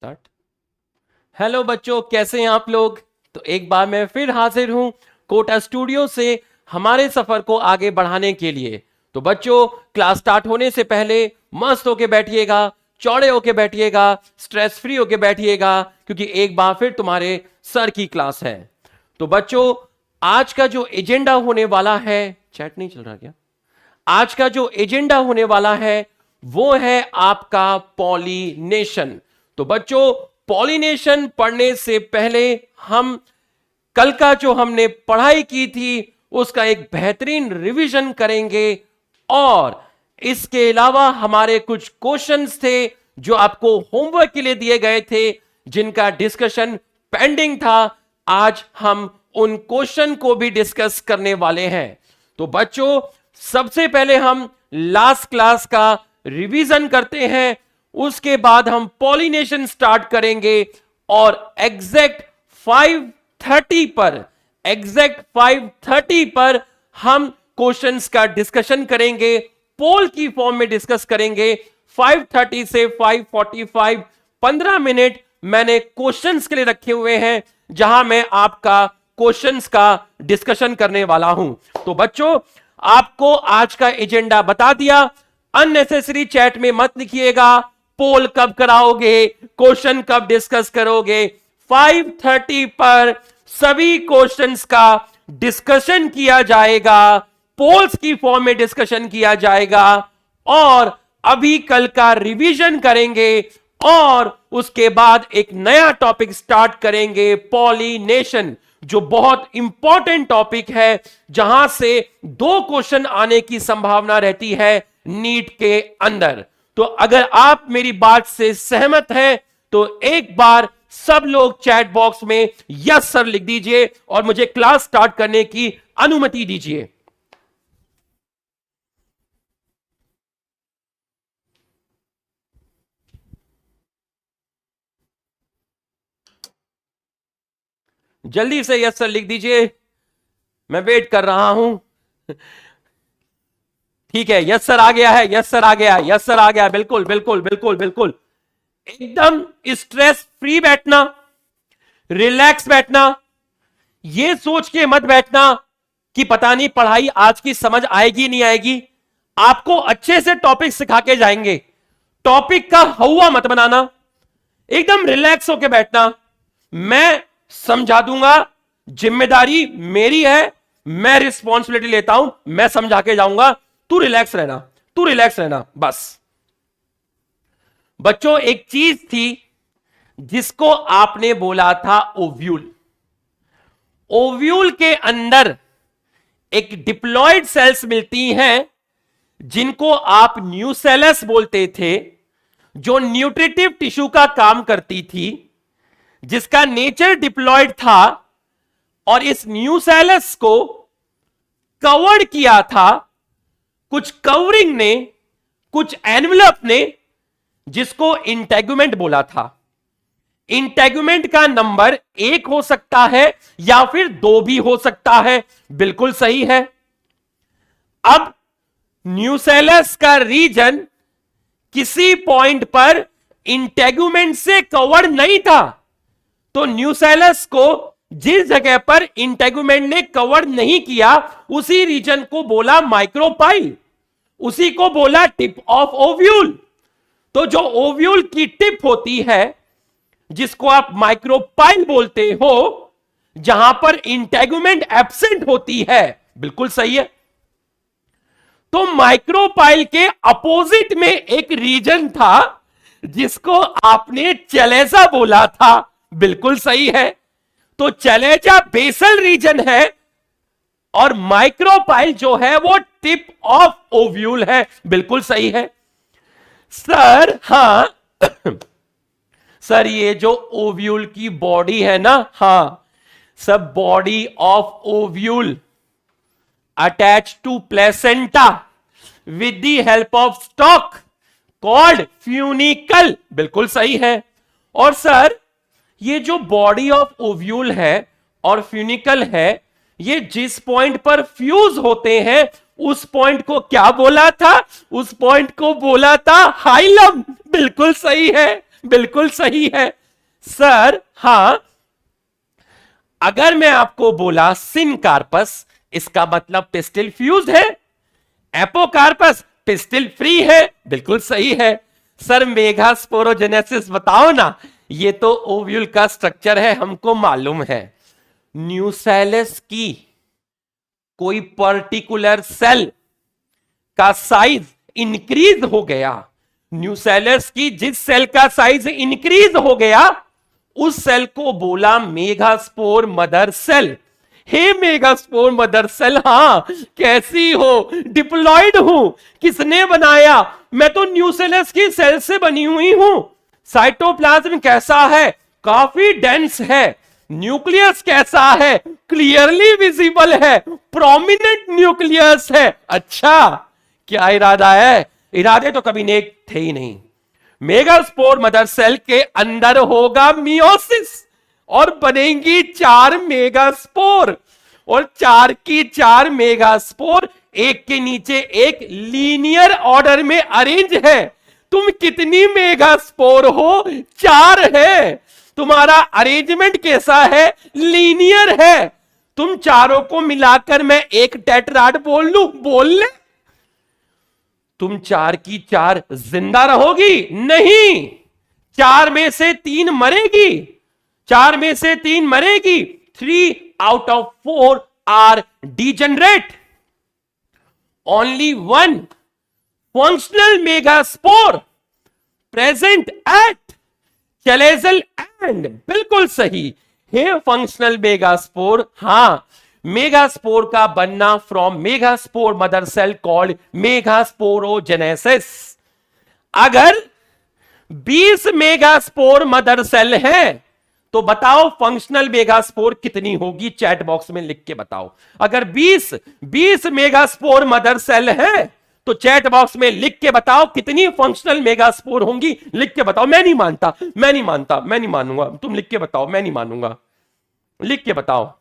Start. Hello बच्चों, कैसे हैं आप लोग। तो एक बार मैं फिर हाजिर हूं कोटा स्टूडियो से हमारे सफर को आगे बढ़ाने के लिए। तो बच्चों, क्लास स्टार्ट होने से पहले मस्त होके बैठिएगा, चौड़े होके बैठिएगा, स्ट्रेस फ्री होके बैठिएगा, क्योंकि एक बार फिर तुम्हारे सर की क्लास है। तो बच्चों, आज का जो एजेंडा होने वाला है, चैट नहीं चल रहा क्या? आज का जो एजेंडा होने वाला है वो है आपका पॉलिनेशन। तो बच्चों, पॉलिनेशन पढ़ने से पहले हम कल का जो हमने पढ़ाई की थी उसका एक बेहतरीन रिवीजन करेंगे, और इसके अलावा हमारे कुछ क्वेश्चंस थे जो आपको होमवर्क के लिए दिए गए थे, जिनका डिस्कशन पेंडिंग था। आज हम उन क्वेश्चन को भी डिस्कस करने वाले हैं। तो बच्चों, सबसे पहले हम लास्ट क्लास का रिवीजन करते हैं, उसके बाद हम पॉलिनेशन स्टार्ट करेंगे, और एग्जैक्ट 5:30 पर हम क्वेश्चंस का डिस्कशन करेंगे, पोल की फॉर्म में डिस्कस करेंगे। 5:30 से 5:45 15 मिनट मैंने क्वेश्चंस के लिए रखे हुए हैं, जहां मैं आपका क्वेश्चंस का डिस्कशन करने वाला हूं। तो बच्चों, आपको आज का एजेंडा बता दिया। अननेसेसरी चैट में मत लिखिएगा पोल कब कराओगे, क्वेश्चन कब डिस्कस करोगे। 5:30 पर सभी क्वेश्चंस का डिस्कशन किया जाएगा, पोल्स की फॉर्म में डिस्कशन किया जाएगा, और अभी कल का रिवीजन करेंगे, और उसके बाद एक नया टॉपिक स्टार्ट करेंगे, पॉलिनेशन, जो बहुत इंपॉर्टेंट टॉपिक है, जहां से 2 क्वेश्चन आने की संभावना रहती है नीट के अंदर। तो अगर आप मेरी बात से सहमत हैं तो एक बार सब लोग चैट बॉक्स में यस सर लिख दीजिए और मुझे क्लास स्टार्ट करने की अनुमति दीजिए। जल्दी से यस सर लिख दीजिए, मैं वेट कर रहा हूं। ठीक है, यस सर आ गया है, यस सर आ गया, यस सर आ गया। बिल्कुल बिल्कुल बिल्कुल बिल्कुल, एकदम स्ट्रेस फ्री बैठना, रिलैक्स बैठना, ये सोच के मत बैठना कि पता नहीं पढ़ाई आज की समझ आएगी नहीं आएगी। आपको अच्छे से टॉपिक सिखा के जाएंगे, टॉपिक का हवा मत बनाना, एकदम रिलैक्स होके बैठना। मैं समझा दूंगा, जिम्मेदारी मेरी है, मैं रिस्पॉन्सिबिलिटी लेता हूं, मैं समझा के जाऊंगा। तू रिलैक्स रहना, तू रिलैक्स रहना बस। बच्चों, एक चीज थी जिसको आपने बोला था ओव्यूल। ओव्यूल के अंदर एक डिप्लॉयड सेल्स मिलती हैं जिनको आप न्यूसेलस बोलते थे, जो न्यूट्रिटिव टिश्यू का काम करती थी, जिसका नेचर डिप्लॉयड था, और इस न्यूसेलस को कवर्ड किया था कुछ कवरिंग ने, कुछ एनवलप ने, जिसको इंटेगुमेंट बोला था। इंटेगुमेंट का नंबर 1 हो सकता है या फिर 2 भी हो सकता है। बिल्कुल सही है। अब न्यूसेलस का रीजन किसी पॉइंट पर इंटेगुमेंट से कवर नहीं था, तो न्यूसेलस को जिस जगह पर इंटेगुमेंट ने कवर नहीं किया उसी रीजन को बोला माइक्रोपाइल, उसी को बोला टिप ऑफ ओव्यूल। तो जो ओव्यूल की टिप होती है, जिसको आप माइक्रोपाइल बोलते हो, जहां पर इंटेगुमेंट एब्सेंट होती है, बिल्कुल सही है। तो माइक्रोपाइल के अपोजिट में एक रीजन था जिसको आपने चलेजा बोला था, बिल्कुल सही है। तो चलेजा बेसल रीजन है, और माइक्रोपाइल जो है वो टिप ऑफ ओव्यूल है, बिल्कुल सही है। सर, हां सर, ये जो ओव्यूल की बॉडी है ना, हां, सब body of ovule attach to placenta with the help of stalk called funicle, बिल्कुल सही है। और सर, ये जो बॉडी ऑफ ओव्यूल है और फ्यूनिकल है, ये जिस पॉइंट पर फ्यूज होते हैं उस पॉइंट को क्या बोला था? उस पॉइंट को बोला था हाइलम, बिल्कुल सही है। बिल्कुल सही है सर। हां, अगर मैं आपको बोला सिनकार्पस, इसका मतलब पिस्टिल फ्यूज है। एपोकार्पस पिस्टिल फ्री है, बिल्कुल सही है सर। मेगास्पोरोजेनेसिस बताओ ना, ये तो ओव्यूल का स्ट्रक्चर है, हमको मालूम है। न्यूसेलस की कोई पर्टिकुलर सेल का साइज इंक्रीज हो गया, न्यूसेलस की जिस सेल का साइज इंक्रीज हो गया उस सेल को बोला मेगास्पोर मदर सेल। हे मेगास्पोर मदर सेल, हां कैसी हो? डिप्लॉयड हूं। किसने बनाया? मैं तो न्यूसेलस की सेल से बनी हुई हूं। साइटोप्लाज्म कैसा है? काफी डेंस है। न्यूक्लियस कैसा है? क्लियरली विजिबल है, प्रोमिनेंट न्यूक्लियस है। अच्छा, क्या इरादा है? इरादे तो कभी नेक थे ही नहीं। मेगास्पोर मदर सेल के अंदर होगा मियोसिस और बनेंगी 4 मेगास्पोर, और 4 की 4 मेगास्पोर एक के नीचे एक लीनियर ऑर्डर में अरेंज है। तुम कितनी मेगास्पोर हो? 4 है। तुम्हारा अरेंजमेंट कैसा है? लीनियर है। तुम चारों को मिलाकर मैं एक टेट्राड बोल लूं, बोल ले। तुम 4 की 4 जिंदा रहोगी? नहीं, 4 में से 3 मरेगी। 4 में से 3 मरेगी। 3 out of 4 are degenerate. Only 1 functional megaspore present at chelazal end. बिल्कुल सही है, फंक्शनल मेगास्पोर। हां, मेगास्पोर का बनना from megaspore mother cell called megasporogenesis. अगर 20 मेगास्पोर मदर सेल है तो बताओ फंक्शनल मेगास्पोर कितनी होगी? चैट बॉक्स में लिख के बताओ। अगर 20 मेगास्पोर मदर सेल है तो चैट बॉक्स में लिख के बताओ कितनी फंक्शनल मेगास्पोर होंगी। लिख के बताओ। मैं नहीं मानता, मैं नहीं मानता, मैं नहीं मानूंगा। तुम लिख के बताओ, मैं नहीं मानूंगा। लिख के बताओ।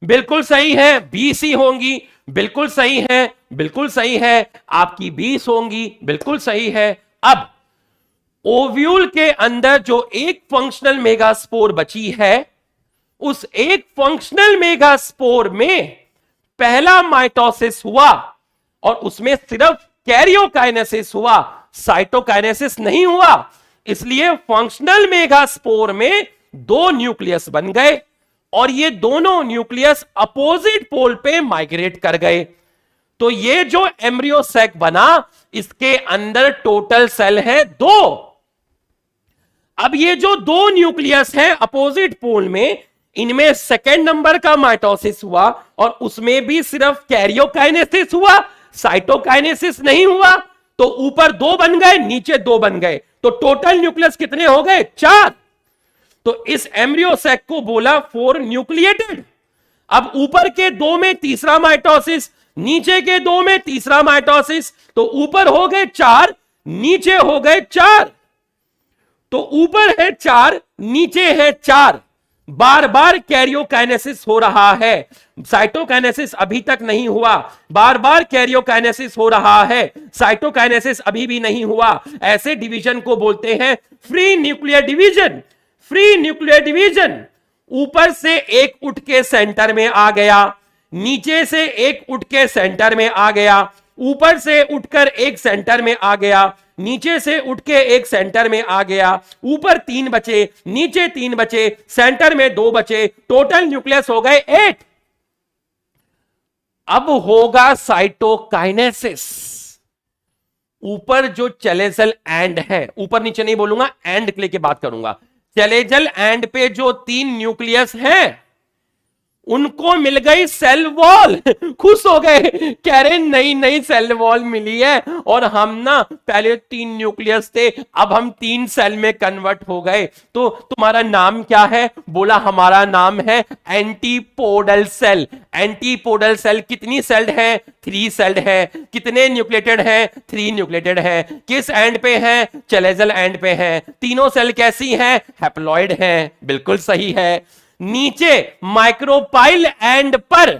बिल्कुल सही है, 20 ही होंगी। बिल्कुल सही है, बिल्कुल सही है। आपकी 20 होंगी, बिल्कुल सही है। अब ओव्यूल के अंदर जो एक फंक्शनल मेगास्पोर बची है, उस एक फंक्शनल मेगास्पोर में पहला माइटोसिस हुआ और उसमें सिर्फ कैरियोकाइनेसिस हुआ, साइटोकाइनेसिस नहीं हुआ। इसलिए फंक्शनल मेगास्पोर में 2 न्यूक्लियस बन गए और ये दोनों न्यूक्लियस अपोजिट पोल पे माइग्रेट कर गए। तो ये जो एम्ब्रियो सैक बना, इसके अंदर टोटल सेल है 2। अब ये जो 2 न्यूक्लियस है अपोजिट पोल में, इनमें सेकेंड नंबर का माइटोसिस हुआ और उसमें भी सिर्फ कैरियोकाइनेसिस हुआ, साइटोकाइनेसिस नहीं हुआ। तो ऊपर 2 बन गए, नीचे 2 बन गए, तो टोटल न्यूक्लियस कितने हो गए? 4। तो इस एम्ब्रियो सैक को बोला 4 न्यूक्लिएटेड। अब ऊपर के 2 में तीसरा माइटोसिस, नीचे के 2 में तीसरा माइटोसिस, तो ऊपर हो गए 4, नीचे हो गए 4। तो ऊपर है 4, नीचे है 4। बार बार कैरियोकाइनेसिस हो रहा है, साइटोकाइनेसिस अभी तक नहीं हुआ। बार बार कैरियोकाइनेसिस हो रहा है, साइटोकाइनेसिस अभी भी नहीं हुआ। ऐसे डिवीजन को बोलते हैं free nuclear division. Free nuclear division, ऊपर से एक उठ के सेंटर में आ गया, नीचे से एक उठ के सेंटर में आ गया, ऊपर से उठकर एक सेंटर में आ गया, नीचे से उठ के एक सेंटर में आ गया। ऊपर 3 बचे, नीचे 3 बचे, सेंटर में 2 बचे, टोटल न्यूक्लियस हो गए 8। अब होगा साइटोकाइनेसिस। ऊपर जो चलेजल एंड है, ऊपर नीचे नहीं बोलूंगा, एंड लेके बात करूंगा। चलेजल एंड पे जो 3 न्यूक्लियस हैं, उनको मिल गई सेल वॉल। खुश हो गए, कह रहे नई नई सेल वॉल मिली है और हम ना पहले 3 न्यूक्लियस थे, अब हम 3 सेल में कन्वर्ट हो गए। तो तुम्हारा नाम क्या है? बोला हमारा नाम है एंटीपोडल सेल। एंटीपोडल सेल कितनी सेल्ड है? 3 सेल्ड है। कितने न्यूक्लिएटेड है? 3 न्यूक्लिएटेड है। किस एंड पे है? चलेजल एंड पे है। तीनों सेल कैसी है? हैप्लॉइड है। बिल्कुल सही है। नीचे माइक्रोपाइल एंड पर,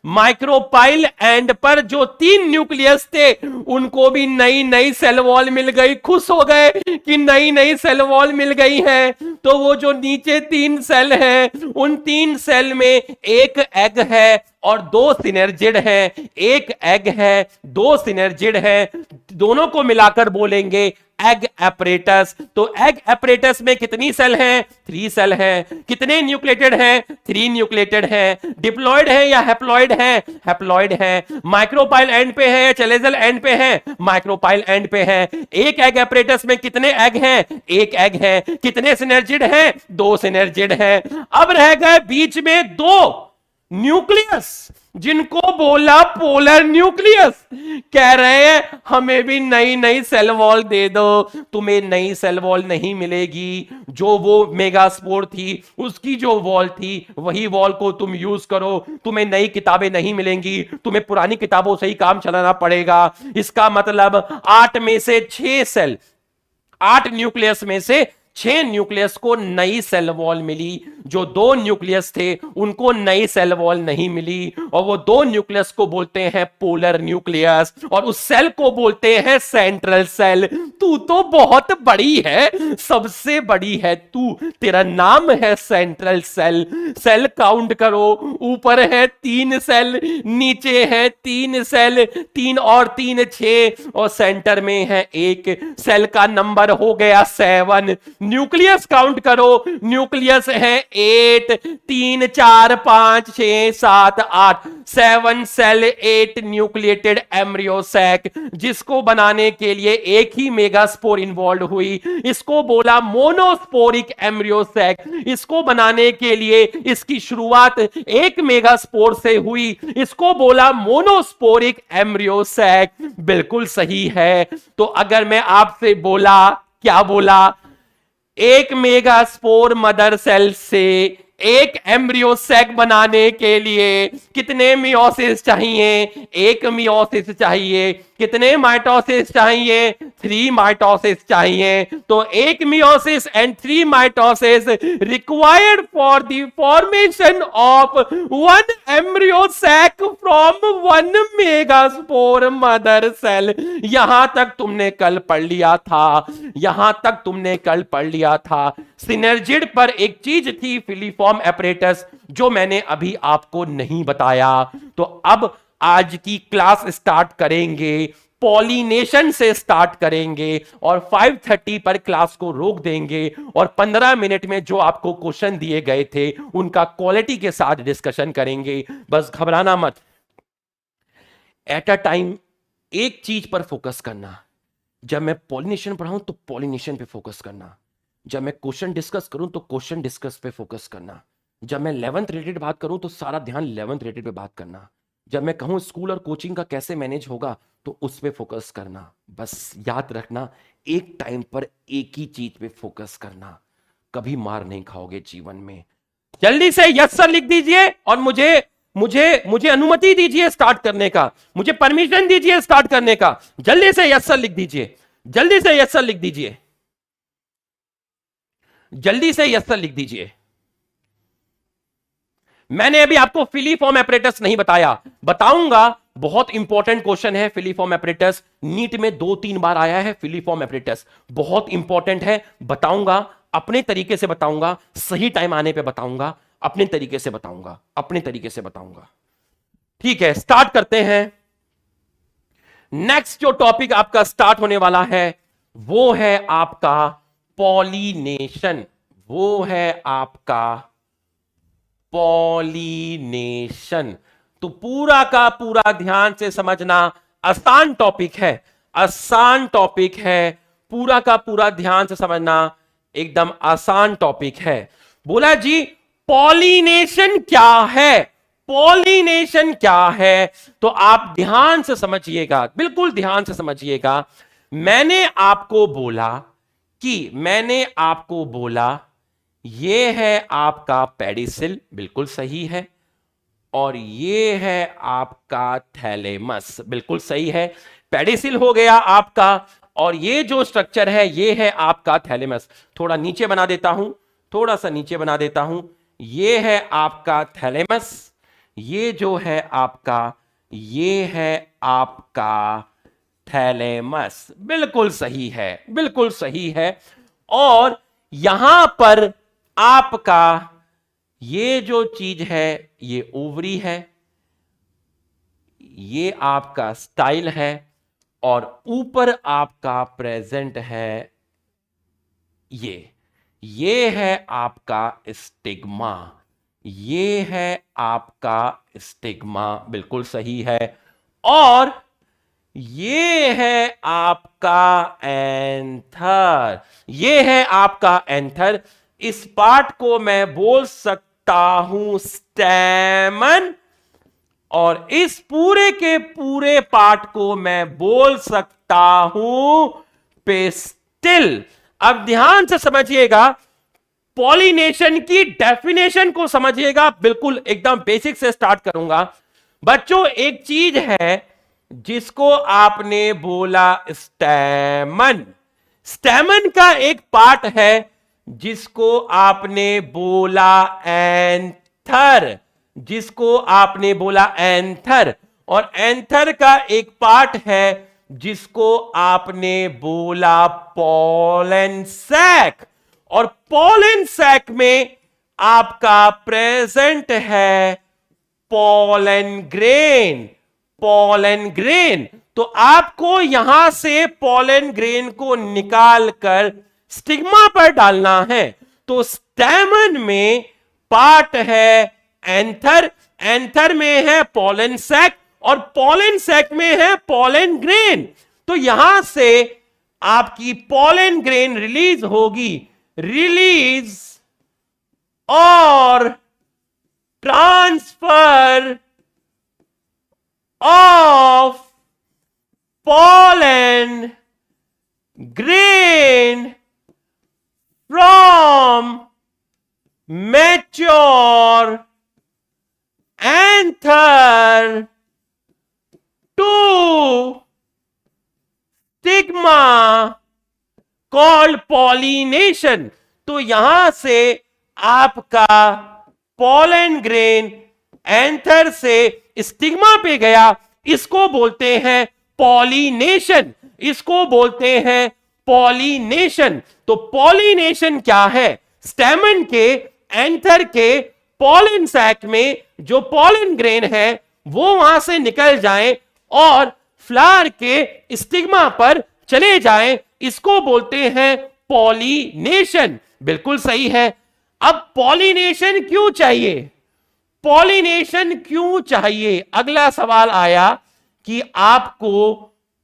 माइक्रोपाइल एंड पर जो 3 न्यूक्लियस थे उनको भी नई नई सेल वॉल मिल गई, खुश हो गए कि नई नई सेल वॉल मिल गई है। तो वो जो नीचे 3 सेल हैं उन 3 सेल में एक एग है और 2 सिनर्जिड है, एक एग है 2 सिनर्जिड है, दोनों को मिलाकर बोलेंगे एग एपरेटस। तो एग एपरेटस में कितनी सेल हैं? 3 सेल हैं। कितने न्यूक्लिएटेड हैं? 3 न्यूक्लिएटेड हैं। डिप्लॉयड है या हैप्लॉयड है? हैप्लॉयड है। माइक्रोपाइल एंड पे है या चलेजल एंड पे है? माइक्रोपाइल एंड पे है। एक एग एपरेटस में कितने एग हैं? एक एग है। कितने सिनर्जिड हैं? 2 सिनर्जिड हैं। अब रह गए बीच में 2 न्यूक्लियस जिनको बोला पोलर न्यूक्लियस। कह रहे हैं हमें भी नई नई सेल वॉल दे दो। तुम्हें नई सेल वॉल नहीं मिलेगी, जो वो मेगास्पोर थी उसकी जो वॉल थी वही वॉल को तुम यूज करो। तुम्हें नई किताबें नहीं मिलेंगी, तुम्हें पुरानी किताबों से ही काम चलाना पड़ेगा। इसका मतलब 8 में से 6 सेल, 8 न्यूक्लियस में से 6 न्यूक्लियस को नई सेल वॉल मिली। जो 2 न्यूक्लियस थे उनको नई सेल वॉल नहीं मिली, और वो 2 न्यूक्लियस को बोलते हैं पोलर न्यूक्लियस, और उस सेल को बोलते हैं सेंट्रल सेल। तू तो बहुत बड़ी है, सबसे बड़ी है तू, तेरा नाम है सेंट्रल सेल। सेल काउंट करो, ऊपर है 3 सेल, नीचे है 3 सेल, 3 और 3 6, और सेंटर में है 1 सेल का नंबर हो गया 7। न्यूक्लियस काउंट करो, न्यूक्लियस है 8, 3 4 5 6 7 8, 7 सेल 8 न्यूक्लिएटेड एम्ब्रियो सैक, जिसको बनाने के लिए एक ही मेगास्पोर इन्वॉल्व हुई। इसको बोला मोनोस्पोरिक एम्ब्रियो सैक। इसको बनाने के लिए इसकी शुरुआत एक मेगास्पोर से हुई, इसको बोला मोनोस्पोरिक एम्ब्रियो सैक। बिल्कुल सही है। तो अगर मैं आपसे बोला, क्या बोला, एक मेगास्पोर मदर सेल से एक एम्ब्रियो सैक बनाने के लिए कितने मियोसिस चाहिए? 1 मियोसिस चाहिए। कितने माइटोसिस चाहिए? 3 माइटोसिस चाहिए। तो 1 meiosis and 3 mitosis required for the formation of 1 embryo sac from 1 megaspore mother cell. यहां तक तुमने कल पढ़ लिया था, यहां तक तुमने कल पढ़ लिया था। सिनर्जिड पर एक चीज थी फिलीफॉर्म एपरेटस, जो मैंने अभी आपको नहीं बताया। तो अब आज की क्लास स्टार्ट करेंगे, पॉलिनेशन से स्टार्ट करेंगे, और 5:30 पर क्लास को रोक देंगे, और 15 मिनट में जो आपको क्वेश्चन दिए गए थे उनका क्वालिटी के साथ डिस्कशन करेंगे। बस घबराना मत, एट अ टाइम एक चीज पर फोकस करना। जब मैं पॉलिनेशन पढ़ाऊं तो पॉलिनेशन पे फोकस करना, जब मैं क्वेश्चन डिस्कस करूं तो क्वेश्चन डिस्कस पे फोकस करना, जब मैं 11th रिलेटेड बात करूं तो सारा ध्यान 11th रिलेटेड पे बात करना, जब मैं कहूं स्कूल और कोचिंग का कैसे मैनेज होगा तो उस पे फोकस करना। बस याद रखना, एक टाइम पर एक ही चीज पे फोकस करना, कभी मार नहीं खाओगे जीवन में। जल्दी से यस सर लिख दीजिए, और मुझे मुझे मुझे अनुमति दीजिए स्टार्ट करने का, मुझे परमिशन दीजिए स्टार्ट करने का। जल्दी से यस सर लिख दीजिए, जल्दी से यस सर लिख दीजिए, जल्दी से यस सर लिख दीजिए। मैंने अभी आपको फिलीफॉर्म एपरेटस नहीं बताया, बताऊंगा। बहुत इंपॉर्टेंट क्वेश्चन है फिलीफॉर्म एपरेटस, नीट में 2-3 बार आया है फिलीफॉर्म एपरेटस, बहुत इंपॉर्टेंट है। बताऊंगा, अपने तरीके से बताऊंगा, सही टाइम आने पे बताऊंगा, अपने तरीके से बताऊंगा, अपने तरीके से बताऊंगा। ठीक है, स्टार्ट करते हैं। नेक्स्ट जो टॉपिक आपका स्टार्ट होने वाला है वो है आपका पॉलिनेशन, वो है आपका पॉलिनेशन। तो पूरा का पूरा ध्यान से समझना, आसान टॉपिक है, आसान टॉपिक है, पूरा का पूरा ध्यान से समझना, एकदम आसान टॉपिक है। बोला जी पॉलिनेशन क्या है, पॉलिनेशन क्या है? तो आप ध्यान से समझिएगा, बिल्कुल ध्यान से समझिएगा। मैंने आपको बोला ये है आपका पेडिसिल, बिल्कुल सही है, और ये है आपका थैलेमस, बिल्कुल सही है। पेडिसिल हो गया आपका, और ये जो स्ट्रक्चर है ये है आपका थैलेमस। थोड़ा नीचे बना देता हूं, थोड़ा सा नीचे बना देता हूं। ये है आपका थैलेमस, ये जो है आपका, ये है आपका थैलेमस। बिल्कुल सही है, बिल्कुल सही है। और यहां पर आपका ये जो चीज है ये ओवरी है, ये आपका स्टाइल है, और ऊपर आपका प्रेजेंट है ये है आपका स्टिग्मा, ये है आपका स्टिग्मा। बिल्कुल सही है। और ये है आपका एंथर, ये है आपका एंथर। इस पार्ट को मैं बोल सकता हूं स्टैमन, और इस पूरे के पूरे पार्ट को मैं बोल सकता हूं पेस्टिल। अब ध्यान से समझिएगा, पॉलिनेशन की डेफिनेशन को समझिएगा। बिल्कुल एकदम बेसिक से स्टार्ट करूंगा। बच्चों, एक चीज है जिसको आपने बोला स्टैमन, स्टैमन का एक पार्ट है जिसको आपने बोला एंथर, जिसको आपने बोला एंथर, और एंथर का एक पार्ट है जिसको आपने बोला पोलन सैक, और पोलन सैक में आपका प्रेजेंट है पोलन ग्रेन, पोलन ग्रेन। तो आपको यहां से पोलन ग्रेन को निकालकर स्टिग्मा पर डालना है। तो स्टैमन में पार्ट है एंथर, एंथर में है पोलन सैक, और पोलन सैक में है पोलन ग्रेन। तो यहां से आपकी पोलन ग्रेन रिलीज होगी, रिलीज और transfer of pollen grain from mature anther to stigma called pollination। तो यहां से आपका pollen grain एंथर से स्टिग्मा पे गया, इसको बोलते हैं पॉलिनेशन, इसको बोलते हैं पॉलिनेशन। तो पॉलिनेशन क्या है? स्टेमन के एंथर के पॉलन सैक में जो पॉलन ग्रेन है वो वहां से निकल जाएं और फ्लावर के स्टिग्मा पर चले जाएं, इसको बोलते हैं पॉलिनेशन। बिल्कुल सही है। अब पॉलिनेशन क्यों चाहिए? पॉलिनेशन क्यों चाहिए? अगला सवाल आया कि आपको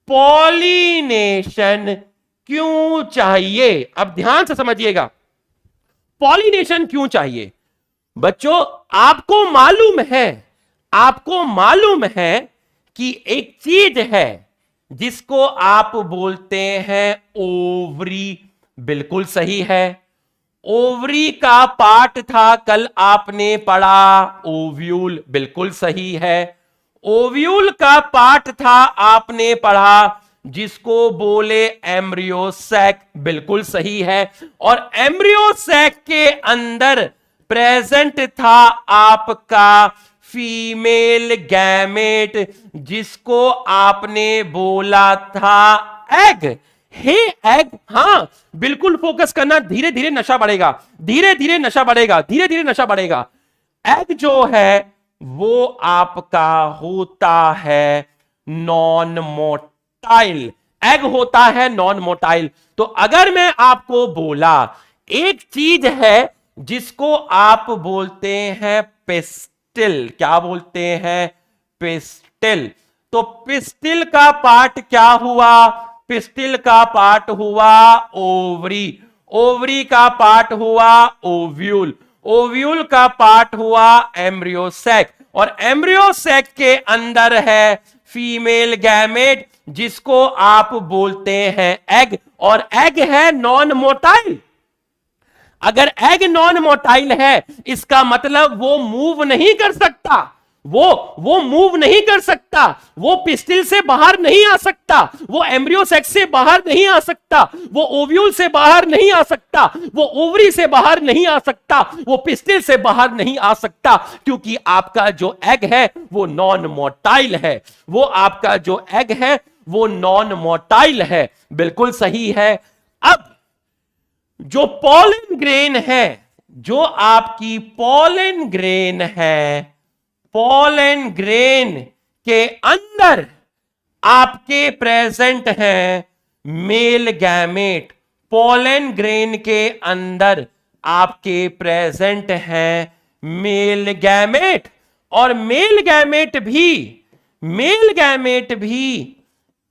पॉलिनेशन क्यों चाहिए। अब ध्यान से समझिएगा, पॉलिनेशन क्यों चाहिए। बच्चों, आपको मालूम है कि एक चीज है जिसको आप बोलते हैं ओवरी। बिल्कुल सही है। ओवरी का पार्ट था, कल आपने पढ़ा ओव्यूल। बिल्कुल सही है। ओव्यूल का पार्ट था, आपने पढ़ा जिसको बोले एम्ब्रियो सैक। बिल्कुल सही है। और एम्ब्रियो सैक के अंदर प्रेजेंट था आपका फीमेल गैमेट, जिसको आपने बोला था एग। हे एग, हां बिल्कुल फोकस करना। धीरे धीरे नशा बढ़ेगा, धीरे धीरे नशा बढ़ेगा, धीरे धीरे नशा बढ़ेगा। एग जो है वो आपका होता है नॉन मोटाइल, एग होता है नॉन मोटाइल। तो अगर मैं आपको बोला एक चीज है जिसको आप बोलते हैं पिस्टिल, क्या बोलते हैं? पिस्टिल। तो पिस्टिल का पार्ट क्या हुआ? पिस्टिल का पार्ट हुआ ओवरी, ओवरी का पार्ट हुआ ओव्यूल, ओव्यूल का पार्ट हुआ एम्ब्रियो सैक, और एम्ब्रियो सैक के अंदर है फीमेल गैमेट जिसको आप बोलते हैं एग, और एग है नॉन मोटाइल। अगर एग नॉन मोटाइल है इसका मतलब वो मूव नहीं कर सकता, वो मूव नहीं कर सकता, वो पिस्टिल से बाहर नहीं आ सकता, वो एम्ब्रियो सेक्स से बाहर नहीं आ सकता, वो ओव्यूल से बाहर नहीं आ सकता, वो ओवरी से बाहर नहीं आ सकता, वो पिस्टिल से बाहर नहीं आ सकता, क्योंकि आपका जो एग है वो नॉन मोटाइल है। वो आपका जो एग है वो नॉन मोटाइल है। बिल्कुल सही है। अब जो पॉलन ग्रेन है, जो आपकी पॉलन ग्रेन है, पॉलन ग्रेन के अंदर आपके प्रेजेंट हैं मेल गैमेट। पॉलन ग्रेन के अंदर आपके प्रेजेंट हैं मेल गैमेट। और मेल गैमेट भी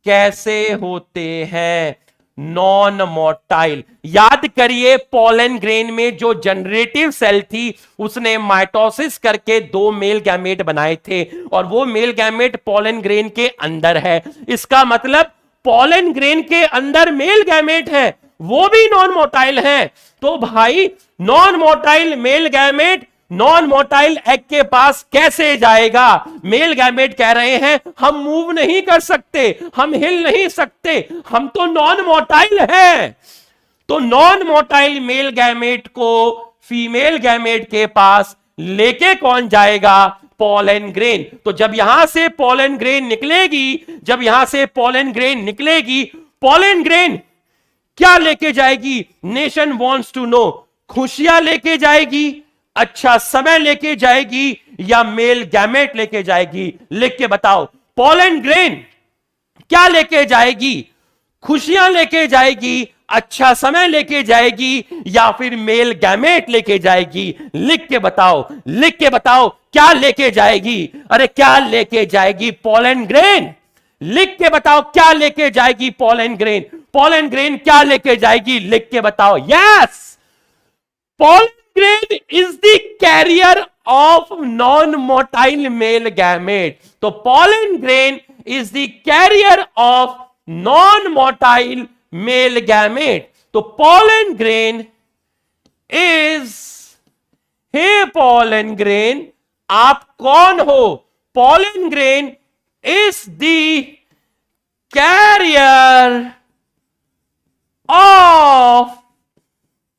कैसे होते हैं? Non motile. याद करिए, पॉलन ग्रेन में जो जनरेटिव सेल थी उसने माइटोसिस करके 2 मेल गैमेट बनाए थे, और वो मेल गैमेट पॉलन ग्रेन के अंदर है। इसका मतलब पॉलन ग्रेन के अंदर मेल गैमेट है, वो भी नॉन मोटाइल है। तो भाई non motile male gamete non motile egg के पास कैसे जाएगा? मेल गैमेट कह रहे हैं हम मूव नहीं कर सकते, हम हिल नहीं सकते, हम तो नॉन मोटाइल हैं। तो नॉन मोटाइल मेल गैमेट को फीमेल गैमेट के पास लेके कौन जाएगा? Pollen grain. तो जब यहां से पॉलन ग्रेन निकलेगी, पॉलन ग्रेन क्या लेके जाएगी? Nation wants to know. खुशियां लेके जाएगी, अच्छा समय लेके जाएगी, या मेल गैमेट लेके जाएगी? लिख के बताओ, पॉलन ग्रेन क्या लेके जाएगी? खुशियां लेके जाएगी, अच्छा समय लेके जाएगी, या फिर मेल गैमेट लेके जाएगी? लिख के बताओ, क्या लेके जाएगी? अरे क्या लेके जाएगी पॉलन ग्रेन? लिख के बताओ, क्या लेके जाएगी पॉलन ग्रेन? पॉलन ग्रेन क्या लेके जाएगी? लिख के बताओ। Yes, pollen grain is the carrier of non motile male gamete. तो pollen grain is the carrier of non motile male gamete. तो pollen grain is, hey pollen grain आप कौन हो? Pollen grain is the carrier of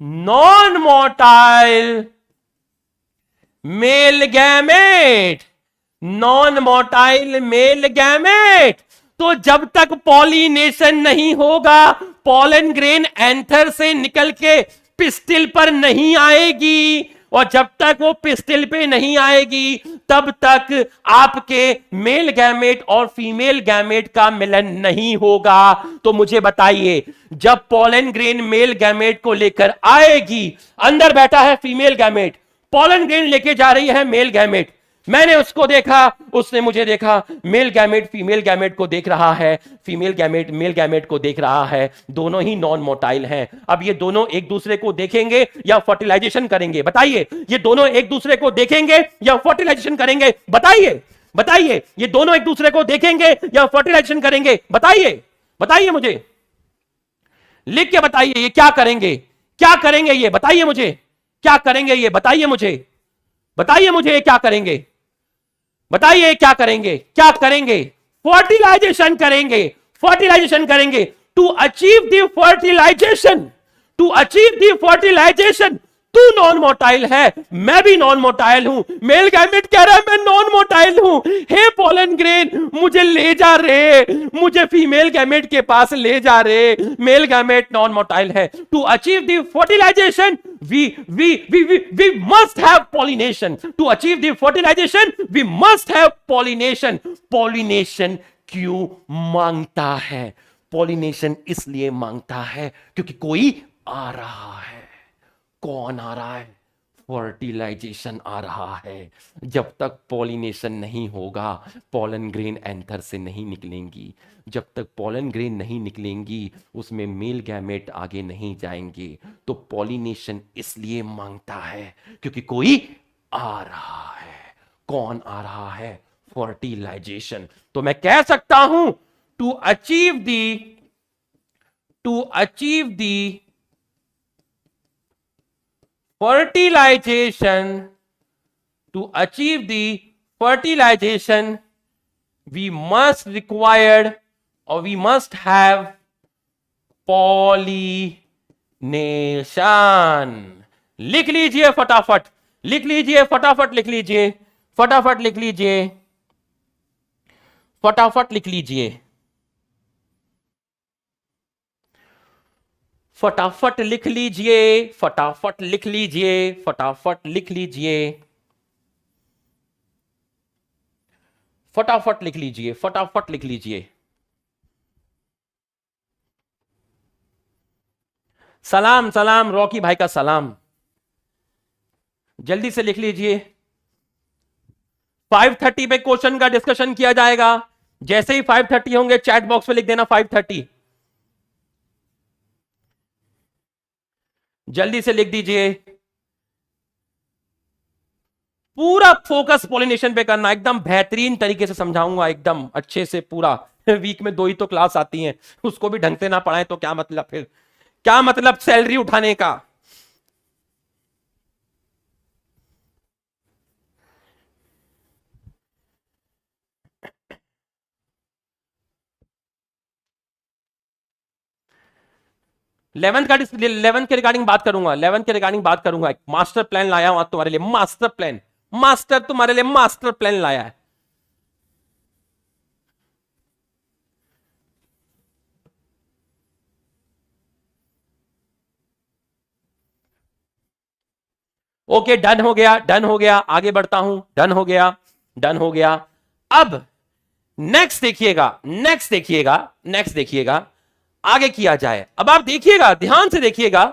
non motile male gamete. Non motile male gamete. तो जब तक pollination नहीं होगा, pollen grain anther से निकल के पिस्टिल पर नहीं आएगी, और जब तक वो पिस्टिल पे नहीं आएगी तब तक आपके मेल गैमेट और फीमेल गैमेट का मिलन नहीं होगा। तो मुझे बताइए, जब पॉलन ग्रेन मेल गैमेट को लेकर आएगी, अंदर बैठा है फीमेल गैमेट, पॉलन ग्रेन लेके जा रही है मेल गैमेट, मैंने उसको देखा, उसने मुझे देखा, मेल गैमेट फीमेल गैमेट को देख रहा है, फीमेल गैमेट मेल गैमेट को देख रहा है, दोनों ही नॉन मोटाइल हैं। अब ये दोनों एक दूसरे को देखेंगे या फर्टिलाइजेशन करेंगे? बताइए, ये दोनों एक दूसरे को देखेंगे या फर्टिलाइजेशन करेंगे? बताइए, ये दोनों एक दूसरे को देखेंगे या फर्टिलाइजेशन करेंगे? बताइए मुझे, लिख के बताइए, ये क्या करेंगे? ये बताइए मुझे, क्या करेंगे? ये बताइए मुझे, ये क्या करेंगे? बताइए क्या करेंगे? फर्टिलाइजेशन करेंगे। टू अचीव द फर्टिलाइजेशन, तू नॉन मोटाइल है, मैं भी नॉन मोटाइल हूं। मेल गैमेट कह रहा है मैं नॉन मोटाइल हूं, हे पॉलन ग्रेन मुझे ले जा रे, मुझे फीमेल गैमेट के पास ले जा रे, मेल गैमेट नॉन मोटाइल है। To achieve the fertilization we must have pollination. To achieve the fertilization we must have pollination. Pollination क्यों मांगता है? Pollination इसलिए मांगता है क्योंकि कोई आ रहा है। कौन आ रहा है? फर्टिलाइजेशन आ रहा है। जब तक पॉलिनेशन नहीं होगा, पॉलन ग्रेन एंथर से नहीं निकलेंगी। जब तक पॉलन ग्रेन नहीं निकलेंगी, उसमें मेल गैमेट आगे नहीं जाएंगे। तो पॉलिनेशन इसलिए मांगता है क्योंकि कोई आ रहा है। कौन आ रहा है? फर्टिलाइजेशन। तो मैं कह सकता हूं to achieve the fertilization, to achieve the fertilization we must required or we must have pollination. लिख लीजिए फटाफट, लिख लीजिए फटाफट, लिख लीजिए फटाफट, लिख लीजिए फटाफट, लिख लीजिए फटाफट, लिख लीजिए फटाफट, लिख लीजिए फटाफट, लिख लीजिए फटाफट, लिख लीजिए फटाफट, लिख लीजिए। सलाम सलाम रॉकी भाई का सलाम, जल्दी से लिख लीजिए। 5:30 पे क्वेश्चन का डिस्कशन किया जाएगा। जैसे ही 5:30 होंगे चैट बॉक्स में लिख देना 5:30, जल्दी से लिख दीजिए। पूरा फोकस पॉलिनेशन पे करना, एकदम बेहतरीन तरीके से समझाऊंगा, एकदम अच्छे से पूरा। वीक में 2 ही तो क्लास आती हैं, उसको भी ढंग से ना पढ़ाएं तो क्या मतलब, फिर क्या मतलब सैलरी उठाने का। इलेवेंथ के रिगार्डिंग बात करूंगा, 11th के रिगार्डिंग बात करूंगा। एक मास्टर प्लान लाया हूं तुम्हारे लिए, मास्टर प्लान, मास्टर तुम्हारे लिए मास्टर प्लान लाया है। ओके डन हो गया, डन हो गया, आगे बढ़ता हूं, डन हो गया, डन हो गया। अब नेक्स्ट देखिएगा, नेक्स्ट देखिएगा, नेक्स्ट देखिएगा, आगे किया जाए। अब आप देखिएगा, ध्यान से देखिएगा,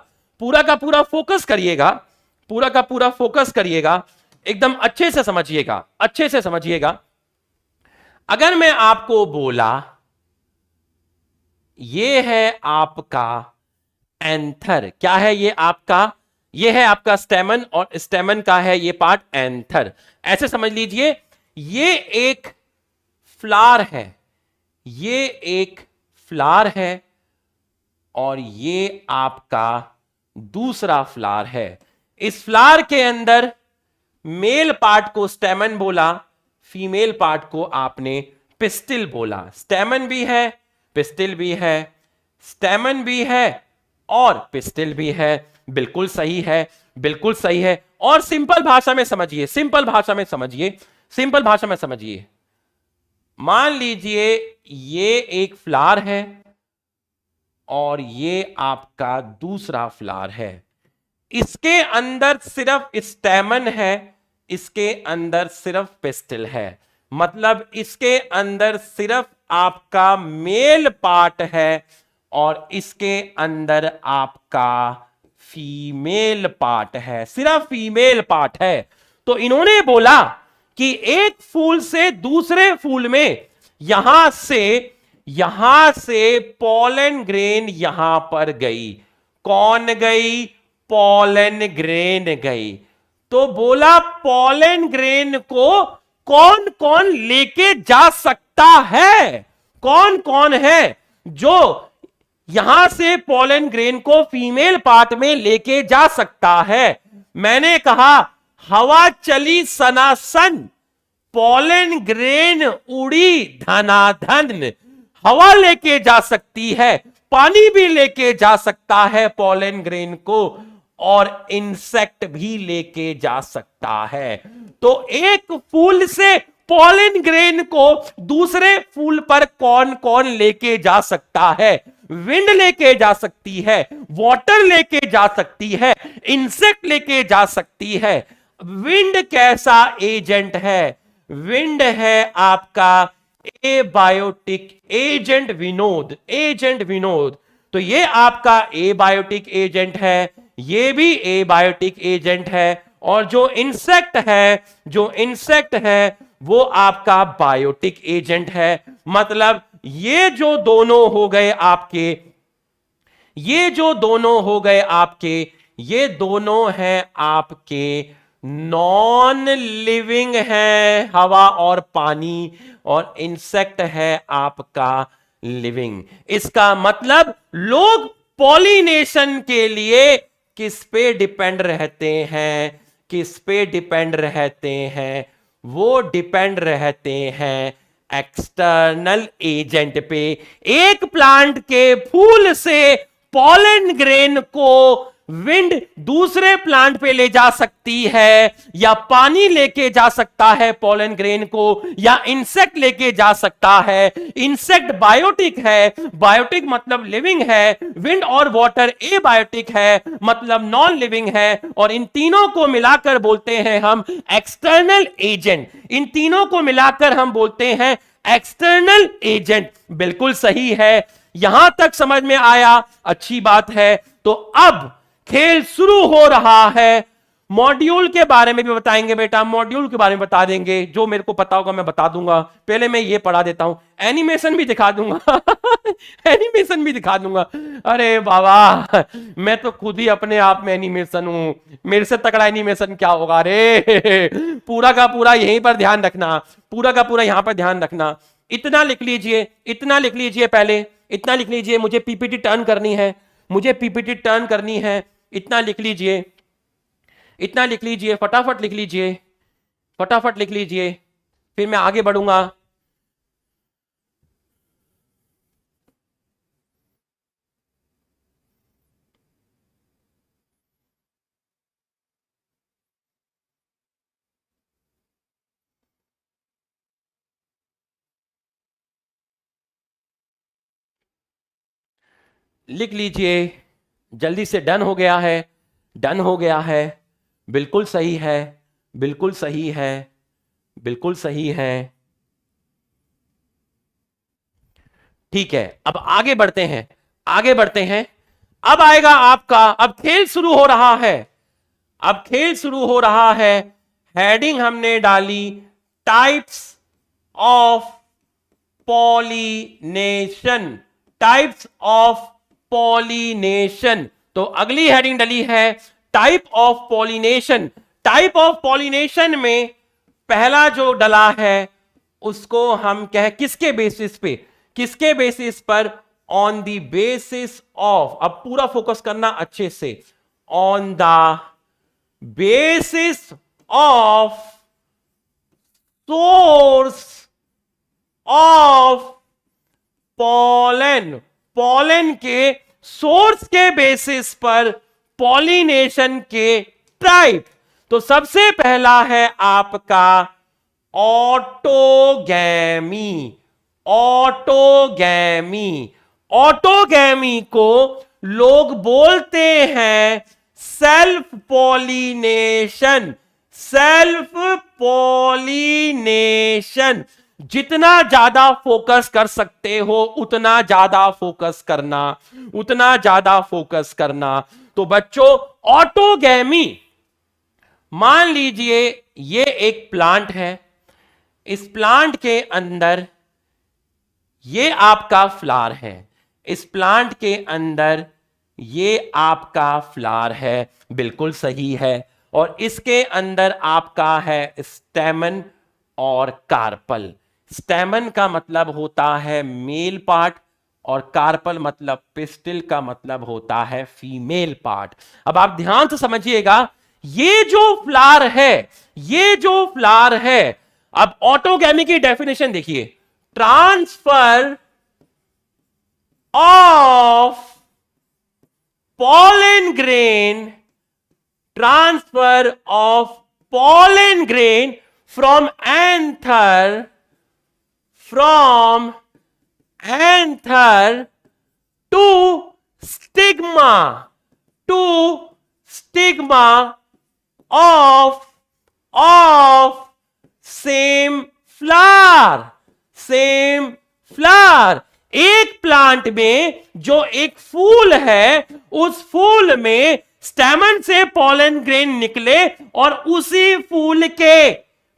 पूरा का पूरा फोकस करिएगा, पूरा का पूरा फोकस करिएगा, एकदम अच्छे से समझिएगा, अच्छे से समझिएगा। अगर मैं आपको बोला ये है आपका एंथर, क्या है ये आपका, ये है आपका स्टेमन, और स्टेमन का है ये पार्ट एंथर। ऐसे समझ लीजिए ये एक फ्लावर है, ये एक फ्लावर है, और ये आपका दूसरा फ्लावर है। इस फ्लावर के अंदर मेल पार्ट को स्टेमन बोला, फीमेल पार्ट को आपने पिस्टिल बोला। स्टेमन भी है, पिस्टिल भी है, स्टेमन भी है और पिस्टिल भी है। बिल्कुल सही है, बिल्कुल सही है। और सिंपल भाषा में समझिए, सिंपल भाषा में समझिए, सिंपल भाषा में समझिए। मान लीजिए ये एक फ्लावर है और ये आपका दूसरा फ्लावर है। इसके अंदर सिर्फ स्टेमन है, इसके अंदर सिर्फ पिस्टिल है। मतलब इसके अंदर सिर्फ आपका मेल पार्ट है और इसके अंदर आपका फीमेल पार्ट है, सिर्फ फीमेल पार्ट है। तो इन्होंने बोला कि एक फूल से दूसरे फूल में यहां से पॉलन ग्रेन यहां पर गई। कौन गई? पॉलन ग्रेन गई। तो बोला पॉलन ग्रेन को कौन कौन लेके जा सकता है? कौन कौन है जो यहां से पॉलन ग्रेन को फीमेल पार्ट में लेके जा सकता है? मैंने कहा हवा चली सनासन, पॉलन ग्रेन उड़ी धनाधन। हवा लेके जा सकती है, पानी भी लेके जा सकता है पॉलन ग्रेन को, और इंसेक्ट भी लेके जा सकता है। तो एक फूल से पॉलन ग्रेन को दूसरे फूल पर कौन कौन लेके जा सकता है? विंड लेके जा सकती है, वाटर लेके जा सकती है, इंसेक्ट लेके जा सकती है। विंड कैसा एजेंट है? विंड है आपका abiotic agent Vinod, agent Vinod. तो ये आपका एबायोटिक एजेंट है, ये भी एबायोटिक एजेंट है, और जो इंसेक्ट है वो आपका बायोटिक एजेंट है। मतलब ये जो दोनों हो गए आपके, ये जो दोनों हो गए आपके, ये दोनों हैं आपके नॉन लिविंग है, हवा और पानी, और इंसेक्ट है आपका लिविंग। इसका मतलब लोग पॉलिनेशन के लिए किस पे डिपेंड रहते हैं? किस पे डिपेंड रहते हैं? वो डिपेंड रहते हैं एक्सटर्नल एजेंट पे। एक प्लांट के फूल से पॉलन ग्रेन को विंड दूसरे प्लांट पे ले जा सकती है, या पानी लेके जा सकता है पॉलन ग्रेन को, या इंसेक्ट लेके जा सकता है। इंसेक्ट बायोटिक है, बायोटिक मतलब लिविंग है, विंड और वाटर एबायोटिक है मतलब नॉन लिविंग है, और इन तीनों को मिलाकर बोलते हैं हम एक्सटर्नल एजेंट। इन तीनों को मिलाकर हम बोलते हैं एक्सटर्नल एजेंट। बिल्कुल सही है, यहां तक समझ में आया, अच्छी बात है। तो अब खेल शुरू हो रहा है। मॉड्यूल के बारे में भी बताएंगे बेटा, मॉड्यूल के बारे में बता देंगे, जो मेरे को पता होगा मैं बता दूंगा। पहले मैं ये पढ़ा देता हूं, एनिमेशन भी दिखा दूंगा एनिमेशन भी दिखा दूंगा। अरे बाबा, मैं तो खुद ही अपने आप में एनिमेशन हूं, मेरे से तगड़ा एनिमेशन क्या होगा रे पूरा का पूरा यहीं पर ध्यान रखना, पूरा का पूरा यहां पर ध्यान रखना। इतना लिख लीजिए, इतना लिख लीजिए, पहले इतना लिख लीजिए, मुझे पीपीटी टर्न करनी है, मुझे पीपीटी टर्न करनी है। इतना लिख लीजिए, इतना लिख लीजिए, फटाफट लिख लीजिए, फटाफट लिख लीजिए, फिर मैं आगे बढ़ूंगा। लिख लीजिए, जल्दी से। डन हो गया है, डन हो गया है, बिल्कुल सही है, बिल्कुल सही है, बिल्कुल सही है। ठीक है, अब आगे बढ़ते हैं, आगे बढ़ते हैं। अब आएगा आपका, अब खेल शुरू हो रहा है, अब खेल शुरू हो रहा है। हेडिंग हमने डाली types of pollination, types of pollination. तो अगली हेडिंग डली है type of pollination. Type of pollination में पहला जो डला है उसको हम किसके बेसिस पे, किसके बेसिस पर? ऑन द बेसिस ऑफ, अब पूरा फोकस करना अच्छे से, on the basis of source of pollen, pollen के सोर्स के बेसिस पर पॉलिनेशन के टाइप। तो सबसे पहला है आपका ऑटोगैमी, ऑटोगैमी। ऑटोगैमी को लोग बोलते हैं सेल्फ पॉलिनेशन, सेल्फ पॉलिनेशन। जितना ज्यादा फोकस कर सकते हो उतना ज्यादा फोकस करना, उतना ज्यादा फोकस करना। तो बच्चों, ऑटोगैमी, मान लीजिए ये एक प्लांट है, इस प्लांट के अंदर ये आपका फ्लावर है, इस प्लांट के अंदर ये आपका फ्लावर है, बिल्कुल सही है। और इसके अंदर आपका है स्टेमन और कार्पल। स्टेमन का मतलब होता है मेल पार्ट, और कार्पल मतलब पिस्टिल का मतलब होता है फीमेल पार्ट। अब आप ध्यान से समझिएगा, ये जो फ्लावर है, ये जो फ्लावर है, अब ऑटोगैमी की डेफिनेशन देखिए, transfer of pollen grain, transfer of pollen grain from anther to stigma, to stigma of same flower, same flower। एक प्लांट में जो एक फूल है, उस फूल में स्टेमन से पॉलन ग्रेन निकले और उसी फूल के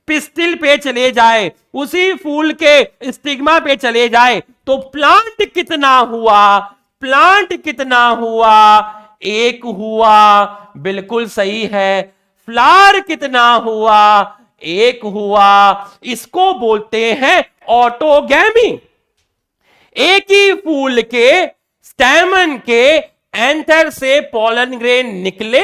पिस्टिल पे चले जाए, उसी फूल के स्टिग्मा पे चले जाए, तो प्लांट कितना हुआ? प्लांट कितना हुआ? एक हुआ, बिल्कुल सही है। फ्लावर कितना हुआ? एक हुआ। इसको बोलते हैं ऑटोगैमी। एक ही फूल के स्टैमन के एंथर से पॉलन ग्रेन निकले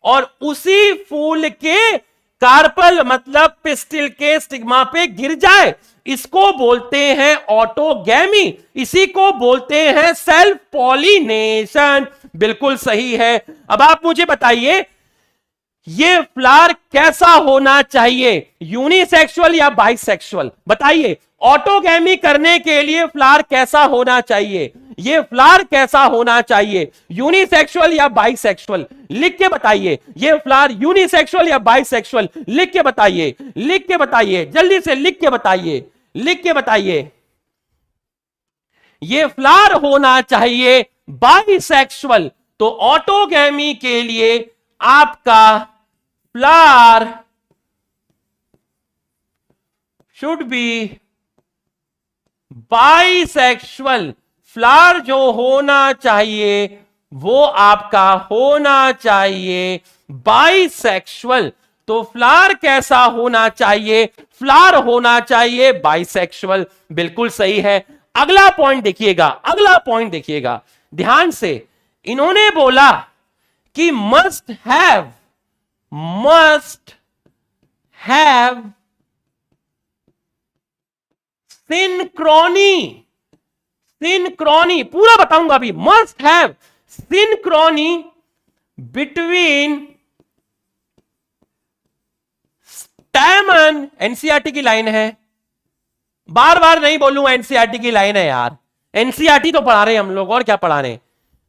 और उसी फूल के कार्पल मतलब पिस्टिल के स्टिग्मा पे गिर जाए, इसको बोलते हैं ऑटोगैमी, इसी को बोलते हैं सेल्फ पॉलिनेशन। बिल्कुल सही है। अब आप मुझे बताइए ये फ्लावर कैसा होना चाहिए, यूनिसेक्सुअल या बाइसेक्सुअल? बताइए, ऑटोगैमी करने के लिए फ्लावर कैसा होना चाहिए, ये फ्लावर कैसा होना चाहिए, यूनिसेक्सुअल या बाइसेक्सुअल? लिख के बताइए, ये फ्लावर यूनिसेक्सुअल या बाइसेक्सुअल? लिख के बताइए, लिख के बताइए, जल्दी से लिख के बताइए, लिख के बताइए। ये फ्लावर होना चाहिए बाइसेक्सुअल। तो ऑटोगैमी के लिए आपका flower should be bisexual. Flower जो होना चाहिए वो आपका होना चाहिए बाइसेक्सुअल। तो फ्लावर कैसा होना चाहिए? फ्लावर होना चाहिए बाइसेक्सुअल। बिल्कुल सही है। अगला पॉइंट देखिएगा, अगला पॉइंट देखिएगा ध्यान से। इन्होंने बोला कि मस्ट हैव सिंक्रोनी, पूरा बताऊंगा अभी। Must have synchrony between stamen, NCERT की लाइन है, बार बार नहीं बोलूंगा, एनसीईआरटी की लाइन है यार, एनसीईआरटी तो पढ़ा रहे हैं हम लोग, और क्या पढ़ा रहे हैं।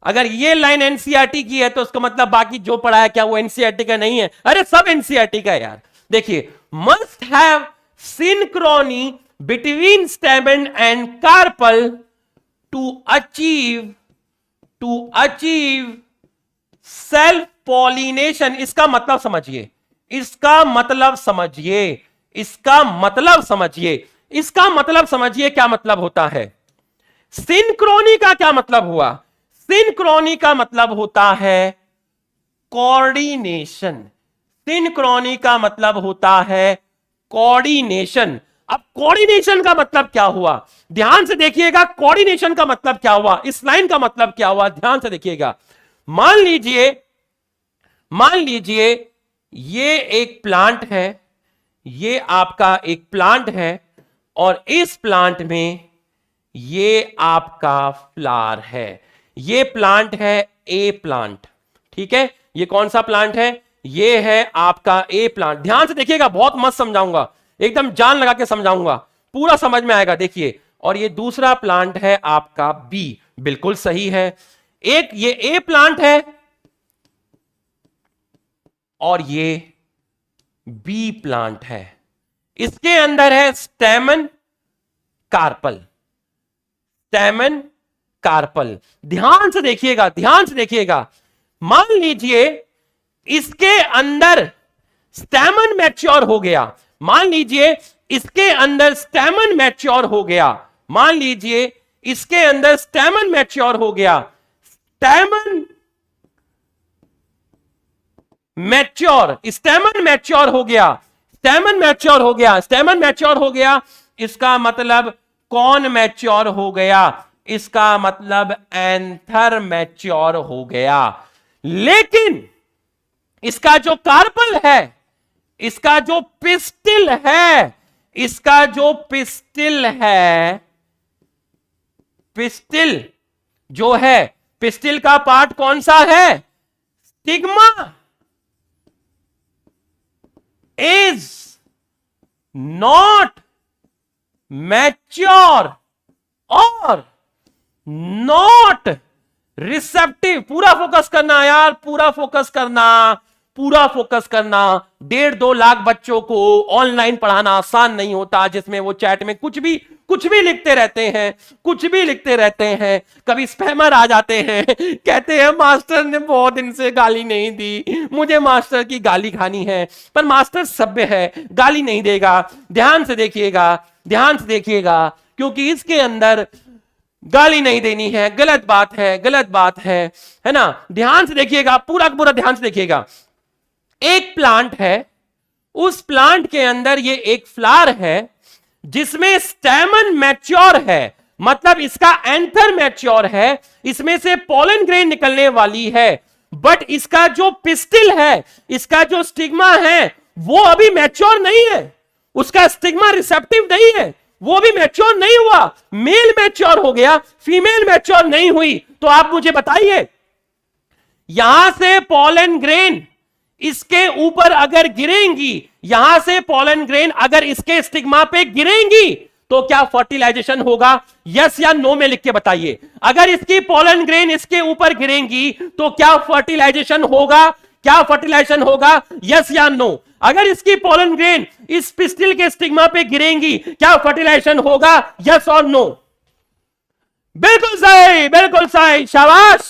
अगर ये लाइन एनसीईआरटी की है तो उसका मतलब बाकी जो पढ़ा है क्या वो एनसीईआरटी का नहीं है? अरे सब एनसीईआरटी का है यार। देखिए, must have synchrony between stamen and carpel to achieve self pollination. इसका मतलब समझिए, इसका मतलब समझिए, इसका मतलब समझिए, इसका मतलब समझिए क्या मतलब होता है। सिंक्रोनी का क्या मतलब हुआ? सिंक्रोनी का मतलब होता है कोऑर्डिनेशन। सिंक्रोनी का मतलब होता है कोऑर्डिनेशन। अब कोऑर्डिनेशन का मतलब क्या हुआ? ध्यान से देखिएगा, कोऑर्डिनेशन का मतलब क्या हुआ, इस लाइन का मतलब क्या हुआ, ध्यान से देखिएगा। मान लीजिए ये एक प्लांट है, ये आपका एक प्लांट है, और इस प्लांट में ये आपका फ्लावर है। ये प्लांट है ए प्लांट, ठीक है। ये कौन सा प्लांट है? ये है आपका ए प्लांट। ध्यान से देखिएगा, बहुत मस्त समझाऊंगा, एकदम जान लगा के समझाऊंगा, पूरा समझ में आएगा। देखिए, और ये दूसरा प्लांट है आपका बी। बिल्कुल सही है। एक ये ए प्लांट है और ये बी प्लांट है। इसके अंदर है स्टैमन कार्पल, स्टैमन कार्पल। ध्यान से देखिएगा, ध्यान से देखिएगा। मान लीजिए इसके अंदर स्टैमन मैच्योर हो गया, मान लीजिए इसके अंदर स्टैमन मैच्योर हो गया, मान लीजिए इसके अंदर स्टैमन मैच्योर हो गया, स्टैमन मैच्योर, स्टैमन मैच्योर हो गया, स्टैमन मैच्योर हो गया, स्टैमन मैच्योर हो गया। इसका मतलब कौन मैच्योर हो गया? इसका मतलब एंथर मैच्योर हो गया। लेकिन इसका जो कार्पल है, इसका जो पिस्टिल है, इसका जो पिस्टिल है, पिस्टिल जो है, पिस्टिल का पार्ट कौन सा है? स्टिग्मा इज नॉट मैच्योर और नॉट रिसेप्टिव। पूरा फोकस करना यार, पूरा फोकस करना, पूरा फोकस करना। 1.5-2 लाख बच्चों को ऑनलाइन पढ़ाना आसान नहीं होता, जिसमें वो चैट में कुछ भी लिखते रहते हैं, कुछ भी लिखते रहते हैं। कभी स्पैमर आ जाते हैं, कहते हैं मास्टर ने बहुत दिन से गाली नहीं दी, मुझे मास्टर की गाली खानी है। पर मास्टर सभ्य है, गाली नहीं देगा। ध्यान से देखिएगा, ध्यान से देखिएगा, क्योंकि इसके अंदर गाली नहीं देनी है, गलत बात है, गलत बात है ना। ध्यान से देखिएगा, पूरा पूरा ध्यान से देखिएगा। एक प्लांट है, उस प्लांट के अंदर ये एक फ्लावर है जिसमें स्टैमन मैच्योर है, मतलब इसका एंथर मैच्योर है, इसमें से पॉलन ग्रेन निकलने वाली है। बट इसका जो पिस्टिल है, इसका जो स्टिग्मा है, वो अभी मैच्योर नहीं है, उसका स्टिग्मा रिसेप्टिव नहीं है, वो भी मैच्योर नहीं हुआ। मेल मैच्योर हो गया, फीमेल मैच्योर नहीं हुई। तो आप मुझे बताइए, यहां से पॉलन ग्रेन इसके ऊपर अगर गिरेंगी, यहां से पॉलन ग्रेन अगर इसके स्टिग्मा पे गिरेंगी, तो क्या फर्टिलाइजेशन होगा? यस या नो में लिख के बताइए। अगर इसकी पॉलन ग्रेन इसके ऊपर गिरेंगी तो क्या फर्टिलाइजेशन होगा? क्या फर्टिलाइजेशन होगा? यस या नो। अगर इसकी पॉलन ग्रेन इस पिस्टिल के स्टिग्मा पे गिरेंगी, क्या फर्टिलाइजेशन होगा? यस और नो। बिल्कुल सही, बिल्कुल सही, शाबाश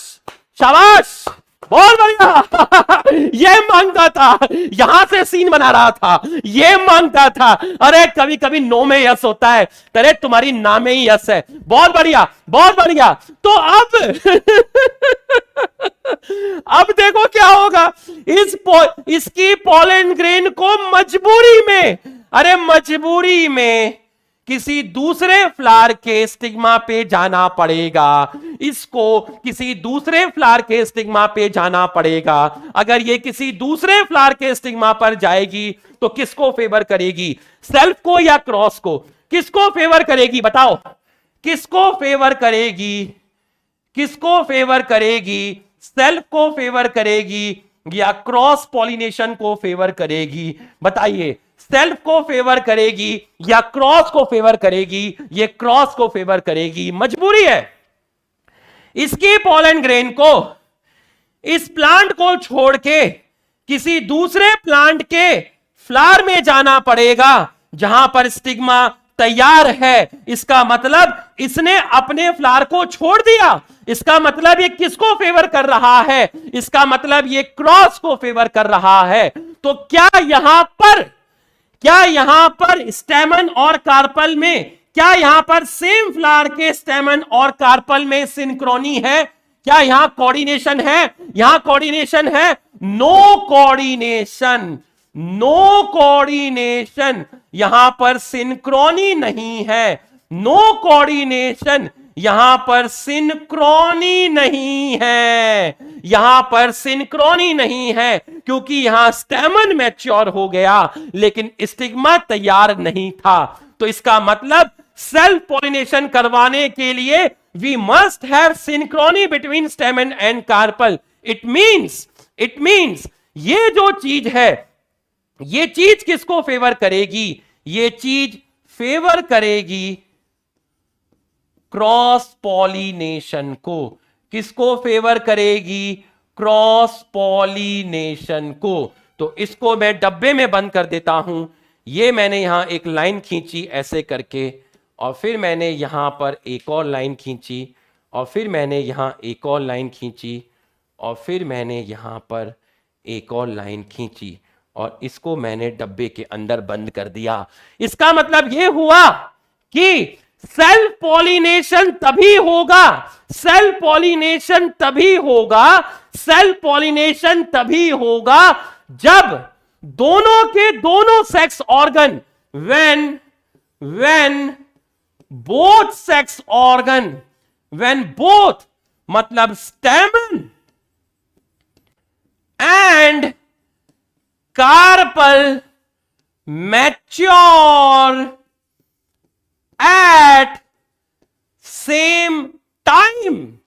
शाबाश, बहुत बढ़िया। ये मांगता था, यहां से सीन बना रहा था, ये मांगता था। अरे कभी कभी नो में यस होता है, अरे तुम्हारी ना में ही यस है। बहुत बढ़िया, बहुत बढ़िया। तो अब देखो क्या होगा, इसकी पॉलन ग्रेन को मजबूरी में, अरे मजबूरी में किसी दूसरे फ्लावर के स्टिग्मा पे जाना पड़ेगा, इसको किसी दूसरे फ्लावर के स्टिग्मा पे जाना पड़ेगा। अगर ये किसी दूसरे फ्लावर के स्टिग्मा पर जाएगी तो किसको फेवर करेगी? सेल्फ को या क्रॉस को? किसको फेवर करेगी बताओ? किसको फेवर करेगी? किसको फेवर करेगी? सेल्फ को फेवर करेगी या क्रॉस पॉलिनेशन को फेवर करेगी? बताइए, सेल्फ को फेवर करेगी या क्रॉस को फेवर करेगी? ये क्रॉस को फेवर करेगी, मजबूरी है। इसकी पॉलन ग्रेन को इस प्लांट को छोड़ के किसी दूसरे प्लांट के फ्लावर में जाना पड़ेगा जहां पर स्टिग्मा तैयार है। इसका मतलब इसने अपने फ्लावर को छोड़ दिया। इसका मतलब ये किसको फेवर कर रहा है? इसका मतलब ये क्रॉस को फेवर कर रहा है। तो क्या यहां पर स्टेमन और कार्पल में, क्या यहां पर सेम फ्लावर के स्टेमन और कार्पल में सिंक्रोनी है? क्या यहां कोऑर्डिनेशन है? यहां कोऑर्डिनेशन है? नो कोऑर्डिनेशन, नो कोऑर्डिनेशन, यहां पर सिंक्रोनी नहीं है। नो कोऑर्डिनेशन, यहां पर सिंक्रोनी नहीं है, यहां पर सिंक्रोनी नहीं है, क्योंकि यहां स्टेमन मैच्योर हो गया लेकिन स्टिग्मा तैयार नहीं था। तो इसका मतलब सेल्फ पॉलिनेशन करवाने के लिए we must have synchrony between stamen and carpel. It means ये जो चीज है, ये चीज किसको फेवर करेगी? ये चीज फेवर करेगी क्रॉस पॉलिनेशन को। किसको फेवर करेगी? क्रॉस पॉलिनेशन को। तो इसको मैं डब्बे में बंद कर देता हूं। ये मैंने यहां एक लाइन खींची ऐसे करके, और फिर मैंने यहां पर एक और लाइन खींची, और फिर मैंने यहां एक और लाइन खींची, और फिर मैंने यहां पर एक और लाइन खींची, और इसको मैंने डब्बे के अंदर बंद कर दिया। इसका मतलब यह हुआ कि सेल्फ पॉलिनेशन तभी होगा, सेल्फ पॉलिनेशन तभी होगा, सेल्फ पॉलिनेशन तभी होगा जब दोनों के दोनों sex organ, when both sex organ, when both मतलब stamen and carpel mature at same time,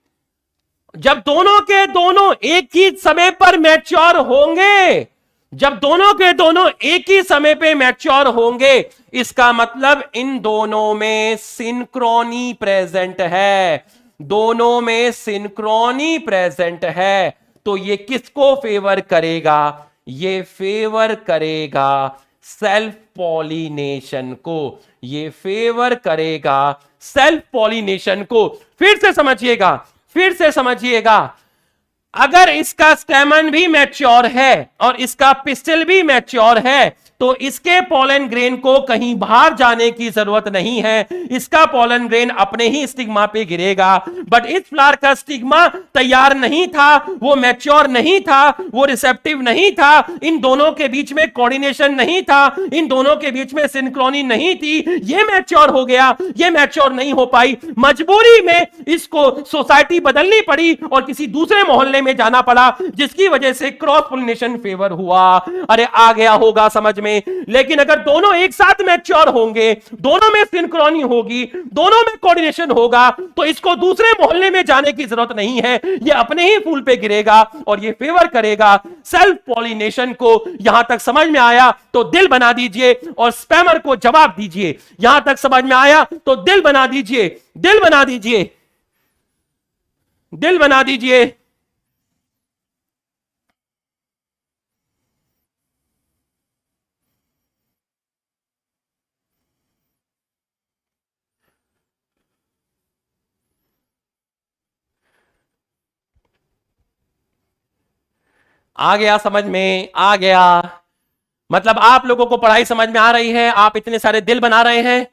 जब दोनों के दोनों एक ही समय पर मैच्योर होंगे, जब दोनों के दोनों एक ही समय पे मैच्योर होंगे, इसका मतलब इन दोनों में सिंक्रोनी प्रेजेंट है, दोनों में सिंक्रोनी प्रेजेंट है। तो ये किसको फेवर करेगा? ये फेवर करेगा सेल्फ पॉलिनेशन को, ये फेवर करेगा सेल्फ पॉलिनेशन को। फिर से समझिएगा, फिर से समझिएगा, अगर इसका स्टेमन भी मैच्योर है और इसका पिस्टिल भी मैच्योर है, तो इसके पॉलन ग्रेन को कहीं बाहर जाने की जरूरत नहीं है, इसका पॉलन ग्रेन अपने ही स्टिग्मा पे गिरेगा। बट इस फ्लावर का स्टिग्मा तैयार नहीं था, वो मैच्योर नहीं था, वो रिसेप्टिव नहीं था, इन दोनों के बीच में कोऑर्डिनेशन नहीं था, इन दोनों के बीच में सिंक्रोनी नहीं थी। ये मैच्योर हो गया, ये मैच्योर नहीं हो पाई, मजबूरी में इसको सोसाइटी बदलनी पड़ी और किसी दूसरे मोहल्ले में जाना पड़ा, जिसकी वजह से क्रॉस पोलिनेशन फेवर हुआ। अरे आ गया होगा समझ में। लेकिन अगर दोनों एक साथ मैच्योर होंगे, दोनों में सिंक्रोनी होगी, दोनों में कोऑर्डिनेशन होगा, तो इसको दूसरे मोहल्ले में जाने की जरूरत नहीं है, ये अपने ही फूल पे गिरेगा और ये फेवर करेगा। सेल्फ पॉलिनेशन को यहां तक समझ में आया तो दिल बना दीजिए और स्पैमर को जवाब दीजिए। यहां तक समझ में आया तो दिल बना दीजिए, दिल बना दीजिए, दिल बना दीजिए। आ गया समझ में, आ गया। मतलब आप लोगों को पढ़ाई समझ में आ रही है, आप इतने सारे दिल बना रहे हैं,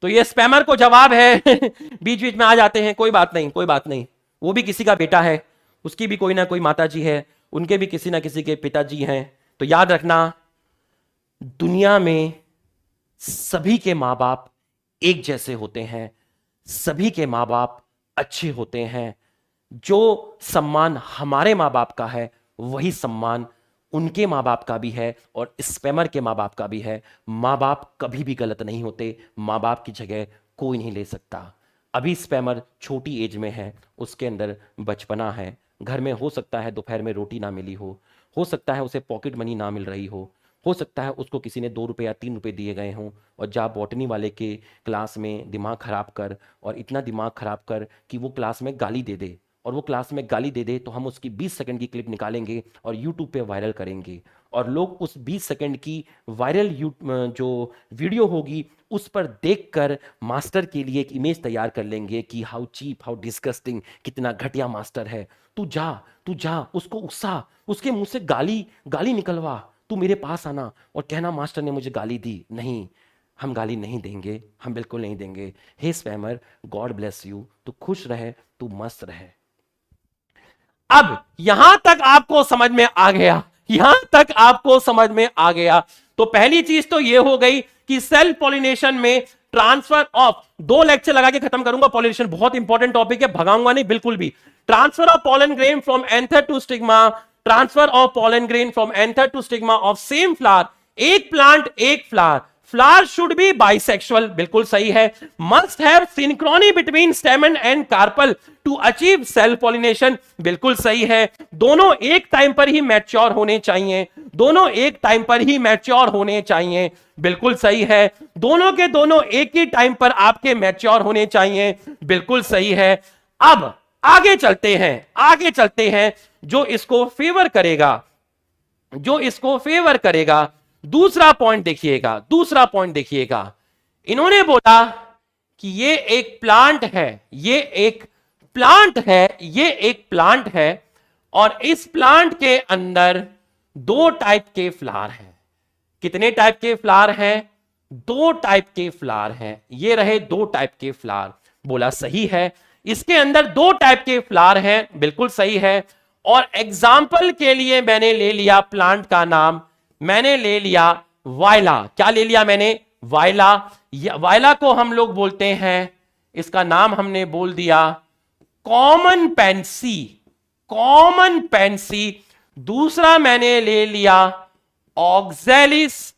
तो ये स्पैमर को जवाब है। बीच बीच में आ जाते हैं, कोई बात नहीं, कोई बात नहीं। वो भी किसी का बेटा है, उसकी भी कोई ना कोई माताजी है, उनके भी किसी ना किसी के पिताजी हैं। तो याद रखना, दुनिया में सभी के माँ बाप एक जैसे होते हैं, सभी के माँ बाप अच्छे होते हैं। जो सम्मान हमारे माँ बाप का है वही सम्मान उनके माँ बाप का भी है और स्पैमर के माँ बाप का भी है। माँ बाप कभी भी गलत नहीं होते, माँ बाप की जगह कोई नहीं ले सकता। अभी स्पैमर छोटी एज में है, उसके अंदर बचपना है, घर में हो सकता है दोपहर में रोटी ना मिली हो सकता है उसे पॉकेट मनी ना मिल रही हो सकता है उसको किसी ने 2 रुपए या 3 रुपए दिए गए हों, और जा बॉटनी वाले के क्लास में दिमाग खराब कर, और इतना दिमाग खराब कर कि वो क्लास में गाली दे दे, और वो क्लास में गाली दे दे तो हम उसकी 20 सेकंड की क्लिप निकालेंगे और यूट्यूब पे वायरल करेंगे, और लोग उस 20 सेकंड की वायरल जो वीडियो होगी उस पर देखकर मास्टर के लिए एक इमेज तैयार कर लेंगे कि हाउ चीप, हाउ डिस्गस्टिंग, कितना घटिया मास्टर है। तू जा उसको उकसा, उसके मुंह से गाली निकलवा, तू मेरे पास आना और कहना मास्टर ने मुझे गाली दी। नहीं, हम गाली नहीं देंगे, हम बिल्कुल नहीं देंगे। हे स्पैमर, गॉड ब्लेस यू, तू खुश रहे, तू मस्त रहे। अब यहां तक आपको समझ में आ गया, यहां तक आपको समझ में आ गया। तो पहली चीज तो यह हो गई कि सेल्फ पॉलिनेशन में ट्रांसफर ऑफ, 2 लेक्चर लगा के खत्म करूंगा। पॉलिनेशन बहुत इंपॉर्टेंट टॉपिक है, भगाऊंगा नहीं बिल्कुल भी। Transfer of pollen grain from anther to stigma, transfer of pollen grain from anther to stigma of same flower, एक प्लांट एक flower. Flower should be bisexual, बिल्कुल सही है। Must have synchrony between stamen and carpel to achieve self pollination, बिल्कुल सही है। दोनों एक टाइम पर ही मैच्योर होने चाहिए, दोनों एक टाइम पर ही मैच्योर होने चाहिए, बिल्कुल सही है। दोनों के दोनों एक ही टाइम पर आपके मैच्योर होने चाहिए, बिल्कुल सही है। अब आगे चलते हैं, आगे चलते हैं। जो इसको फेवर करेगा, जो इसको फेवर करेगा, दूसरा पॉइंट देखिएगा, दूसरा पॉइंट देखिएगा। इन्होंने बोला कि ये एक प्लांट है, ये एक प्लांट है, ये एक प्लांट है, और इस प्लांट के अंदर 2 टाइप के फ्लावर हैं। कितने टाइप के फ्लावर हैं? 2 टाइप के फ्लावर हैं। ये रहे 2 टाइप के फ्लावर। बोला सही है, इसके अंदर 2 टाइप के फ्लावर हैं, बिल्कुल सही है। और एग्जाम्पल के लिए मैंने ले लिया प्लांट का नाम, मैंने ले लिया वायला। क्या ले लिया मैंने? वायला। वायला को हम लोग बोलते हैं, इसका नाम हमने बोल दिया कॉमन पेंसी, कॉमन पेंसी। दूसरा मैंने ले लिया ऑक्जेलिस,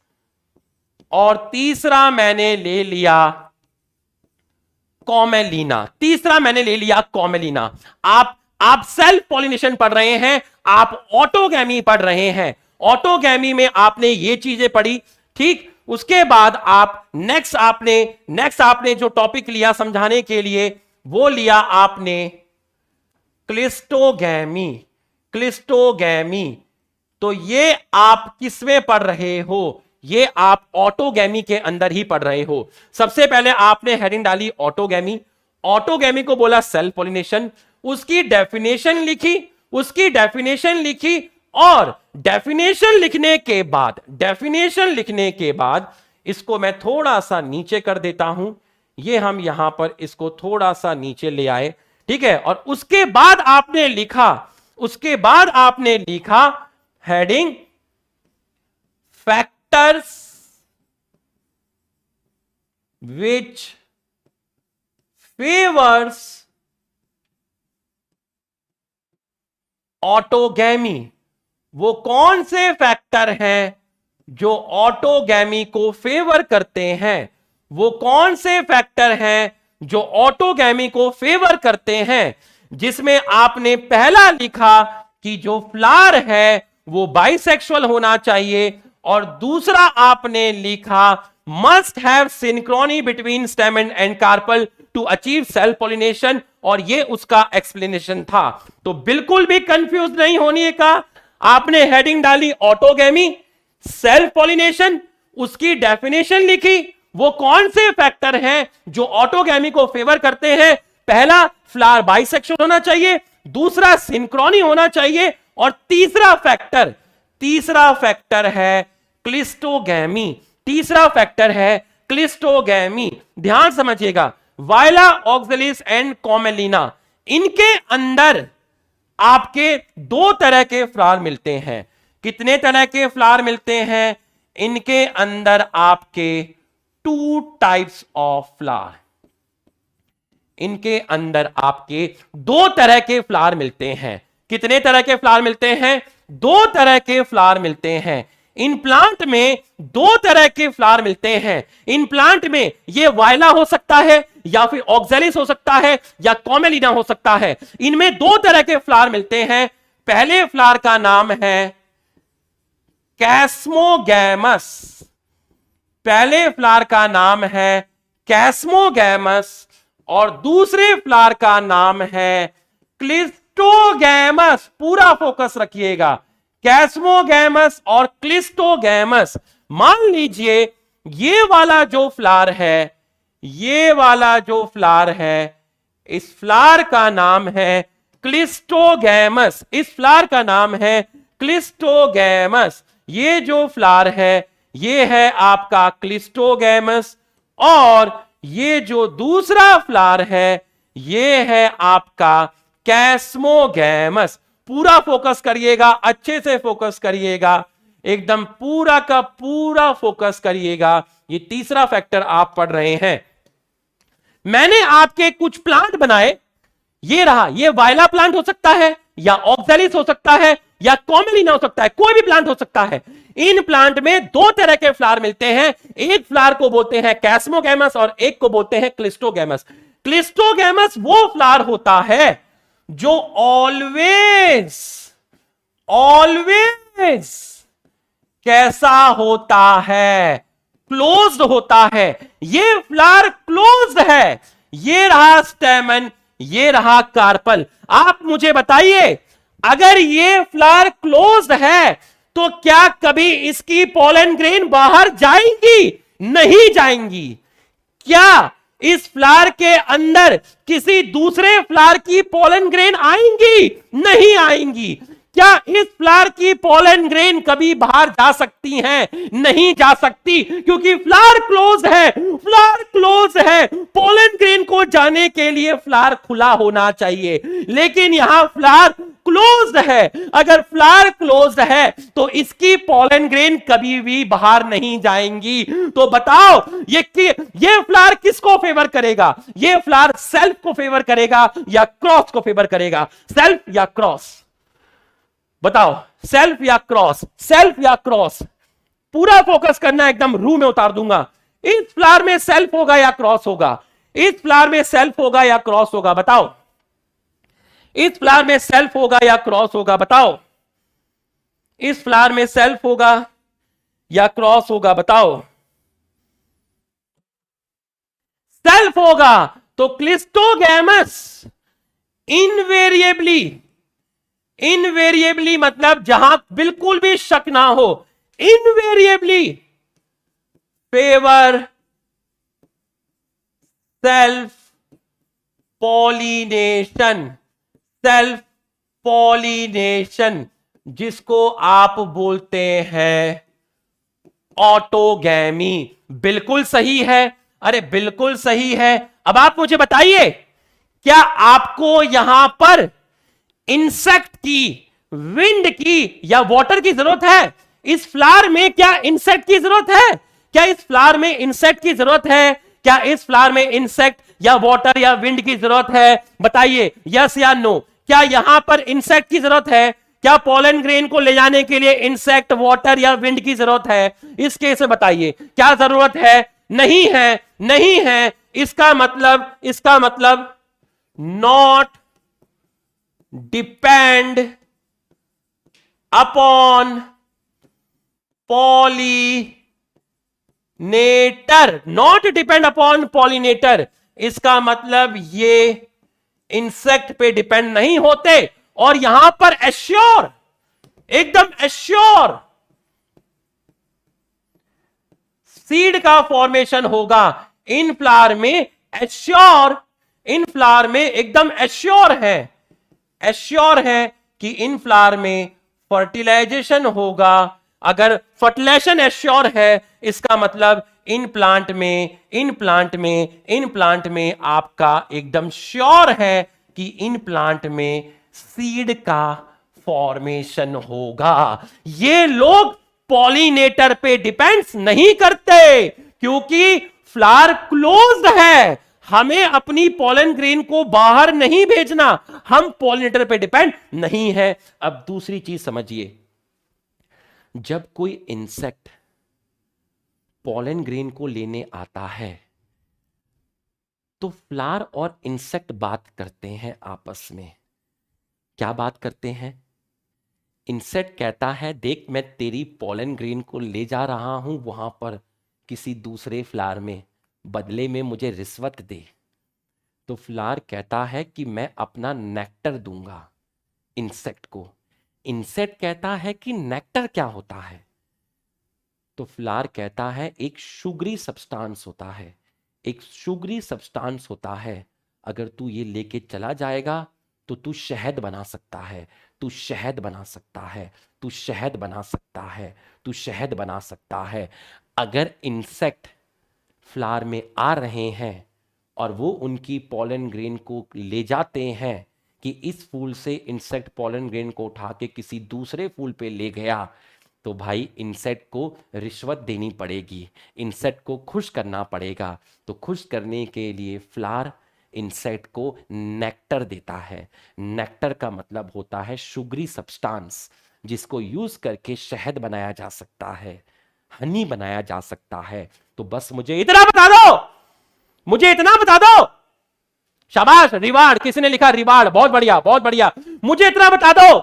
और तीसरा मैंने ले लिया कॉमेलिना, तीसरा मैंने ले लिया कॉमेलिना। आप सेल्फ पॉलिनेशन पढ़ रहे हैं, आप ऑटोगैमी पढ़ रहे हैं। ऑटोगैमी में आपने ये चीजें पढ़ी, ठीक। उसके बाद आप नेक्स्ट आपने जो टॉपिक लिया समझाने के लिए, वो लिया आपने क्लिस्टोगैमी, क्लिस्टोगैमी। तो ये आप किसमें पढ़ रहे हो? ये आप ऑटोगैमी के अंदर ही पढ़ रहे हो। सबसे पहले आपने हेडिंग डाली ऑटोगैमी, ऑटोगैमी को बोला सेल्फ पॉलिनेशन, उसकी डेफिनेशन लिखी, उसकी डेफिनेशन लिखी, और डेफिनेशन लिखने के बाद इसको मैं थोड़ा सा नीचे कर देता हूं, ये हम यहां पर इसको थोड़ा सा नीचे ले आए, ठीक है। और उसके बाद आपने लिखा heading factors which favours autogamy. वो कौन से फैक्टर हैं जो ऑटोगैमी को फेवर करते हैं, वो कौन से फैक्टर हैं जो ऑटोगैमी को फेवर करते हैं, जिसमें आपने पहला लिखा कि जो फ्लावर है वो बाइसेक्सुअल होना चाहिए, और दूसरा आपने लिखा must have synchrony between stamen and carpel to achieve self pollination, और ये उसका एक्सप्लेनेशन था। तो बिल्कुल भी कंफ्यूज नहीं होने का, आपने हेडिंग डाली ऑटोगैमी, सेल्फ पॉलिनेशन, उसकी डेफिनेशन लिखी, वो कौन से फैक्टर हैं जो ऑटोगैमी को फेवर करते हैं। पहला, फ्लावर बाइसेक्सुअल होना चाहिए, दूसरा सिंक्रोनी होना चाहिए, और तीसरा फैक्टर है क्लिस्टोगैमी। ध्यान समझिएगा, वायला, ऑक्सैलिस एंड कॉमेलिना, इनके अंदर आपके दो तरह के फ्लावर मिलते हैं। कितने तरह के फ्लावर मिलते हैं? इनके अंदर आपके 2 टाइप्स ऑफ फ्लावर, इनके अंदर आपके 2 तरह के फ्लावर मिलते हैं। कितने तरह के फ्लावर मिलते हैं? 2 तरह के फ्लावर मिलते हैं। इन प्लांट में 2 तरह के फ्लावर मिलते हैं। इन प्लांट में ये वायला हो सकता है, या फिर ऑक्सैलिस हो सकता है, या कॉमेलिना हो सकता है। इनमें 2 तरह के फ्लावर मिलते हैं। पहले फ्लावर का नाम है कैस्मोगैमस, और दूसरे फ्लावर का नाम है क्लिस्टोगैमस। पूरा फोकस रखिएगा, कैस्मोगैमस और क्लिस्टोगैमस। मान लीजिए ये वाला जो फ्लावर है, इस फ्लावर का नाम है क्लिस्टोगैमस, ये जो फ्लावर है ये है आपका क्लिस्टोगैमस, और ये जो दूसरा फ्लावर है ये है आपका कैस्मोगैमस। पूरा फोकस करिएगा, अच्छे से फोकस करिएगा, एकदम पूरा का पूरा फोकस करिएगा। ये तीसरा फैक्टर आप पढ़ रहे हैं। मैंने आपके कुछ प्लांट बनाए, ये रहा, ये वायला प्लांट हो सकता है, या ऑक्सैलिस हो सकता है, या कॉमेलिना हो सकता है, कोई भी प्लांट हो सकता है। इन प्लांट में 2 तरह के फ्लावर मिलते हैं। एक फ्लावर को बोलते हैं कैस्मोगैमस और एक को बोलते हैं क्लिस्टोगैमस। क्लिस्टोगैमस वो फ्लावर होता है जो ऑलवेज कैसा होता है? क्लोज्ड होता है। ये फ्लावर क्लोज्ड है। ये रहा स्टेमन, ये रहा कार्पल। आप मुझे बताइए, अगर ये फ्लावर क्लोज्ड है तो क्या कभी इसकी पॉलन ग्रेन बाहर जाएंगी? नहीं जाएंगी। क्या इस फ्लावर के अंदर किसी दूसरे फ्लावर की पॉलन ग्रेन आएंगी? नहीं आएंगी। क्या इस फ्लावर की पॉलन ग्रेन कभी बाहर जा सकती हैं? नहीं जा सकती, क्योंकि फ्लावर क्लोज है। पॉलन ग्रेन को जाने के लिए फ्लावर खुला होना चाहिए, लेकिन यहां फ्लावर क्लोज्ड है। अगर फ्लावर क्लोज्ड है तो इसकी पॉलन ग्रेन कभी भी बाहर नहीं जाएंगी। तो बताओ ये फ्लावर किसको फेवर करेगा? ये फ्लावर सेल्फ को फेवर करेगा या क्रॉस को फेवर करेगा? सेल्फ या क्रॉस? बताओ, सेल्फ या क्रॉस? पूरा फोकस करना, एकदम रूह में उतार दूंगा। इस फ्लावर में सेल्फ होगा या क्रॉस होगा? इस फ्लावर में सेल्फ होगा या क्रॉस होगा? बताओ, इस फ्लावर में सेल्फ होगा या क्रॉस होगा? बताओ, इस फ्लावर में सेल्फ होगा या क्रॉस होगा? बताओ, सेल्फ होगा। तो क्लिस्टोगैमस इनवेरिएबली मतलब जहां बिल्कुल भी शक ना हो, इनवेरिएबली फेवर सेल्फ पॉलिनेशन। जिसको आप बोलते हैं ऑटोगैमी। बिल्कुल सही है, अरे बिल्कुल सही है। अब आप मुझे बताइए, क्या आपको यहां पर इंसेक्ट की, विंड की या वाटर की जरूरत है? इस फ्लावर में क्या इंसेक्ट की जरूरत है? क्या इस फ्लावर में इंसेक्ट की जरूरत है? क्या इस फ्लावर में इंसेक्ट या वाटर या विंड की जरूरत है? बताइए यस या नो। क्या यहां पर इंसेक्ट की जरूरत है? क्या पोलन ग्रेन को ले जाने के लिए इंसेक्ट, वाटर या विंड की जरूरत है? इस केस में बताइए क्या जरूरत है? नहीं है, नहीं है। इसका मतलब not depend upon pollinator, not depend upon pollinator. इसका मतलब ये इंसेक्ट पे डिपेंड नहीं होते। और यहां पर एश्योर, एकदम एश्योर सीड का फॉर्मेशन होगा इन फ्लावर में। एश्योर, इन फ्लावर में एकदम एश्योर है, एश्योर है कि इन फ्लावर में फर्टिलाइजेशन होगा। अगर फर्टिलाइजेशन एश्योर है, इसका मतलब इन प्लांट में आपका एकदम श्योर है कि इन प्लांट में सीड का फॉर्मेशन होगा। ये लोग पॉलिनेटर पे डिपेंड्स नहीं करते क्योंकि फ्लावर क्लोज्ड है। हमें अपनी पोलन ग्रेन को बाहर नहीं भेजना, हम पॉलिनेटर पे डिपेंड नहीं है। अब दूसरी चीज समझिए, जब कोई इंसेक्ट पोलन ग्रेन को लेने आता है तो फ्लावर और इंसेक्ट बात करते हैं आपस में। क्या बात करते हैं? इंसेक्ट कहता है देख मैं तेरी पोलन ग्रेन को ले जा रहा हूं वहां पर किसी दूसरे फ्लावर में, बदले में मुझे रिश्वत दे। तो फ्लावर कहता है कि मैं अपना नेक्टर दूंगा इंसेक्ट को। इंसेक्ट कहता है कि नेक्टर क्या होता है? तो फ्लावर कहता है एक शुगरी सब्सटेंस होता है, एक शुगरी सब्सटेंस होता है। अगर तू ये लेके चला जाएगा तो तू शहद बना सकता है, तू शहद बना सकता है, तू शहद बना सकता है, तू शहद बना सकता है। अगर इंसेक्ट फ्लावर में आ रहे हैं और वो उनकी पोलन ग्रेन को ले जाते हैं कि इस फूल से इंसेक्ट पोलन ग्रेन को उठा के किसी दूसरे फूल पे ले गया, तो भाई इंसेक्ट को रिश्वत देनी पड़ेगी, इंसेक्ट को खुश करना पड़ेगा। तो खुश करने के लिए फ्लावर इंसेक्ट को नेक्टर देता है। नेक्टर का मतलब होता है शुगरी सब्सटेंस, जिसको यूज करके शहद बनाया जा सकता है, हनी बनाया जा सकता है। तो बस मुझे इतना बता दो, मुझे इतना बता दो। शाबाश, रिवार्ड, किसी ने लिखा रिवार्ड, बहुत बढ़िया बहुत बढ़िया। मुझे इतना बता दो,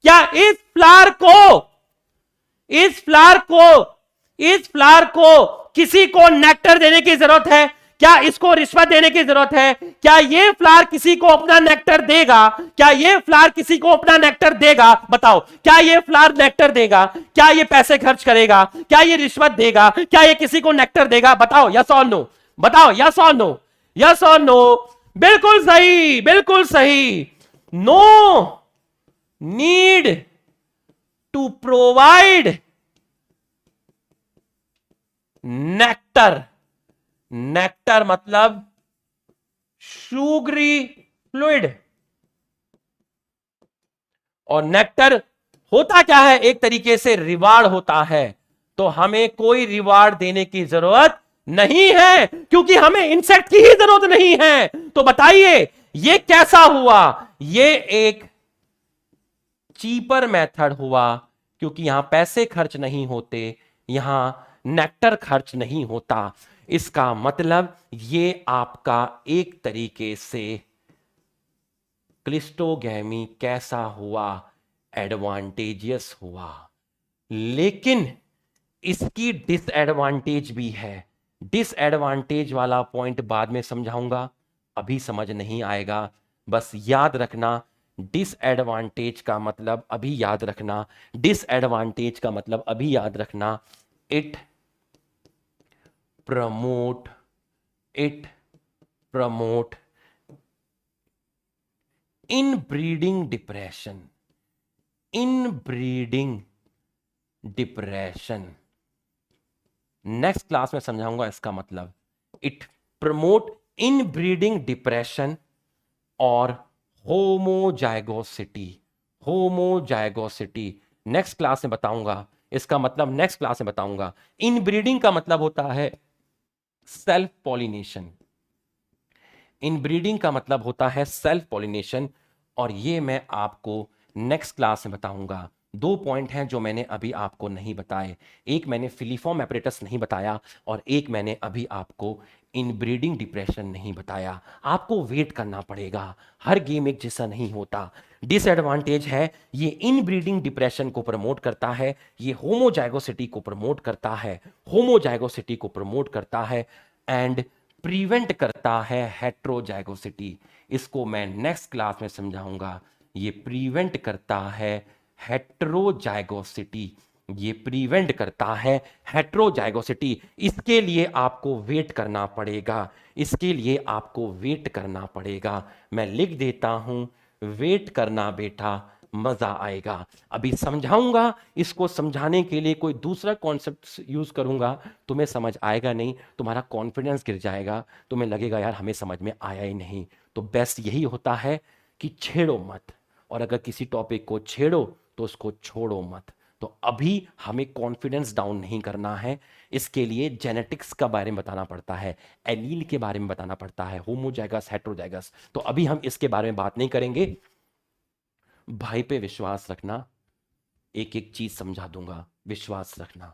क्या इस फ्लावर को किसी को नेक्टर देने की जरूरत है? क्या इसको रिश्वत देने की जरूरत है? क्या ये फ्लावर किसी को अपना नेक्टर देगा? क्या ये फ्लावर किसी को अपना नेक्टर देगा? बताओ, क्या ये फ्लावर नेक्टर देगा? क्या ये पैसे खर्च करेगा? क्या ये रिश्वत देगा? क्या ये किसी को नेक्टर देगा? बताओ यस और नो, बताओ यस और नो, यस और नो। बिल्कुल सही, बिल्कुल सही। No need to provide nectar. Nectar मतलब शुगरी फ्लूइड। और नेक्टर होता क्या है? एक तरीके से रिवार्ड होता है। तो हमें कोई रिवार्ड देने की जरूरत नहीं है क्योंकि हमें इंसेक्ट की ही जरूरत नहीं है। तो बताइए ये कैसा हुआ? ये एक चीपर मेथड हुआ क्योंकि यहां पैसे खर्च नहीं होते, यहां नेक्टर खर्च नहीं होता। इसका मतलब ये आपका एक तरीके से क्लिस्टोगैमी कैसा हुआ? एडवांटेजियस हुआ। लेकिन इसकी डिसएडवांटेज भी है। डिसएडवांटेज वाला पॉइंट बाद में समझाऊंगा, अभी समझ नहीं आएगा। बस याद रखना डिसएडवांटेज का मतलब अभी याद रखना, डिसएडवांटेज का मतलब अभी याद रखना। It promote in breeding depression. Inbreeding depression. Next class में समझाऊंगा इसका मतलब। इट प्रमोट इनब्रीडिंग डिप्रेशन और होमोजाइगोसिटी। होमोजाइगोसिटी नेक्स्ट क्लास में बताऊंगा, इसका मतलब नेक्स्ट क्लास में बताऊंगा। इनब्रीडिंग का मतलब होता है सेल्फ पॉलिनेशन। इनब्रीडिंग का मतलब होता है सेल्फ पॉलिनेशन, और ये मैं आपको नेक्स्ट क्लास में बताऊंगा। दो पॉइंट हैं जो मैंने अभी आपको नहीं बताए, एक मैंने फिलीफॉर्म एपरेटस नहीं बताया और एक मैंने अभी आपको इनब्रीडिंग डिप्रेशन नहीं बताया। आपको वेट करना पड़ेगा, हर गेम एक जैसा नहीं होता। डिसएडवांटेज है, ये इनब्रीडिंग डिप्रेशन को प्रमोट करता है, ये होमोजाइगोसिटी को प्रमोट करता है, होमोजाइगोसिटी को प्रमोट करता है एंड प्रिवेंट करता है हेट्रोजाइगोसिटी। इसको मैं नेक्स्ट क्लास में समझाऊंगा। ये प्रिवेंट करता है हेट्रोजाइगोसिटी, ये प्रिवेंट करता है हेट्रोजाइगोसिटी। इसके लिए आपको वेट करना पड़ेगा, इसके लिए आपको वेट करना पड़ेगा। मैं लिख देता हूं, वेट करना बेटा, मजा आएगा। अभी समझाऊंगा, इसको समझाने के लिए कोई दूसरा कॉन्सेप्ट यूज करूंगा, तुम्हें समझ आएगा नहीं, तुम्हारा कॉन्फिडेंस गिर जाएगा, तुम्हें लगेगा यार हमें समझ में आया ही नहीं। तो बेस्ट यही होता है कि छेड़ो मत, और अगर किसी टॉपिक को छेड़ो तो उसको छोड़ो मत। तो अभी हमें कॉन्फिडेंस डाउन नहीं करना है, इसके लिए जेनेटिक्स का बारे में बताना पड़ता है, एलील के बारे में बताना पड़ता है, होमोजाइगस हेट्रोजाइगस। तो अभी हम इसके बारे में बात नहीं करेंगे। भाई पे विश्वास रखना, एक एक चीज समझा दूंगा, विश्वास रखना।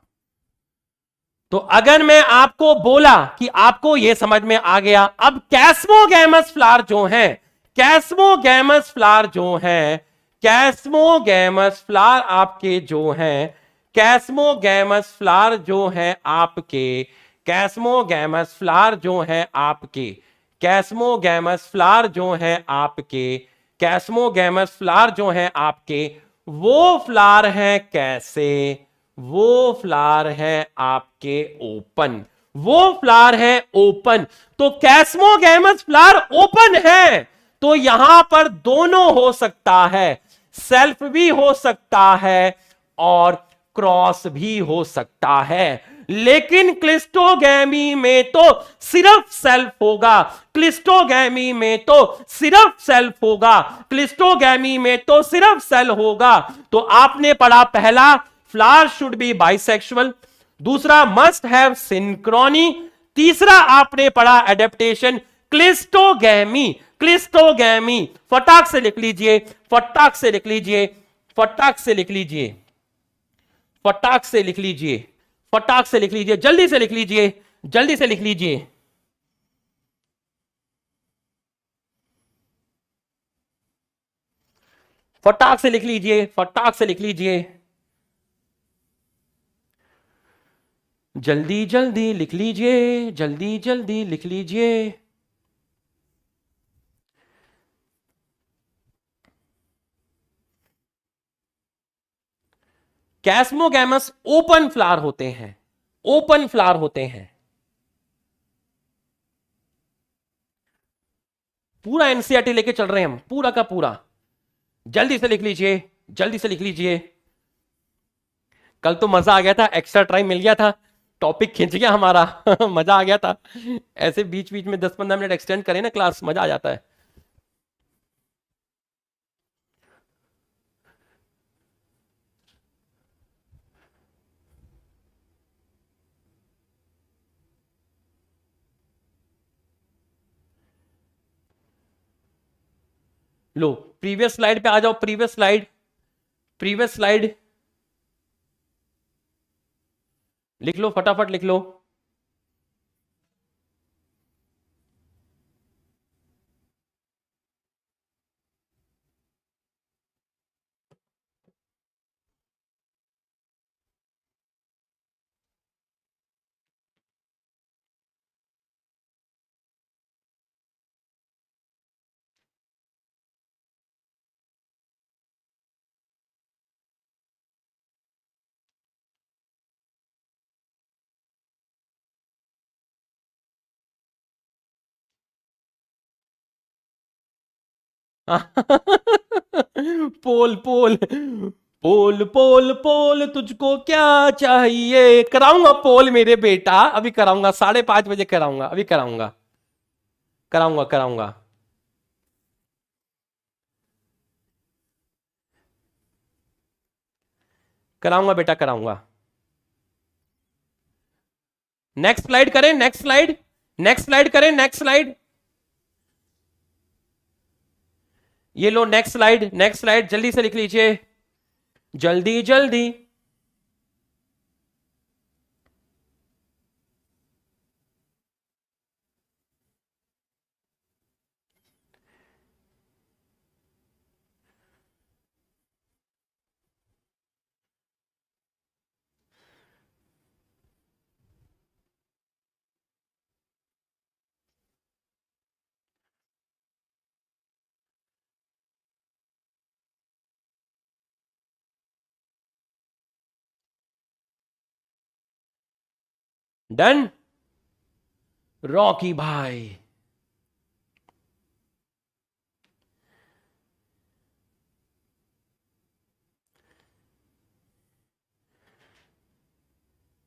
तो अगर मैं आपको बोला कि आपको यह समझ में आ गया, अब कैस्मोगैमस फ्लावर जो है, कैस्मोगैमस फ्लावर जो है, कैस्मोगैमस फ्लावर आपके जो हैं, कैस्मोगैमस फ्लावर जो है आपके, कैस्मोगैमस फ्लावर जो है आपके, कैस्मोगैमस फ्लावर जो है आपके, कैस्मोगैमस फ्लावर जो है आपके, वो फ्लावर है कैसे, वो फ्लावर है आपके ओपन, वो फ्लावर है ओपन। तो कैस्मोगैमस फ्लावर ओपन है, तो यहां पर दोनों हो सकता है, सेल्फ भी हो सकता है और क्रॉस भी हो सकता है। लेकिन क्लिस्टोगैमी में तो सिर्फ सेल्फ होगा, क्लिस्टोगैमी में तो सिर्फ सेल्फ होगा, क्लिस्टोगैमी में तो सिर्फ सेल होगा। तो आपने पढ़ा पहला, फ्लावर शुड बी बाइसेक्सुअल, दूसरा मस्ट हैव सिंक्रोनी, तीसरा आपने पढ़ा एडेप्टेशन, क्लिस्टोगैमी। क्लिस्टोगैमी फटाक से लिख लीजिए, फटाक से लिख लीजिए, फटाक से लिख लीजिए, फटाक से लिख लीजिए, फटाक से लिख लीजिए, जल्दी से लिख लीजिए, जल्दी से लिख लीजिए। फटाक से लिख लीजिए, फटाक से लिख लीजिए, जल्दी जल्दी लिख लीजिए, जल्दी जल्दी लिख लीजिए। कैस्मोगैमस ओपन फ्लावर होते हैं, ओपन फ्लावर होते हैं। पूरा एनसीईआरटी लेके चल रहे हैं हम, पूरा का पूरा। जल्दी से लिख लीजिए, जल्दी से लिख लीजिए। कल तो मजा आ गया था, एक्स्ट्रा टाइम मिल गया था, टॉपिक खिंच गया हमारा मजा आ गया था। ऐसे बीच बीच में 10-15 मिनट एक्सटेंड करें ना क्लास, मजा आ जाता है। लो प्रीवियस स्लाइड पे आ जाओ, प्रीवियस स्लाइड, प्रीवियस स्लाइड लिख लो, फटाफट लिख लो। पोल पोल पोल पोल पोल तुझको क्या चाहिए, कराऊंगा पोल मेरे बेटा, अभी कराऊंगा, 5:30 बजे कराऊंगा, अभी कराऊंगा, कराऊंगा कराऊंगा। कराऊंगा बेटा कराऊंगा। नेक्स्ट स्लाइड करें, नेक्स्ट स्लाइड, नेक्स्ट स्लाइड करें, नेक्स्ट स्लाइड। ये लो नेक्स्ट स्लाइड, नेक्स्ट स्लाइड, जल्दी से लिख लीजिए, जल्दी जल्दी। डन। रॉकी भाई,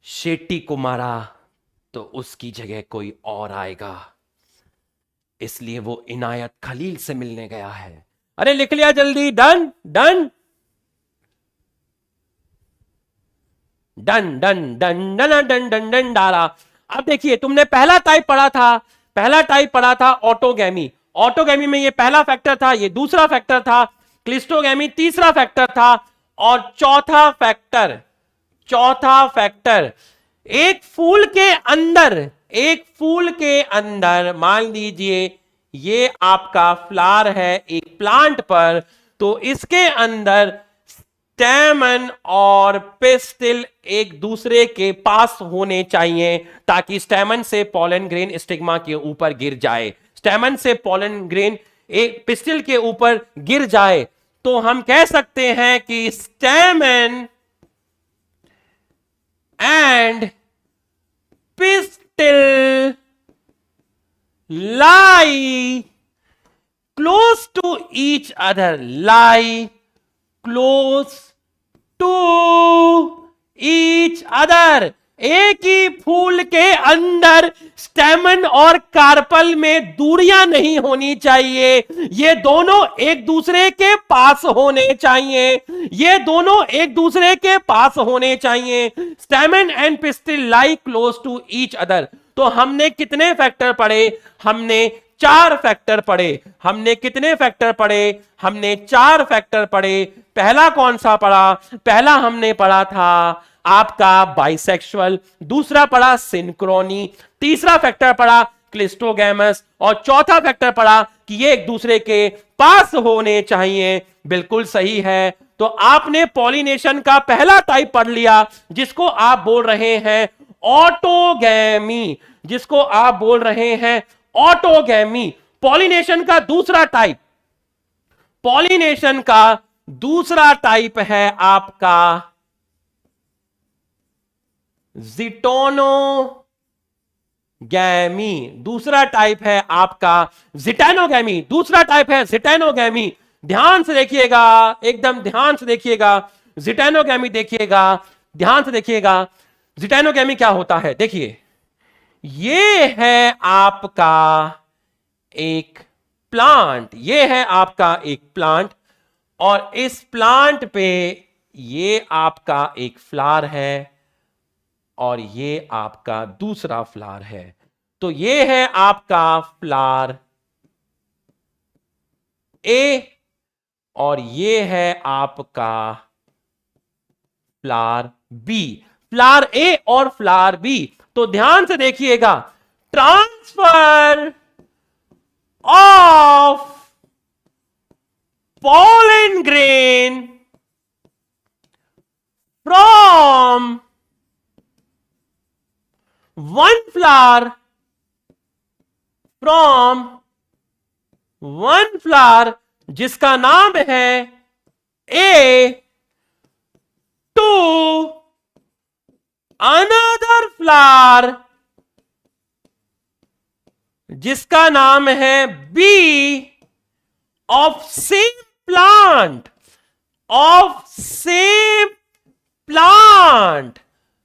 शेट्टी को मारा तो उसकी जगह कोई और आएगा, इसलिए वो इनायत खलील से मिलने गया है। अरे लिख लिया जल्दी, done done done done done done done done done डाला। अब देखिए, तुमने पहला टाइप पढ़ा था, पहला टाइप पढ़ा था ऑटोगैमी। ऑटोगैमी में ये पहला फैक्टर था, ये दूसरा फैक्टर था। क्लिस्टोगैमी तीसरा फैक्टर था, और चौथा फैक्टर, चौथा फैक्टर एक फूल के अंदर, एक फूल के अंदर मान लीजिए ये आपका फ्लावर है एक प्लांट पर, तो इसके अंदर स्टेमन और पिस्टिल एक दूसरे के पास होने चाहिए, ताकि स्टेमन से पॉलन ग्रेन स्टिग्मा के ऊपर गिर जाए, स्टेमन से पॉलन ग्रेन एक पिस्टिल के ऊपर गिर जाए, तो हम कह सकते हैं कि स्टेमन and pistil lie close to each other, lie close to each other। एक ही फूल के अंदर स्टेमन और कार्पल में दूरियां नहीं होनी चाहिए, ये दोनों एक दूसरे के पास होने चाहिए, ये दोनों एक दूसरे के पास होने चाहिए। Stamen and pistil lie close to each other. तो हमने कितने फैक्टर पढ़े? हमने 4 फैक्टर पढ़े। हमने कितने फैक्टर पढ़े? हमने 4 फैक्टर पढ़े। पहला कौन सा पढ़ा? पहला हमने पढ़ा था आपका बाइसेक्सुअल, दूसरा पढ़ा सिंक्रोनी, तीसरा फैक्टर पढ़ा क्लिस्टोगैमस, और चौथा फैक्टर पढ़ा कि ये एक दूसरे के पास होने चाहिए। बिल्कुल सही है। तो आपने पॉलिनेशन का पहला टाइप पढ़ लिया, जिसको आप बोल रहे हैं ऑटोगैमी, जिसको आप बोल रहे हैं ऑटोगैमी। पॉलिनेशन का दूसरा टाइप, पॉलिनेशन का दूसरा टाइप है आपका जिटोनोगैमी। दूसरा टाइप है आपका जिटेनोगैमी। दूसरा टाइप है जिटेनोगैमी। ध्यान से देखिएगा, एकदम ध्यान से देखिएगा, जिटेनोगैमी देखिएगा, ध्यान से देखिएगा। जिटेनोगैमी क्या होता है? देखिए, ये है आपका एक प्लांट, ये है आपका एक प्लांट, और इस प्लांट पे ये आपका एक फ्लावर है, और ये आपका दूसरा फ्लावर है। तो ये है आपका फ्लावर ए, और ये है आपका फ्लावर बी। फ्लावर ए और फ्लावर बी। तो ध्यान से देखिएगा, transfer of pollen grain from one flower, from one flower जिसका नाम है A, to another flower जिसका नाम है B of same plant। Of same plant.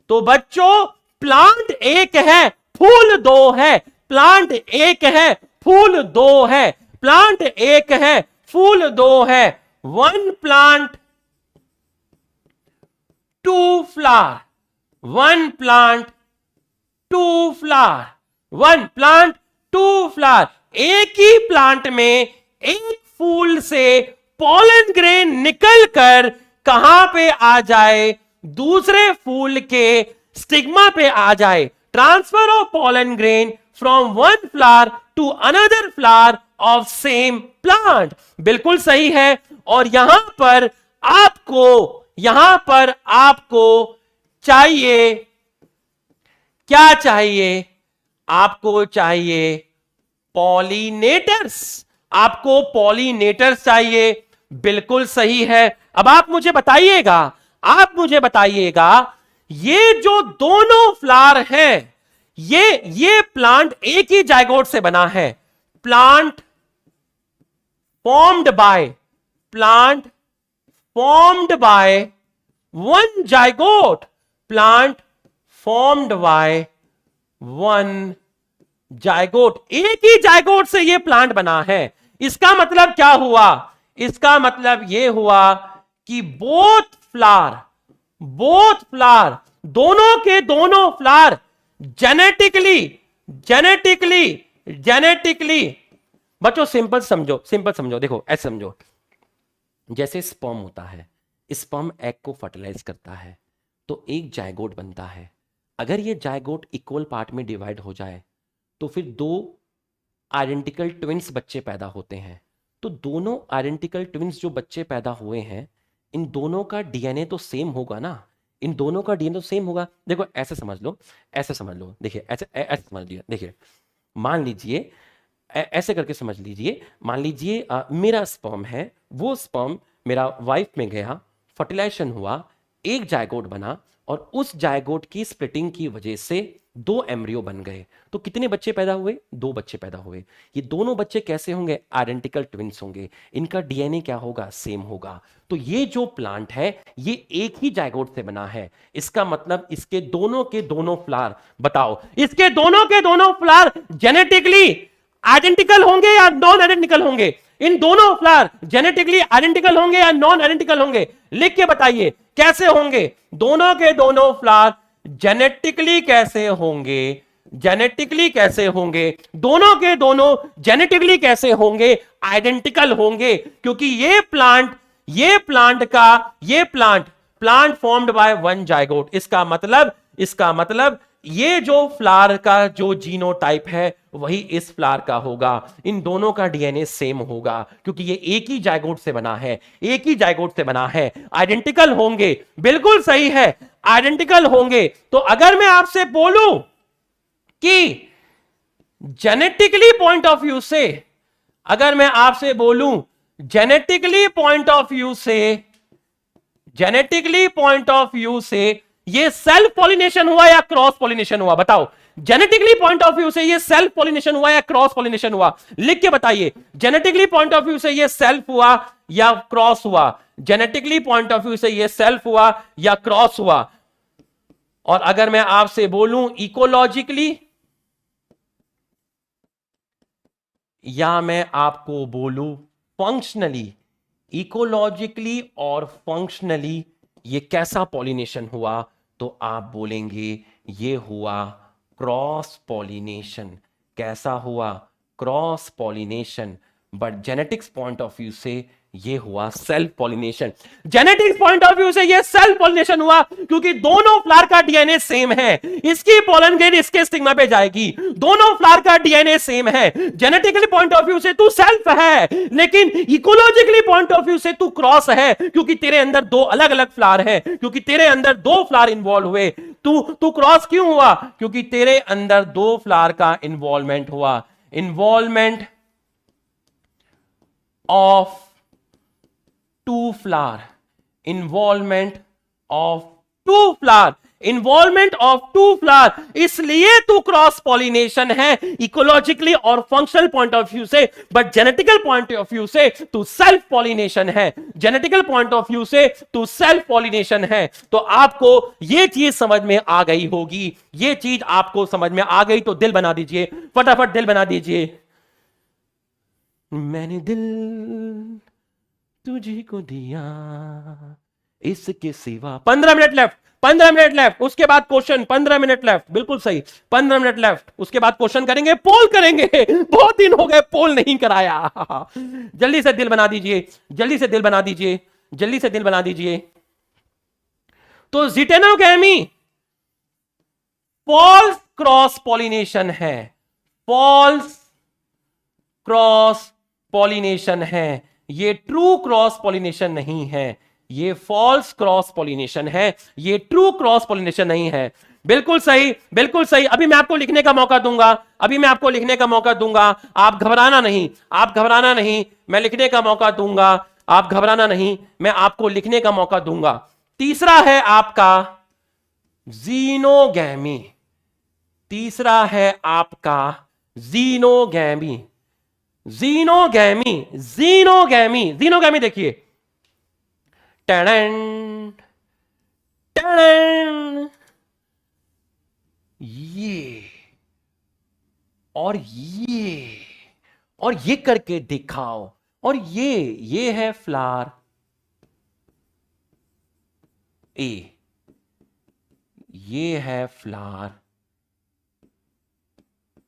तो बच्चों प्लांट एक है, फूल दो है। प्लांट एक है, फूल दो है। प्लांट एक है, फूल दो है। One plant two flower, one plant two flower, one plant two flower. एक ही प्लांट में एक फूल से पॉलन ग्रेन निकलकर कहां पे आ जाए? दूसरे फूल के स्टिग्मा पे आ जाए। Transfer of pollen grain from one flower to another flower of same plant. बिल्कुल सही है। और यहां पर आपको चाहिए, क्या चाहिए? आपको चाहिए पॉलिनेटर्स। आपको पॉलिनेटर्स चाहिए। बिल्कुल सही है। अब आप मुझे बताइएगा, ये जो दोनों फ्लावर हैं, ये प्लांट एक ही जायगोट से बना है। Plant formed by one zygote, plant formed by one zygote. एक ही जायगोट से ये प्लांट बना है। इसका मतलब क्या हुआ? इसका मतलब यह हुआ कि बोथ फ्लावर, दोनों के दोनों फ्लावर जेनेटिकली बच्चों सिंपल समझो। देखो ऐसे समझो, जैसे स्पर्म होता है, स्पर्म एग को फर्टिलाइज करता है तो एक जायगोट बनता है। अगर ये जायगोट इक्वल पार्ट में डिवाइड हो जाए तो फिर दो आइडेंटिकल ट्विंस बच्चे पैदा होते हैं। तो दोनों आइडेंटिकल ट्विंस जो बच्चे पैदा हुए हैं, इन दोनों का डीएनए तो सेम होगा ना। इन दोनों का डीएनए तो सेम होगा। देखो ऐसे समझ लो। देखिए ऐसे समझ लिया। देखिए मान लीजिए, ऐसे करके समझ लीजिए। मान लीजिए मेरा स्पर्म है, वो स्पर्म मेरा वाइफ में गया, फर्टिलाइजेशन हुआ, एक जायगोट बना और उस जायगोट की स्प्लिटिंग की वजह से दो एम्ब्रियो बन गए। तो कितने बच्चे पैदा हुए? दो बच्चे पैदा हुए। ये दोनों बच्चे कैसे होंगे? आइडेंटिकल ट्विंस होंगे। इनका डीएनए क्या होगा? सेम होगा। तो ये जो प्लांट है ये एक ही जायगोट से बना है। इसका मतलब इसके दोनों के दोनों फ्लावर, बताओ इसके दोनों के दोनों फ्लावर जेनेटिकली आइडेंटिकल होंगे या नॉन आइडेंटिकल होंगे? इन दोनों फ्लावर जेनेटिकली आइडेंटिकल होंगे या नॉन आइडेंटिकल होंगे? लिख के बताइए कैसे होंगे? दोनों के दोनों फ्लावर जेनेटिकली कैसे होंगे? दोनों के दोनों जेनेटिकली कैसे होंगे? आइडेंटिकल होंगे। क्योंकि ये plant formed by one zygote. इसका मतलब ये जो फ्लावर का जो जीनोटाइप है वही इस फ्लावर का होगा। इन दोनों का डीएनए सेम होगा क्योंकि ये एक ही जायगोट से बना है। आइडेंटिकल होंगे। बिल्कुल सही है, आइडेंटिकल होंगे। तो अगर मैं आपसे बोलूं कि जेनेटिकली पॉइंट ऑफ व्यू से, जेनेटिकली पॉइंट ऑफ व्यू से ये सेल्फ पॉलिनेशन हुआ या क्रॉस पॉलिनेशन हुआ? बताओ जेनेटिकली पॉइंट ऑफ व्यू से ये सेल्फ पॉलिनेशन हुआ या क्रॉस पॉलिनेशन हुआ? लिख के बताइए जेनेटिकली पॉइंट ऑफ व्यू से ये सेल्फ हुआ या क्रॉस हुआ? जेनेटिकली पॉइंट ऑफ व्यू से ये सेल्फ हुआ या क्रॉस हुआ? और अगर मैं आपसे बोलूं इकोलॉजिकली, या मैं आपको बोलूं फंक्शनली, इकोलॉजिकली और फंक्शनली ये कैसा पॉलिनेशन हुआ? तो आप बोलेंगे ये हुआ क्रॉस पॉलिनेशन। कैसा हुआ? Cross pollination. But genetics point of view से ये हुआ self pollination. Genetics point of view से ये सेल्फ पॉलिनेशन हुआ क्योंकि दोनों फ्लावर का डीएनए सेम है। इसकी पॉलन ग्रेन इसके स्टिग्मा पे जाएगी। दोनों फ्लावर का डीएनए सेम है। जेनेटिकली पॉइंट ऑफ व्यू से तू सेल्फ है, लेकिन इकोलॉजिकली पॉइंट ऑफ व्यू से तू क्रॉस है क्योंकि तेरे अंदर दो अलग अलग फ्लावर है, क्योंकि तेरे अंदर दो फ्लावर इन्वॉल्व हुए। तू क्रॉस क्यों हुआ? क्योंकि तेरे अंदर दो फ्लावर का इन्वॉल्वमेंट हुआ। Involvement of two flower, involvement of two flower, इसलिए तू क्रॉस पॉलिनेशन है इकोलॉजिकली और फंक्शनल पॉइंट ऑफ व्यू से, but genetical point of view से तू सेल्फ पॉलिनेशन है, जेनेटिकल पॉइंट ऑफ व्यू से तू सेल्फ पॉलिनेशन है। तो आपको यह चीज समझ में आ गई होगी, यह चीज आपको समझ में आ गई तो दिल बना दीजिए, फटाफट दिल बना दीजिए। मैंने दिल तुझी को दिया इसके सिवा। 15 मिनट लेफ्ट, 15 मिनट लेफ्ट, उसके बाद क्वेश्चन। 15 मिनट लेफ्ट, बिल्कुल सही, 15 मिनट लेफ्ट, उसके बाद क्वेश्चन करेंगे, पोल करेंगे। बहुत दिन हो गए पोल नहीं कराया। जल्दी से दिल बना दीजिए, जल्दी से दिल बना दीजिए, जल्दी से दिल बना दीजिए। तो जिटेनोगैमी फॉल्स क्रॉस पॉलिनेशन है, फॉल्स क्रॉस पॉलिनेशन है, ये ट्रू क्रॉस पॉलिनेशन नहीं है, ये फॉल्स क्रॉस पॉलिनेशन है, ये ट्रू क्रॉस पॉलिनेशन नहीं है। बिल्कुल सही, बिल्कुल सही। अभी मैं आपको लिखने का मौका दूंगा, अभी मैं आपको लिखने का मौका दूंगा, आप घबराना नहीं, आप घबराना नहीं, मैं लिखने का मौका दूंगा, आप घबराना नहीं, मैं आपको लिखने का मौका दूंगा। तीसरा है आपका जीनोगैमी, तीसरा है आपका जीनोगैमी, जीनोगैमी, जीनोगैमी, जीनोगैमी देखिए, टन टन, ये और ये और ये करके दिखाओ, और ये है फ्लावर ए, ये है फ्लावर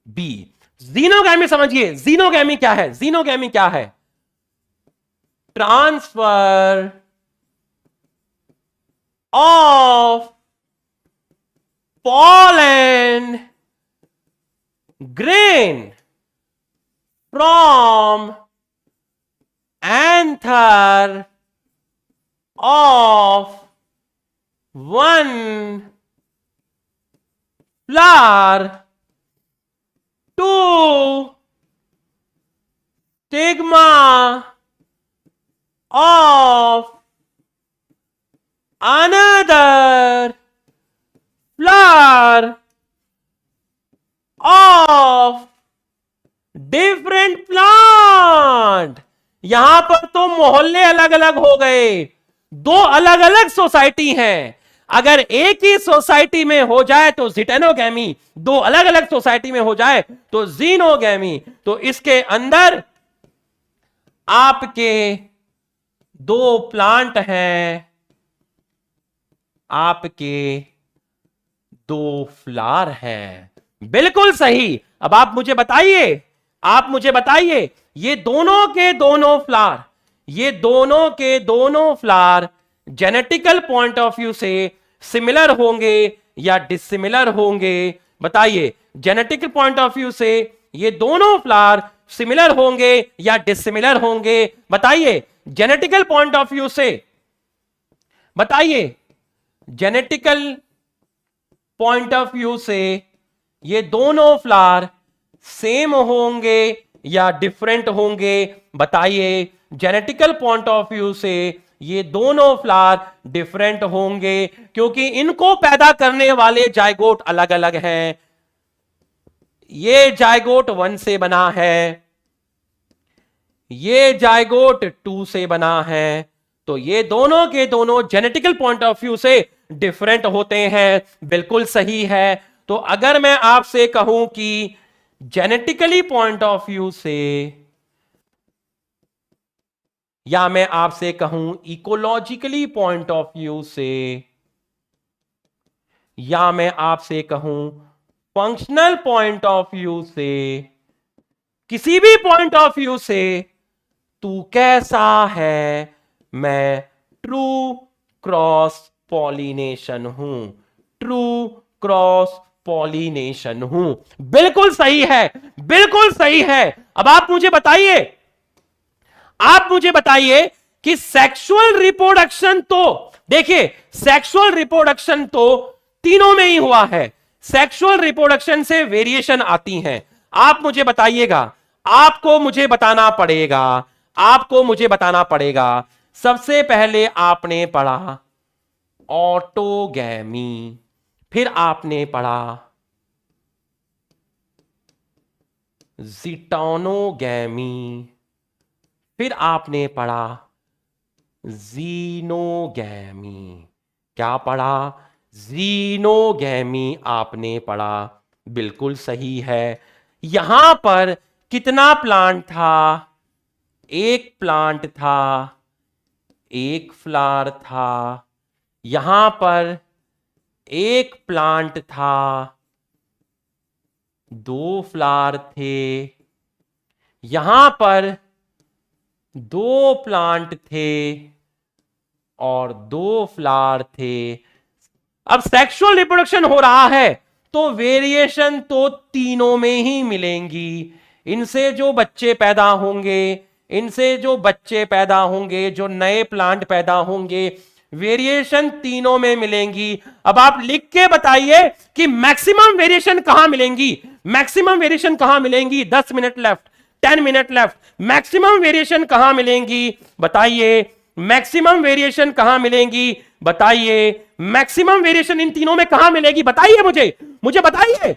बी। जीनोगैमी समझिए, जीनोगैमी क्या है, जीनोगैमी क्या है? Transfer of pollen grain from anther of one flower to stigma of another flower of different plant। यहां पर तो मोहल्ले अलग अलग हो गए, दो अलग अलग सोसाइटी हैं। अगर एक ही सोसाइटी में हो जाए तो जिटेनोगैमी, दो अलग अलग सोसाइटी में हो जाए तो जीनोगैमी। तो इसके अंदर आपके दो प्लांट हैं, आपके दो फ्लावर हैं। बिल्कुल सही। अब आप मुझे बताइए, आप मुझे बताइए, ये दोनों के दोनों फ्लावर, ये दोनों के दोनों flower genetical point of view से सिमिलर होंगे या डिसिमिलर होंगे? बताइए, जेनेटिकल पॉइंट ऑफ व्यू से ये दोनों फ्लावर सिमिलर होंगे या डिसिमिलर होंगे? बताइए, जेनेटिकल पॉइंट ऑफ व्यू से बताइए, जेनेटिकल पॉइंट ऑफ व्यू से ये दोनों फ्लावर सेम होंगे या डिफरेंट होंगे? बताइए, जेनेटिकल पॉइंट ऑफ व्यू से ये दोनों फ्लावर डिफरेंट होंगे, क्योंकि इनको पैदा करने वाले जायगोट अलग अलग हैं। ये जायगोट 1 से बना है, ये जायगोट 2 से बना है, तो ये दोनों के दोनों जेनेटिकल पॉइंट ऑफ व्यू से डिफरेंट होते हैं। बिल्कुल सही है। तो अगर मैं आपसे कहूं कि जेनेटिकली पॉइंट ऑफ व्यू से, या मैं आपसे कहूं इकोलॉजिकली पॉइंट ऑफ व्यू से, या मैं आपसे कहूं फंक्शनल पॉइंट ऑफ व्यू से, किसी भी पॉइंट ऑफ व्यू से तू कैसा है? मैं ट्रू क्रॉस पॉलिनेशन हूं, ट्रू क्रॉस पॉलिनेशन हूं। बिल्कुल सही है, बिल्कुल सही है। अब आप मुझे बताइए, आप मुझे बताइए कि सेक्सुअल रिप्रोडक्शन, तो देखिए सेक्सुअल रिप्रोडक्शन तो तीनों में ही हुआ है, सेक्सुअल रिप्रोडक्शन से वेरिएशन आती हैं। आप मुझे बताइएगा, आपको मुझे बताना पड़ेगा, आपको मुझे बताना पड़ेगा। सबसे पहले आपने पढ़ा ऑटोगैमी, फिर आपने पढ़ा जिटोनोगैमी, फिर आपने पढ़ा जीनोगैमी। क्या पढ़ा? जीनोगैमी आपने पढ़ा। बिल्कुल सही है। यहां पर कितना प्लांट था? एक प्लांट था, एक फ्लावर था। यहां पर एक प्लांट था, दो फ्लावर थे। यहां पर दो प्लांट थे और दो फ्लावर थे। अब सेक्सुअल रिप्रोडक्शन हो रहा है तो वेरिएशन तो तीनों में ही मिलेंगी। इनसे जो बच्चे पैदा होंगे, इनसे जो बच्चे पैदा होंगे, जो नए प्लांट पैदा होंगे, वेरिएशन तीनों में मिलेंगी। अब आप लिख के बताइए कि मैक्सिमम वेरिएशन कहां मिलेंगी? मैक्सिमम वेरिएशन कहां मिलेंगी? 10 minute left, 10 minute left. Maximum variation कहां मिलेंगी बताइए? मैक्सिमम वेरिएशन कहां मिलेंगी बताइए? मैक्सिमम वेरिएशन इन तीनों में कहां मिलेगी बताइए मुझे, मुझे बताइए,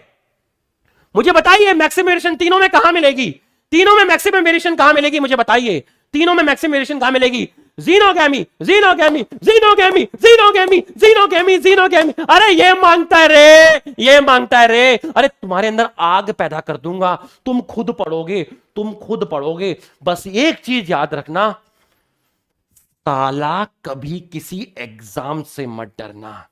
मुझे बताइए मैक्सिमम वेरिएशन तीनों में कहां मिलेगी? तीनों में मैक्सिमम वेरिएशन कहां मिलेगी मुझे बताइए? तीनों में मैक्सिमम वेरिएशन कहां मिलेगी? Xenogamy, xenogamy, xenogamy, xenogamy, xenogamy, xenogamy. अरे ये मांगता है रे, ये मांगता है रे। अरे तुम्हारे अंदर आग पैदा कर दूंगा, तुम खुद पढ़ोगे, तुम खुद पढ़ोगे। बस एक चीज याद रखना, ताला कभी किसी एग्जाम से मत डरना।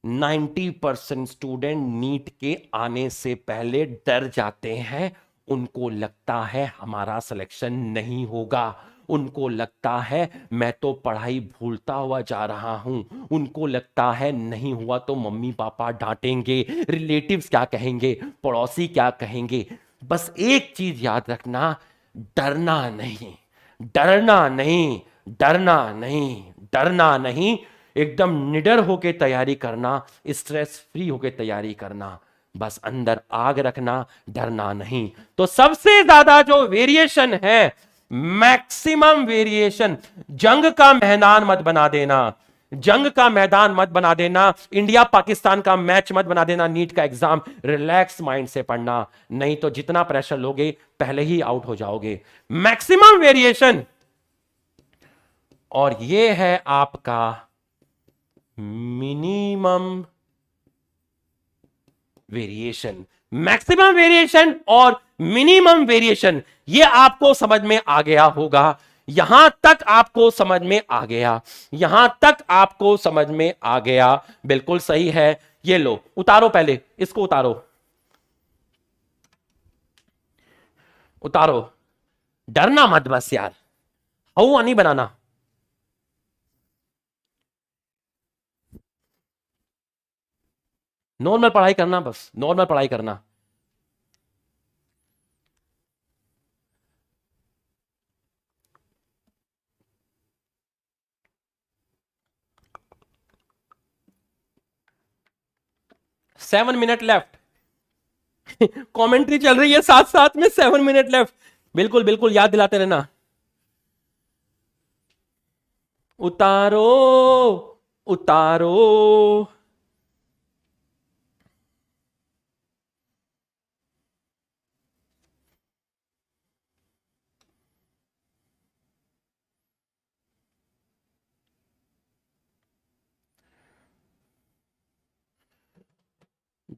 90% स्टूडेंट नीट के आने से पहले डर जाते हैं। उनको लगता है हमारा सिलेक्शन नहीं होगा, उनको लगता है मैं तो पढ़ाई भूलता हुआ जा रहा हूं, उनको लगता है नहीं हुआ तो मम्मी पापा डांटेंगे, रिलेटिव्स क्या कहेंगे, पड़ोसी क्या कहेंगे। बस एक चीज याद रखना, डरना नहीं, डरना नहीं, डरना नहीं, डरना नहीं। एकदम निडर होके तैयारी करना, स्ट्रेस फ्री होके तैयारी करना। बस अंदर आग रखना, डरना नहीं। तो सबसे ज्यादा जो वेरिएशन है, मैक्सिमम वेरिएशन, जंग का मैदान मत बना देना, जंग का मैदान मत बना देना, इंडिया पाकिस्तान का मैच मत बना देना। नीट का एग्जाम रिलैक्स माइंड से पढ़ना, नहीं तो जितना प्रेशर लोगे पहले ही आउट हो जाओगे। मैक्सिमम वेरिएशन, और ये है आपका मिनिमम वेरिएशन। मैक्सिमम वेरिएशन और मिनिमम वेरिएशन, ये आपको समझ में आ गया होगा। यहां तक आपको समझ में आ गया, यहां तक आपको समझ में आ गया। बिल्कुल सही है। ये लो उतारो, पहले इसको उतारो, उतारो। डरना मत बस यार, हवा नहीं बनाना। नॉर्मल पढ़ाई करना, बस नॉर्मल पढ़ाई करना। Seven minute left. कमेंट्री चल रही है साथ साथ में, 7 मिनट लेफ्ट। बिल्कुल बिल्कुल याद दिलाते रहना। उतारो, उतारो।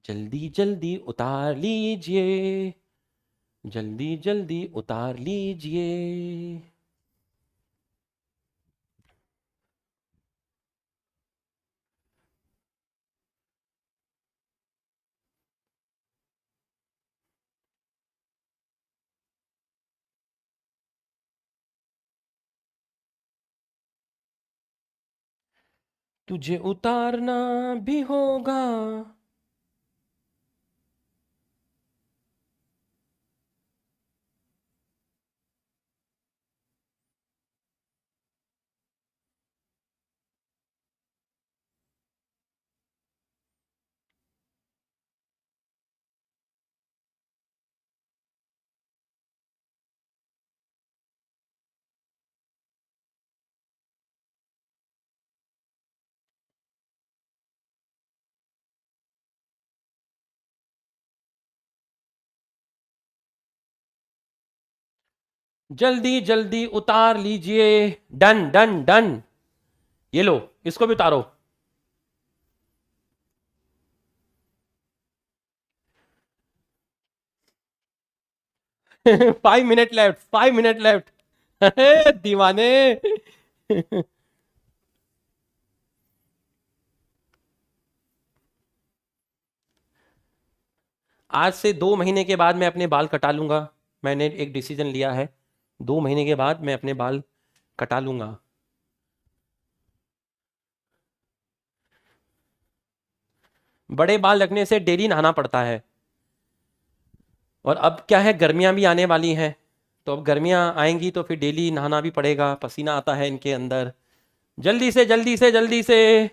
जल्दी जल्दी उतार लीजिए, जल्दी जल्दी उतार लीजिए। तुझे उतारना भी होगा। जल्दी जल्दी उतार लीजिए। Done done done. ये लो, इसको भी उतारो। 5 मिनट लेफ्ट, 5 मिनट लेफ्ट। दीवाने। आज से 2 महीने के बाद मैं अपने बाल कटा लूंगा। मैंने एक डिसीजन लिया है, 2 महीने के बाद मैं अपने बाल कटा लूंगा। बड़े बाल रखने से डेली नहाना पड़ता है। और अब क्या है, गर्मियां भी आने वाली हैं, तो अब गर्मियां आएंगी तो फिर डेली नहाना भी पड़ेगा, पसीना आता है इनके अंदर। जल्दी से जल्दी से जल्दी से।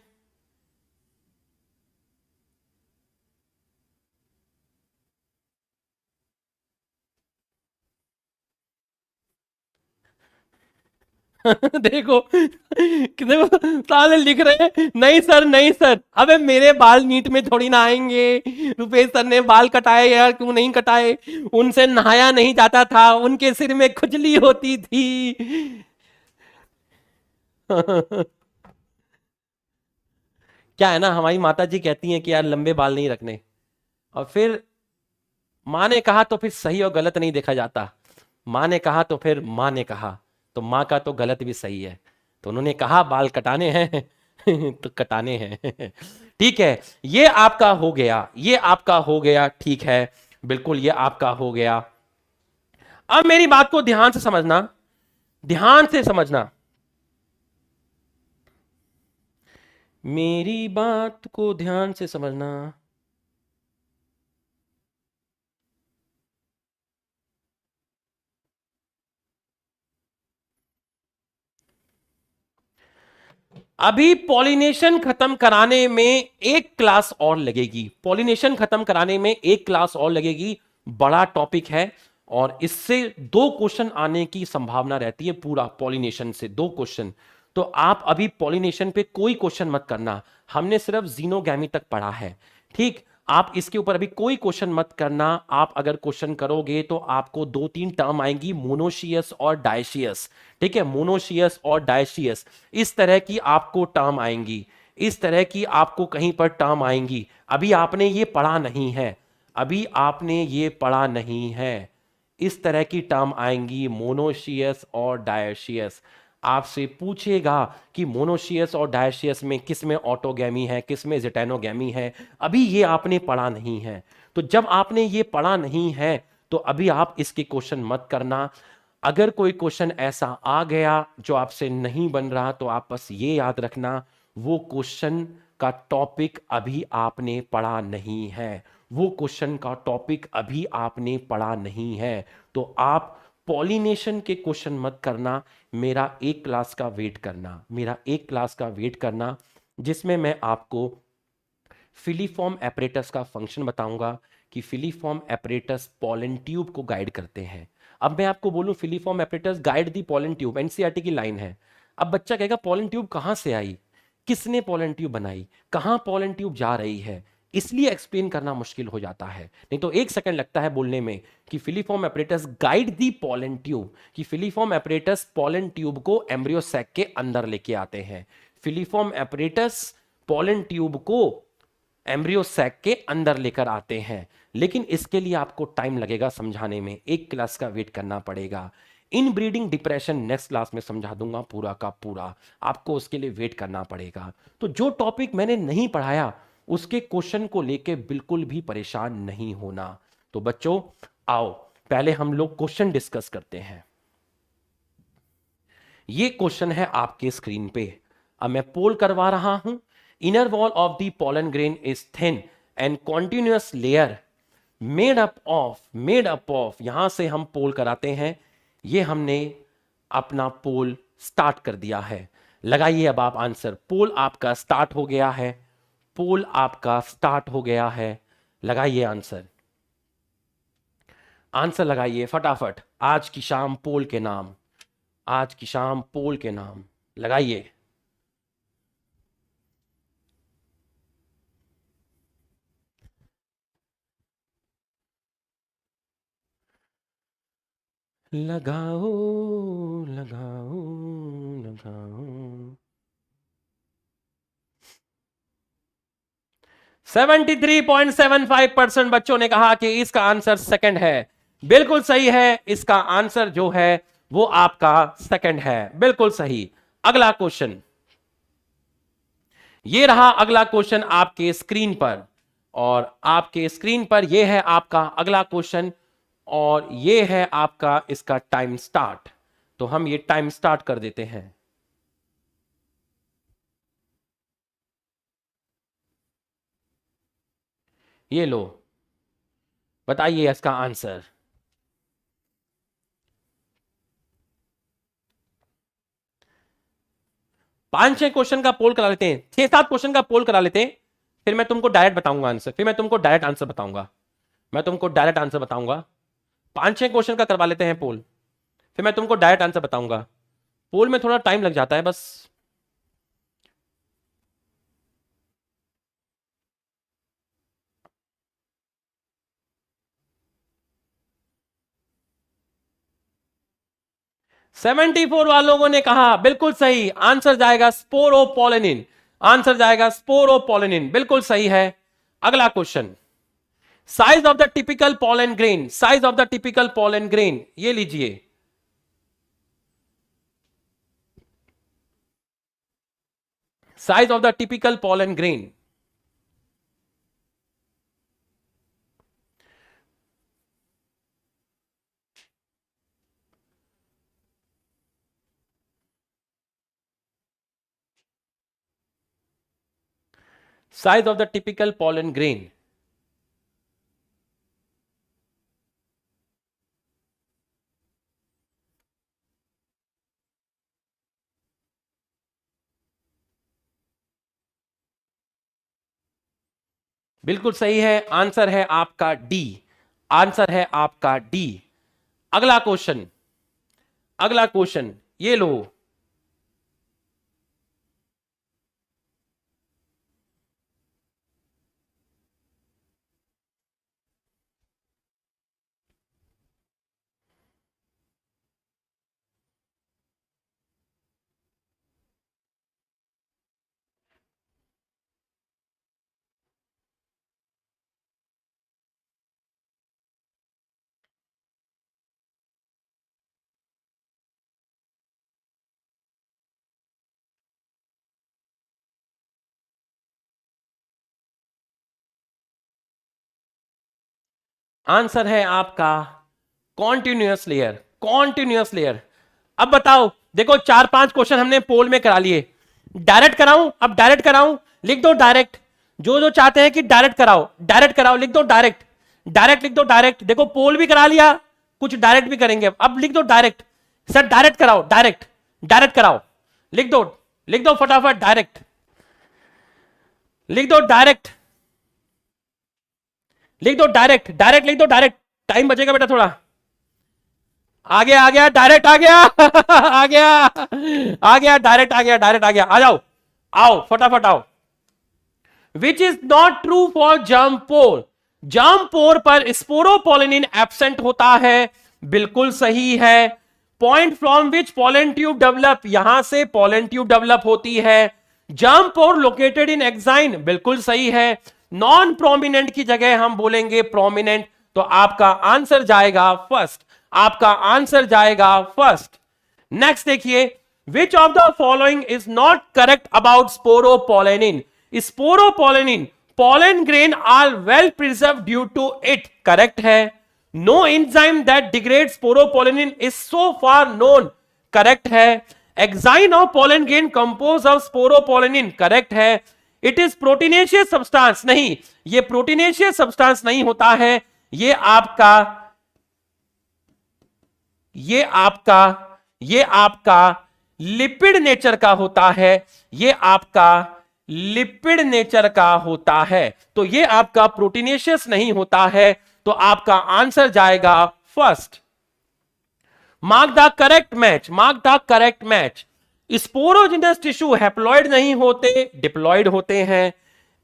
देखो, देखो, साले लिख रहे हैं, नहीं सर नहीं सर। अबे मेरे बाल नीट में थोड़ी ना आएंगे। रुपेश सर ने बाल कटाए यार, क्यों नहीं कटाए? उनसे नहाया नहीं जाता था, उनके सिर में खुजली होती थी। क्या है ना, हमारी माता जी कहती हैं कि यार लंबे बाल नहीं रखने। और फिर माँ ने कहा तो फिर सही और गलत नहीं देखा जाता। माँ ने कहा तो फिर माँ ने कहा, तो माँ का तो गलत भी सही है। तो उन्होंने कहा बाल कटाने हैं। तो कटाने हैं। ठीक है, ये आपका हो गया, ये आपका हो गया, ठीक है। बिल्कुल ये आपका हो गया। अब मेरी बात को ध्यान से समझना, ध्यान से समझना, मेरी बात को ध्यान से समझना। अभी पॉलिनेशन खत्म कराने में एक क्लास और लगेगी, पॉलिनेशन खत्म कराने में एक क्लास और लगेगी। बड़ा टॉपिक है, और इससे 2 क्वेश्चन आने की संभावना रहती है, पूरा पॉलिनेशन से 2 क्वेश्चन। तो आप अभी पॉलिनेशन पे कोई क्वेश्चन मत करना, हमने सिर्फ जीनोगैमी तक पढ़ा है। ठीक, आप इसके ऊपर अभी कोई क्वेश्चन मत करना। आप अगर क्वेश्चन करोगे तो आपको 2-3 टर्म आएंगी, मोनोशियस और डायशियस। ठीक है, मोनोशियस और डायशियस, इस तरह की आपको टर्म आएंगी, इस तरह की आपको कहीं पर टर्म आएंगी। अभी आपने ये पढ़ा नहीं है, अभी आपने ये पढ़ा नहीं है। इस तरह की टर्म आएंगी, मोनोशियस और डायशियस। आपसे पूछेगा कि मोनोशियस और डायशियस में किस में ऑटोगैमी है, किस में जेटेनोगैमी है। अभी ये आपने पढ़ा नहीं है। तो जब आपने ये पढ़ा नहीं है, तो अभी आप इसके क्वेश्चन मत करना। अगर कोई क्वेश्चन ऐसा आ गया जो आपसे नहीं बन रहा, तो आप बस ये याद रखना, वो क्वेश्चन का टॉपिक अभी आपने पढ़ा नहीं है, वो क्वेश्चन का टॉपिक अभी आपने पढ़ा नहीं है। तो आप पॉलिनेशन के क्वेश्चन मत करना, मेरा एक क्लास का वेट करना, मेरा एक क्लास का वेट करना, जिसमें मैं आपको फिलीफॉर्म एपरेटस का फंक्शन बताऊंगा कि फिलीफॉर्म एपरेटस पॉलन ट्यूब को गाइड करते हैं। अब मैं आपको बोलूं फिलीफॉर्म एपरेटस गाइड दी पॉलन ट्यूब, एनसीईआरटी की लाइन है। अब बच्चा कहेगा पॉलन ट्यूब कहां से आई, किसने पॉलन ट्यूब बनाई, कहां पॉलन ट्यूब जा रही है, इसलिए एक्सप्लेन करना मुश्किल हो जाता है। नहीं तो 1 सेकंड लगता है बोलने में कि फिलीफॉर्म एपरेटस गाइड दी पॉलन ट्यूब, कि फिलीफॉर्म एपरेटस पॉलन ट्यूब को एम्ब्रियो सैक के अंदर लेके आते हैं। फिलीफॉर्म एपरेटस पॉलन ट्यूब को एम्ब्रियो सैक के अंदर लेकर आते हैं। लेकिन इसके लिए आपको टाइम लगेगा समझाने में, एक क्लास का वेट करना पड़ेगा। इन ब्रीडिंग डिप्रेशन नेक्स्ट क्लास में समझा दूंगा पूरा का पूरा, आपको उसके लिए वेट करना पड़ेगा। तो जो टॉपिक मैंने नहीं पढ़ाया उसके क्वेश्चन को लेके बिल्कुल भी परेशान नहीं होना। तो बच्चों आओ, पहले हम लोग क्वेश्चन डिस्कस करते हैं। ये क्वेश्चन है आपके स्क्रीन पे, अब मैं पोल करवा रहा हूं। Inner wall of the pollen grain is thin and continuous layer made up of, यहां से हम पोल कराते हैं। ये हमने अपना पोल स्टार्ट कर दिया है। लगाइए अब आप आंसर। पोल आपका स्टार्ट हो गया है, पोल आपका स्टार्ट हो गया है। लगाइए आंसर, आंसर लगाइए फटाफट। आज की शाम पोल के नाम, आज की शाम पोल के नाम लगाइए। लगाओ लगाओ लगाओ। 73.75% बच्चों ने कहा कि इसका आंसर सेकंड है। बिल्कुल सही है, इसका आंसर जो है वो आपका सेकंड है, बिल्कुल सही। अगला क्वेश्चन, ये रहा अगला क्वेश्चन आपके स्क्रीन पर, और आपके स्क्रीन पर ये है आपका अगला क्वेश्चन, और ये है आपका इसका टाइम स्टार्ट। तो हम ये टाइम स्टार्ट कर देते हैं। ये लो, बताइए इसका आंसर। 5-6 क्वेश्चन का पोल करा लेते हैं, 6-7 क्वेश्चन का पोल करा लेते हैं, फिर मैं तुमको डायरेक्ट बताऊंगा आंसर, फिर मैं तुमको डायरेक्ट आंसर बताऊंगा, मैं तुमको डायरेक्ट आंसर बताऊंगा। 5-6 क्वेश्चन का करवा लेते हैं पोल, फिर मैं तुमको डायरेक्ट आंसर बताऊंगा। पोल में थोड़ा टाइम लग जाता है बस। सेवेंटी 74 वालों ने कहा बिल्कुल सही, आंसर जाएगा स्पोरोपोलेनिन, आंसर जाएगा स्पोरोपोलेनिन, बिल्कुल सही है। अगला question, size of the typical pollen grain, size of the typical pollen grain, ये लीजिए। Size of the typical pollen grain, size of the typical pollen grain. बिल्कुल सही है, आंसर है आपका डी, आंसर है आपका डी। अगला क्वेश्चन, अगला क्वेश्चन, ये लो। आंसर है आपका कॉन्टिन्यूअस लेयर, कॉन्टिन्यूअस लेयर। अब बताओ, देखो 4-5 क्वेश्चन हमने पोल में करा लिए, डायरेक्ट कराऊं? अब डायरेक्ट कराऊं, लिख दो डायरेक्ट। जो जो चाहते हैं कि डायरेक्ट कराओ, डायरेक्ट कराओ, लिख दो डायरेक्ट, डायरेक्ट लिख दो डायरेक्ट। देखो पोल भी करा लिया, कुछ डायरेक्ट भी करेंगे, अब लिख दो डायरेक्ट। सर डायरेक्ट कराओ, डायरेक्ट, डायरेक्ट कराओ, लिख दो, लिख दो फटाफट डायरेक्ट, लिख दो डायरेक्ट, लिख दो डायरेक्ट, डायरेक्ट लिख दो डायरेक्ट, टाइम बचेगा बेटा थोड़ा। आ गया, आ गया डायरेक्ट, आ गया आ गया, आ गया डायरेक्ट, आ गया डायरेक्ट, आ गया, आ जाओ, आओ फटाफट आओ। Which is not true for जामपोर, जामपोर पर स्पोरोपोलिनिन एब्सेंट होता है, बिल्कुल सही है। Point from which pollen tube develop, यहां से पोलन ट्यूब डेवलप होती है। जामपोर लोकेटेड इन एक्साइन, बिल्कुल सही है। नॉन प्रोमिनेंट की जगह हम बोलेंगे प्रोमिनेंट, तो आपका आंसर जाएगा फर्स्ट, आपका आंसर जाएगा फर्स्ट। नेक्स्ट देखिए, which of the following is not correct about sporopollenin, sporopollenin pollen grain are well preserved due to it, correct है। No enzyme that degrade sporopollenin is so far known, correct है। Exine of pollen grain composed of sporopollenin, correct है। It is proteinaceous substance, नहीं ये proteinaceous substance नहीं होता है, ये आपका, ये आपका, ये आपका लिपिड नेचर का होता है, ये आपका लिपिड नेचर का होता है, तो ये आपका प्रोटीनेशियस नहीं होता है, तो आपका आंसर जाएगा first. Mark the correct match, mark the correct match. Sporogenous tissue haploid नहीं होते, डिप्लॉइड होते हैं।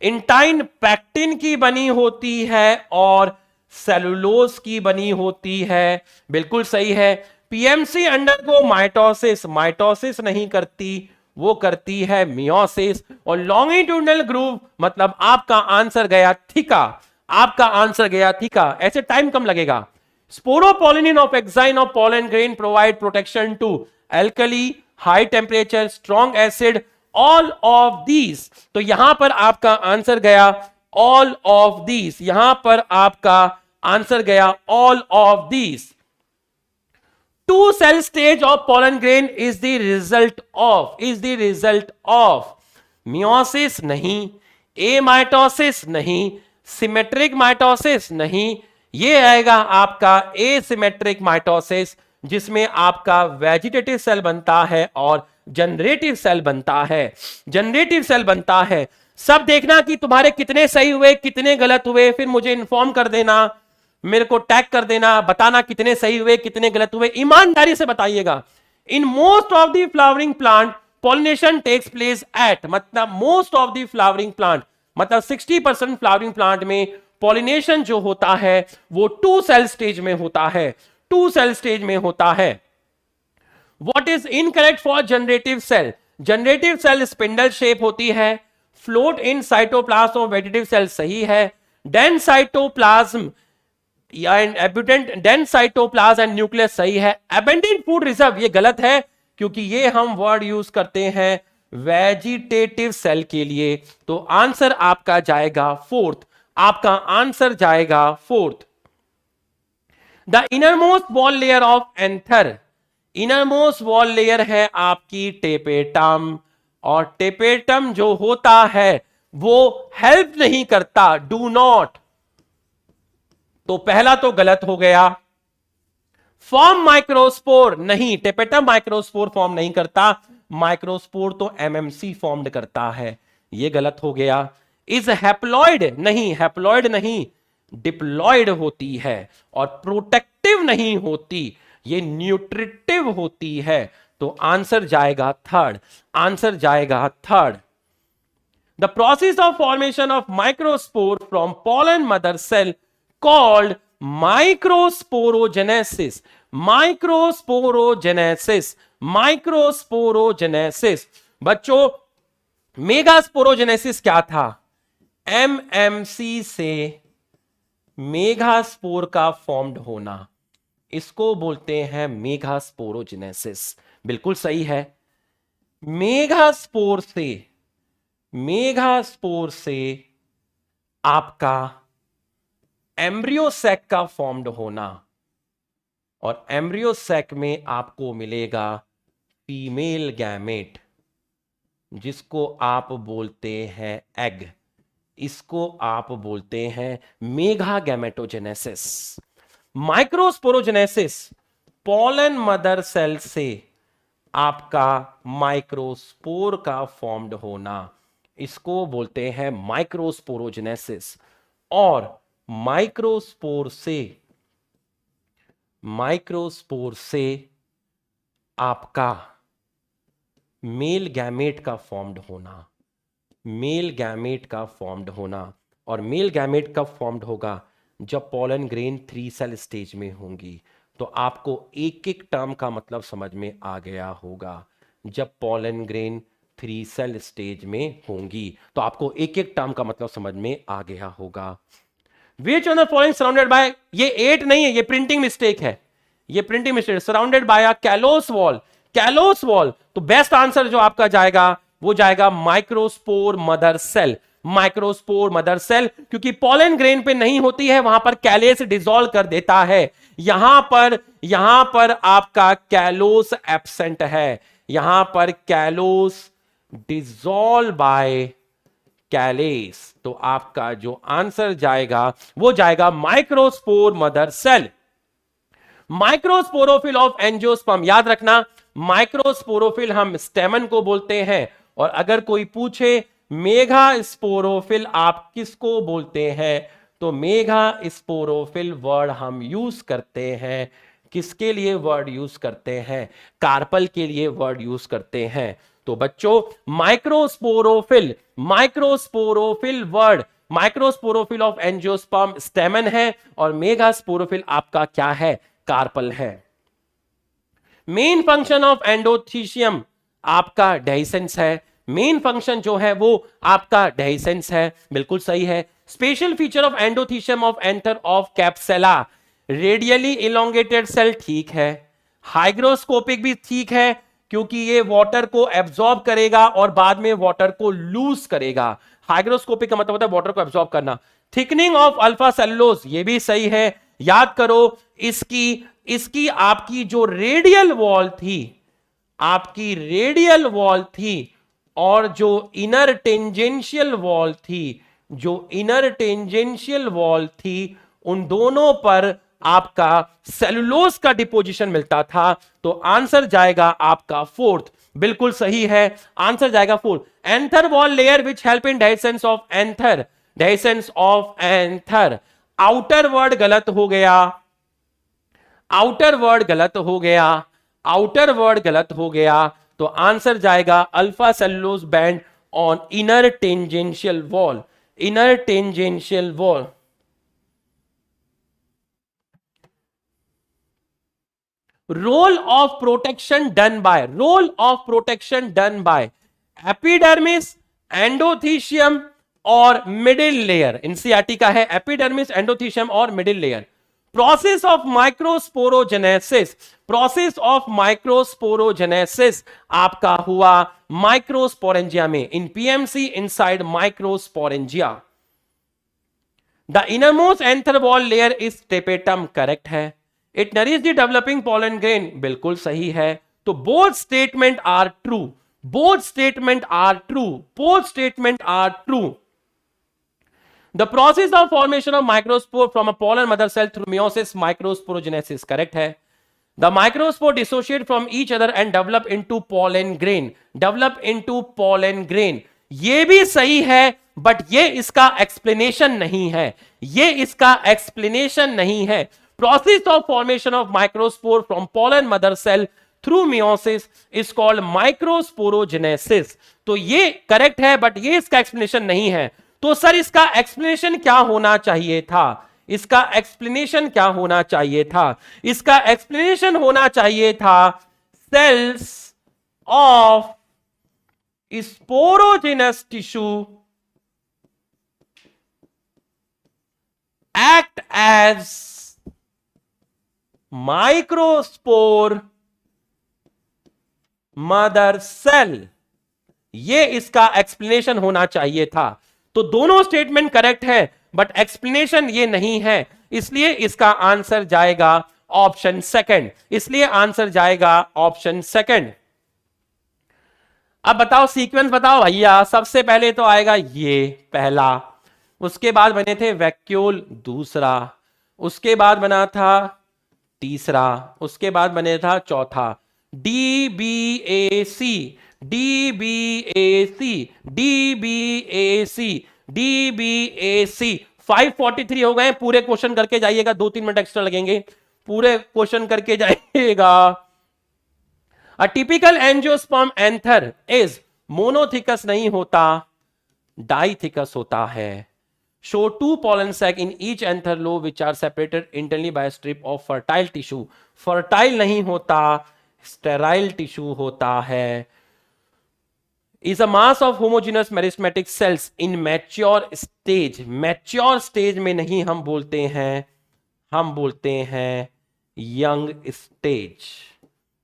इंटाइन पैक्टिन की बनी होती है और सेलुलोज की बनी होती है। बिल्कुल सही है। पीएमसी अंडरगो माइटोसिस, माइटोसिस नहीं करती, वो करती है मियोसिस। और लॉन्गिट्यूडनल ग्रूव मतलब आपका आंसर गया थीका, आपका आंसर गया थीका। ऐसे टाइम कम लगेगा। Sporopollenin of exine of pollen grain provide protection to alkali, high temperature, strong acid, all of these. तो यहां पर आपका आंसर गया ऑल ऑफ दीज, यहां पर आपका आंसर गया all of these. Two cell stage of pollen grain is the result of meiosis नहीं, ए माइटोसिस नहीं, सिमेट्रिक माइटोसिस नहीं, ये आएगा आपका एसिमेट्रिक माइटोसिस, जिसमें आपका वेजिटेटिव सेल बनता है और जनरेटिव सेल बनता है। जनरेटिव सेल बनता है। सब देखना कि तुम्हारे कितने सही हुए कितने गलत हुए, फिर मुझे इन्फॉर्म कर देना, मेरे को टैग कर देना, बताना कितने सही हुए कितने गलत हुए, ईमानदारी से बताइएगा। In most of the flowering plant pollination takes place at, मतलब most of the flowering plant मतलब 60% फ्लावरिंग प्लांट में पॉलिनेशन जो होता है वो 2 सेल स्टेज में होता है, 2 सेल स्टेज में होता है। What is incorrect for generative cell? Generative cell spindle shape होती है, float in cytoplasm of vegetative cell सही है, डेंस साइटोप्लाज्म या डेंस साइटोप्लाज्म एंड न्यूक्लियस सही है, एबंडेंट फूड रिजर्व ये गलत है, क्योंकि ये हम वर्ड यूज करते हैं वेजिटेटिव सेल के लिए। तो आंसर आपका जाएगा फोर्थ, आपका आंसर जाएगा fourth. The innermost wall layer of anther, innermost wall layer है आपकी टेपेटम, और टेपेटम जो होता है वो हेल्प नहीं करता, डू नॉट। तो पहला तो गलत हो गया। फॉर्म माइक्रोस्पोर नहीं, टेपेटम माइक्रोस्पोर फॉर्म नहीं करता, माइक्रोस्पोर तो एमएमसी फॉर्म्ड करता है, ये गलत हो गया। इज हैप्लॉइड नहीं, हैप्लॉइड नहीं, डिप्लॉइड होती है, और प्रोटेक्टिव नहीं होती, ये न्यूट्रिटिव होती है। तो आंसर जाएगा थर्ड, आंसर जाएगा third. The process of formation of microspore from pollen mother cell called microsporogenesis, microsporogenesis, microsporogenesis. बच्चों मेगास्पोरोजेनेसिस क्या था? एमएमसी से मेगास्पोर का फॉर्म्ड होना, इसको बोलते हैं मेगास्पोरोजेनेसिस। बिल्कुल सही है। मेगास्पोर से आपका एम्ब्रियोसैक का फॉर्म्ड होना, और एम्ब्रियोसैक में आपको मिलेगा फीमेल गैमेट, जिसको आप बोलते हैं एग, इसको आप बोलते हैं mega gametogenesis. Microsporogenesis pollen mother cell से आपका माइक्रोस्पोर का फॉर्म्ड होना, इसको बोलते हैं माइक्रोस्पोरोजेनेसिस। और माइक्रोस्पोर से आपका मेल गैमेट का फॉर्म्ड होना, मेल गैमेट का फॉर्म्ड होना। और मेल गैमेट कब फॉर्म्ड होगा? जब पोलन ग्रेन 3 सेल स्टेज में होंगी। तो आपको एक एक टर्म का मतलब समझ में आ गया होगा। जब पोलन ग्रेन 3 सेल स्टेज में होंगी तो आपको एक एक टर्म का मतलब समझ में आ गया होगा। Which of the following surrounded by, ये 8 नहीं है, ये प्रिंटिंग मिस्टेक है, ये printing mistake. Surrounded by a callose wall, callose wall. तो बेस्ट आंसर जो आपका जाएगा वो जाएगा microspore mother cell, microspore mother cell, क्योंकि पोलन ग्रेन पे नहीं होती है, वहां पर कैलेस डिसॉल्व कर देता है। यहां पर आपका कैलोस एब्सेंट है, यहां पर कैलोस डिसॉल्व बाय कैलेस। तो आपका जो आंसर जाएगा वो जाएगा microspore mother cell. Microsporophyll of angiosperm, याद रखना माइक्रोस्पोरोफिल हम स्टेमन को बोलते हैं, और अगर कोई पूछे मेगा स्पोरोफिल आप किसको बोलते हैं, तो मेगा स्पोरोफिल वर्ड हम यूज करते हैं किसके लिए? वर्ड यूज करते हैं कार्पल के लिए वर्ड यूज करते हैं। तो बच्चों microsporophyll, microsporophyll word microsporophyll of angiosperm स्टेमन है और मेगास्पोरोफिल आपका क्या है, कार्पल है। मेन फंक्शन ऑफ एंडोथीशियम आपका डेhiscence है, मेन फंक्शन जो है वो आपका डेhiscence है, बिल्कुल सही है। Special feature of endothecium of anther of Capsella, radially elongated cell, ठीक है। हाइग्रोस्कोपिक भी ठीक है, क्योंकि ये वाटर को एब्जॉर्ब करेगा और बाद में वाटर को लूज करेगा। हाइग्रोस्कोपिक का मतलब होता है वाटर को एब्जॉर्ब करना। थिकनिंग ऑफ अल्फा सेलुलोज, ये भी सही है। याद करो इसकी आपकी जो रेडियल वॉल थी, आपकी रेडियल वॉल थी और जो इनर टेंजेंशियल वॉल थी, जो इनर टेंजेंशियल वॉल थी, उन दोनों पर आपका सेलुलोज का डिपोजिशन मिलता था। तो आंसर जाएगा आपका फोर्थ, बिल्कुल सही है, आंसर जाएगा fourth. Anther wall layer which help in dehiscence of anther, dehiscence of anther, outer word गलत हो गया, आउटर वर्ड गलत हो गया, आउटर वर्ड गलत हो गया। तो आंसर जाएगा alpha cellulose band on inner tangential wall, inner tangential wall. Role of protection done by, role of protection done by epidermis, endothecium और मिडिल लेयर। एनसीईआरटी का है एपिडर्मिस, एंडोथीशियम और middle layer. Process of microsporogenesis, process of microsporogenesis आपका हुआ microsporangia में, in PMC inside microsporangia. The innermost anther wall layer is tapetum, correct है। It nourish the developing pollen grain, बिल्कुल सही है। तो both statement are true, both statement are true, both statement are true. The process of formation of microspore from a pollen mother cell through meiosis, microsporogenesis, correct है। The microspore dissociate from each other and develop into pollen grain, develop into pollen grain, ये भी सही है, but ये इसका explanation नहीं है, ये इसका एक्सप्लेनेशन नहीं है। Process of formation of microspore from pollen mother cell through meiosis is called microsporogenesis। तो ये करेक्ट है, बट ये इसका एक्सप्लेनेशन नहीं है। तो सर इसका एक्सप्लेनेशन क्या होना चाहिए था, इसका एक्सप्लेनेशन क्या होना चाहिए था, इसका एक्सप्लेनेशन होना चाहिए था cells of sporogenous tissue act as microspore mother cell, ये इसका एक्सप्लेनेशन होना चाहिए था। तो दोनों स्टेटमेंट करेक्ट है, बट एक्सप्लेनेशन ये नहीं है, इसलिए इसका आंसर जाएगा ऑप्शन सेकंड, इसलिए आंसर जाएगा ऑप्शन सेकंड। अब बताओ सीक्वेंस बताओ भैया। सबसे पहले तो आएगा ये पहला, उसके बाद बने थे वैक्यूल दूसरा, उसके बाद बना था तीसरा, उसके बाद बने था चौथा। DBAC, DBAC, DBAC, DBAC 543 हो गए। पूरे क्वेश्चन करके जाइएगा, 2-3 मिनट एक्स्ट्रा लगेंगे, पूरे क्वेश्चन करके जाइएगा। A typical angiosperm anther is, monothecous नहीं होता, डाइथिकस होता है। Show 2 pollen sac in each anther lobe which are separated internally by a strip of fertile tissue। fertile नहीं होता, sterile tissue होता है। is a mass of homogeneous meristematic cells in mature stage, mature stage में नहीं हम बोलते हैं, हम बोलते हैं young stage।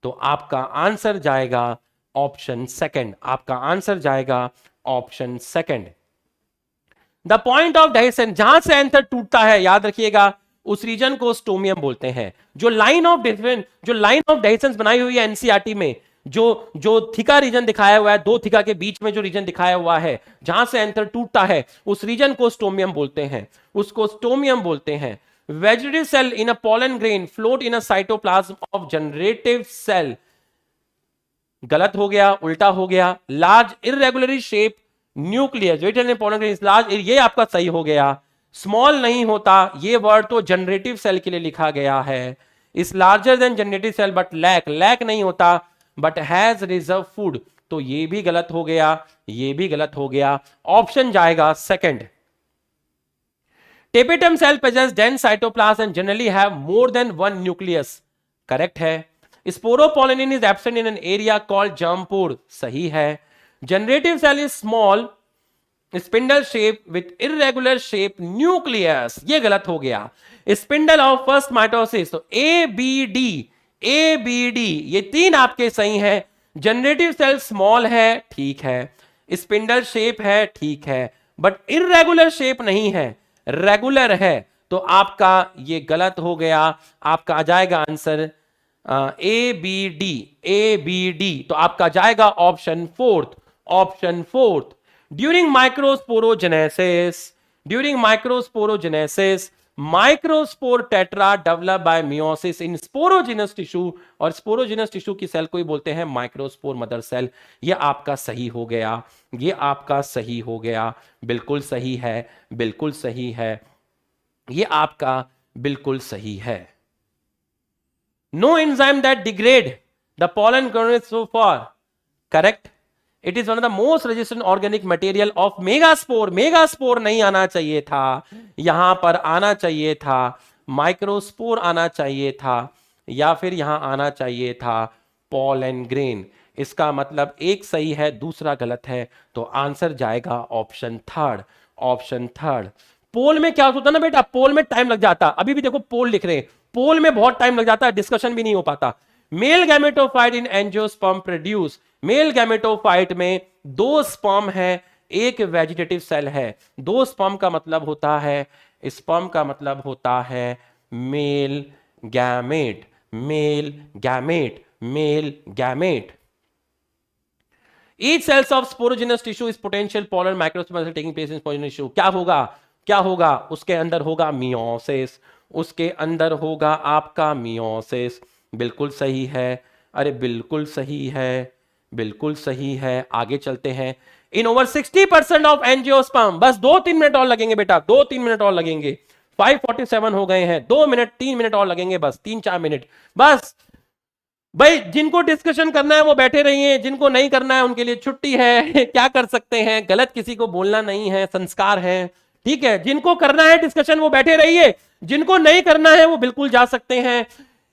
तो आपका आंसर जाएगा ऑप्शन सेकंड, आपका आंसर जाएगा option second. The point of dehiscence, जहां से एंथर टूटता है, याद रखिएगा उस रीजन को स्टोमियम बोलते हैं। जो लाइन ऑफ डेhiscence बनाई हुई है एनसीईआरटी में, जो थिका रीजन दिखाया हुआ है, दो थिका के बीच में जो रीजन दिखाया हुआ है, जहां से एंथर टूटता है, उस रीजन को स्टोमियम बोलते हैं, उसको स्टोमियम बोलते हैं। Vegetative cell in a pollen grain float in a cytoplasm of generative cell, गलत हो गया, उल्टा हो गया। Large irregularly shape nucleus, vegetative pollen grain large, ये आपका सही हो गया। स्मॉल नहीं होता, ये वर्ड तो जनरेटिव सेल के लिए लिखा गया है। Is larger than generative cell but lack नहीं होता, बट हैज रिजर्व फूड, तो ये भी गलत हो गया, ये भी गलत हो गया। ऑप्शन जाएगा second, tapetum cell possess dense cytoplasm and generally have more than one nucleus. Correct है. Sporopollenin is absent in an area called germpore. सही है. Generative cell is small spindle shape with irregular shape nucleus. ये गलत हो गया. Spindle of first mitosis. तो ABD ये तीन आपके सही है. जनरेटिव सेल स्मॉल है, ठीक है. स्पिंडल शेप है, ठीक है. बट इरेगुलर शेप नहीं है, रेगुलर है. तो आपका ये गलत हो गया. आपका आ जाएगा आंसर ABD. तो आपका जाएगा option fourth. During microsporogenesis microspore tetra develop by meiosis in sporogenous tissue. और स्पोरोजिनस टिश्यू की सेल को ही बोलते हैं माइक्रोस्पोर मदर सेल. ये आपका सही हो गया. बिल्कुल सही है. ये आपका बिल्कुल सही है. No enzyme that degrade the pollen granules so far. Correct. It is one of the most resistant organic material of megaspore. Megaspore नहीं आना चाहिए था, यहां पर आना चाहिए था माइक्रोस्पोर आना चाहिए था, या फिर यहां आना चाहिए था pollen grain. इसका मतलब एक सही है, दूसरा गलत है. तो आंसर जाएगा ऑप्शन थर्ड. पोल में क्या होता ना बेटा, पोल में टाइम लग जाता. अभी भी देखो पोल लिख रहे हैं, पोल में बहुत टाइम लग जाता है, डिस्कशन भी नहीं हो पाता. मेल गैमेटोफाइट इन एंजियोस्पर्म प्रोड्यूस. मेल गैमेटोफाइट में 2 स्पर्म है, एक वेजिटेटिव सेल है. 2 स्पर्म का मतलब होता है, स्पर्म का मतलब होता है male gamete. Each cells of sporogenous tissue is potential pollen microspore taking place in sporogenous tissue. क्या होगा? उसके अंदर होगा मियोसिस. उसके अंदर होगा आपका मियोसिस. बिल्कुल सही है. अरे बिल्कुल सही है. आगे चलते हैं. In over 60% of angiosperm. बस 2-3 मिनट और लगेंगे बेटा, 2-3 मिनट और लगेंगे. 5:47 हो गए हैं. 3 मिनट और लगेंगे, बस 3-4 मिनट बस. भाई जिनको डिस्कशन करना है वो बैठे रहिए, जिनको नहीं करना है उनके लिए छुट्टी है. क्या कर सकते हैं, गलत किसी को बोलना नहीं है, संस्कार है. ठीक है, जिनको करना है डिस्कशन वो बैठे रहिए, जिनको नहीं करना है वो बिल्कुल जा सकते हैं.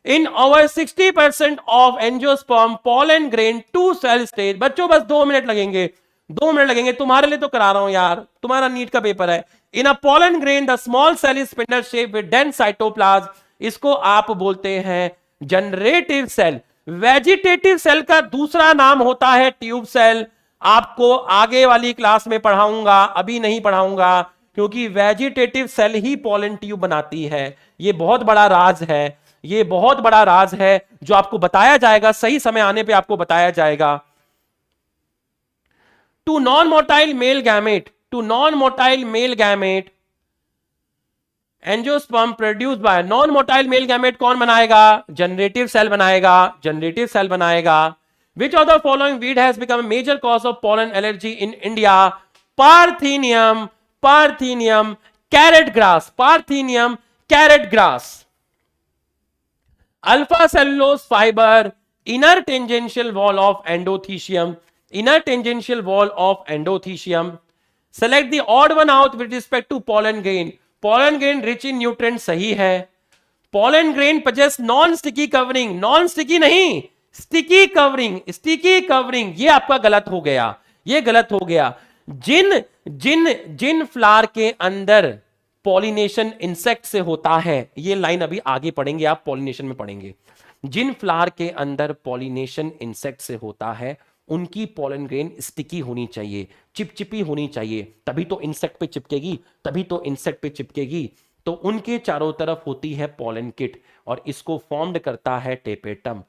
In over 60% of angiosperm pollen grain two cell stage. बच्चों बस 2 मिनट लगेंगे, 2 मिनट लगेंगे. तुम्हारे लिए तो करा रहा हूं यार, तुम्हारा नीट का पेपर है. In a pollen grain the small cell is spindle shape with dense cytoplasm. इसको आप बोलते हैं जनरेटिव सेल. वेजिटेटिव सेल का दूसरा नाम होता है ट्यूब सेल. आपको आगे वाली क्लास में पढ़ाऊंगा, अभी नहीं पढ़ाऊंगा, क्योंकि वेजिटेटिव सेल ही पॉलन ट्यूब बनाती है. ये बहुत बड़ा राज है, जो आपको बताया जाएगा, सही समय आने पे आपको बताया जाएगा. Two non motile male gamete angiosperm produce by. Non motile male gamete कौन बनाएगा? जनरेटिव सेल बनाएगा. Which of the following weed has become a major cause of pollen allergy in India? Parthenium carrot grass. Alpha cellulose fibre. Inner tangential wall of endothecium. Select the odd one out with respect to pollen grain. pollen grain rich in nutrient सही है. pollen grain possess non sticky covering. Non sticky नहीं, sticky covering. ये आपका गलत हो गया. जिन flower के अंदर पॉलिनेशन इंसेक्ट से होता है, ये लाइन अभी आगे पढ़ेंगे आप, पॉलिनेशन में पढ़ेंगे. जिन फ्लावर के अंदर पॉलिनेशन इंसेक्ट से होता है उनकी pollen grain स्टिकी होनी चाहिए, चिपचिपी होनी चाहिए, तभी तो इंसेक्ट पे चिपकेगी. तो उनके चारों तरफ होती है pollen kit और इसको फॉर्म्ड करता है टेपेटम.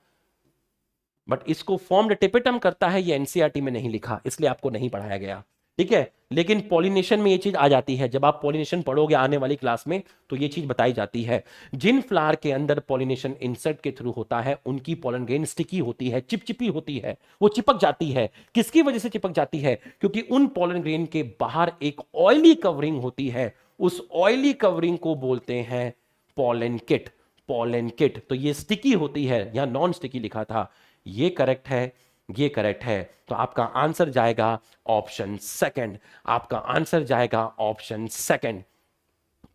बट इसको फॉर्म्ड टेपेटम करता है, ये एनसीईआरटी में नहीं लिखा, इसलिए आपको नहीं पढ़ाया गया. ठीक है, लेकिन पॉलिनेशन में ये चीज आ जाती है. जब आप पॉलिनेशन पढ़ोगे आने वाली क्लास में तो ये चीज बताई जाती है. जिन फ्लावर के अंदर पॉलिनेशन इंसेक्ट के थ्रू होता है उनकी pollen grain स्टिकी होती है, चिपचिपी होती है, वो चिपक जाती है. किसकी वजह से चिपक जाती है? क्योंकि उन pollen grain के बाहर एक ऑयली कवरिंग होती है. उस ऑयली कवरिंग को बोलते हैं pollen kit. तो ये स्टिकी होती है, यहां नॉन स्टिकी लिखा था. ये करेक्ट है. तो आपका आंसर जाएगा option second.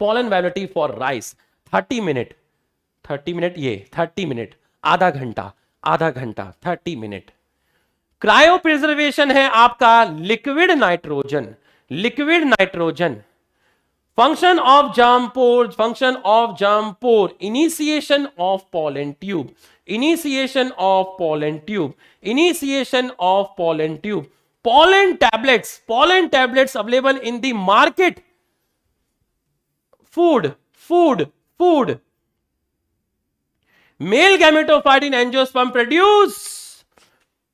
pollen viability for rice 30 minute, 30 minute, ये 30 मिनट, आधा घंटा, आधा घंटा, 30 मिनट। क्रायो प्रिजर्वेशन है आपका liquid nitrogen, liquid nitrogen. Function of germ pore, function of germ pore, initiation of pollen tube, initiation of pollen tube, initiation of pollen tube, pollen tablets available in the market, food, male gametophyte in angiosperm produce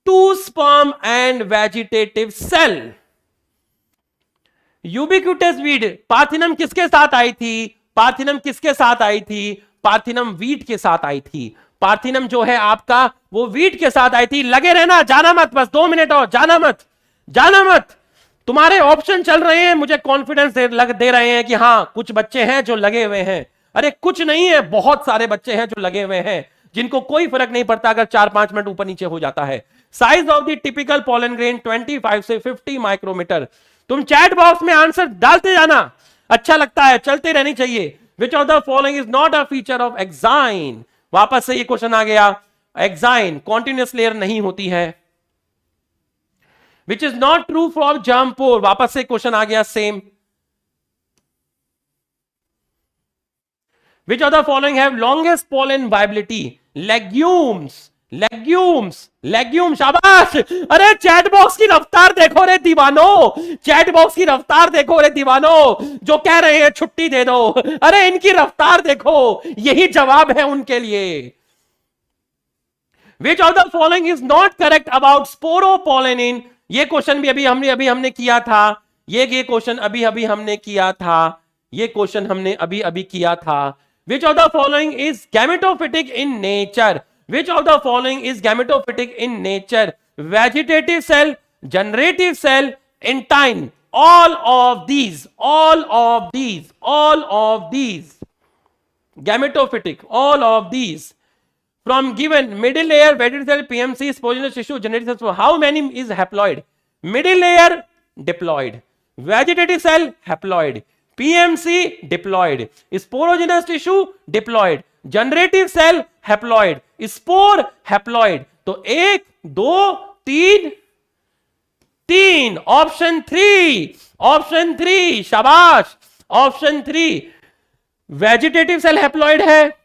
2 sperm and vegetative cell। Ubiquitous weed, Parthenium किसके साथ आई थी? पार्थिनम किसके साथ आई थी? पार्थिनम wheat के साथ आई थी। पार्थिनम जो है आपका वो वीट के साथ आई थी। लगे रहना, जाना मत, बस 2 मिनट और, जाना मत, जाना मत। तुम्हारे ऑप्शन चल रहे हैं, मुझे कॉन्फिडेंस दे रहे हैं कि हाँ कुछ बच्चे हैं जो लगे हुए हैं। अरे कुछ नहीं है, बहुत सारे बच्चे हैं जो लगे हुए हैं, जिनको कोई फर्क नहीं पड़ता अगर 4-5 मिनट ऊपर नीचे हो जाता है। Size of the typical pollen grain 25 से 50 माइक्रोमीटर। तुम चैट बॉक्स में आंसर डालते जाना, अच्छा लगता है, चलते रहनी चाहिए। विच of the following is not a feature of exine? वापस से ये क्वेश्चन आ गया, एक्साइन कॉन्टिन्यूस लेयर नहीं होती है। Which is not true for germ pore, वापस से क्वेश्चन आ गया same. Which of the following have longest pollen viability? Legumes, शाबाश। अरे चैट बॉक्स की रफ्तार देखो रे दीवानो, चैट बॉक्स की रफ्तार देखो रे दीवानो, जो कह रहे हैं छुट्टी दे दो, अरे इनकी रफ्तार देखो, यही जवाब है उनके लिए। विच of the following is not correct about sporopollenin? ये क्वेश्चन भी अभी हमने किया था, ये क्वेश्चन अभी हमने किया था, ये क्वेश्चन हमने अभी किया था। Which of the following is gametophytic in nature? Which of the following is gametophytic in nature? Vegetative cell, generative cell, intine. All of these gametophytic, all of these. From given middle layer, vegetative cell, PMC, spogenous tissue, generative cell, how many is haploid? Middle layer diploid, vegetative cell haploid, PMC diploid, sporogenous tissue diploid, generative cell haploid, spore haploid। तो 1 2 3, option 3, शाबाश, option 3। Vegetative cell haploid है,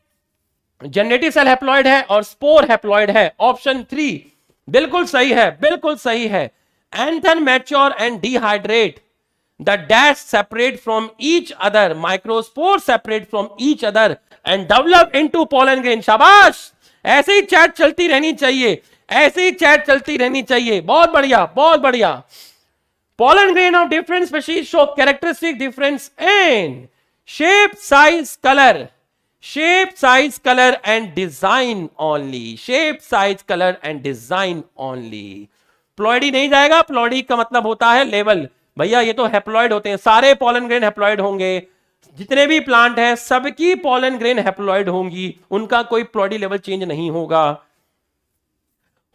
generative cell haploid है और spore haploid है। Option 3 बिल्कुल सही है, बिल्कुल सही है। Anther mature and dehydrate, the dash separate from each other, microspore separate from each other and develop into pollen grain। शाबाश, ऐसे ही चैट चलती रहनी चाहिए, ऐसे ही चैट चलती रहनी चाहिए। बहुत बढ़िया, बहुत बढ़िया। pollen grain of different species show characteristic difference in shape, size, color, and design only, shape, size, color and design only। Ploidy नहीं जाएगा, प्लॉइडी का मतलब होता है लेवल। भैया ये तो हैप्लॉइड होते हैं, सारे पॉलन ग्रेन हैप्लॉइड होंगे, जितने भी प्लांट हैं सबकी पॉलन ग्रेन हैप्लॉइड होंगी, उनका कोई प्लॉइडी लेवल चेंज नहीं होगा।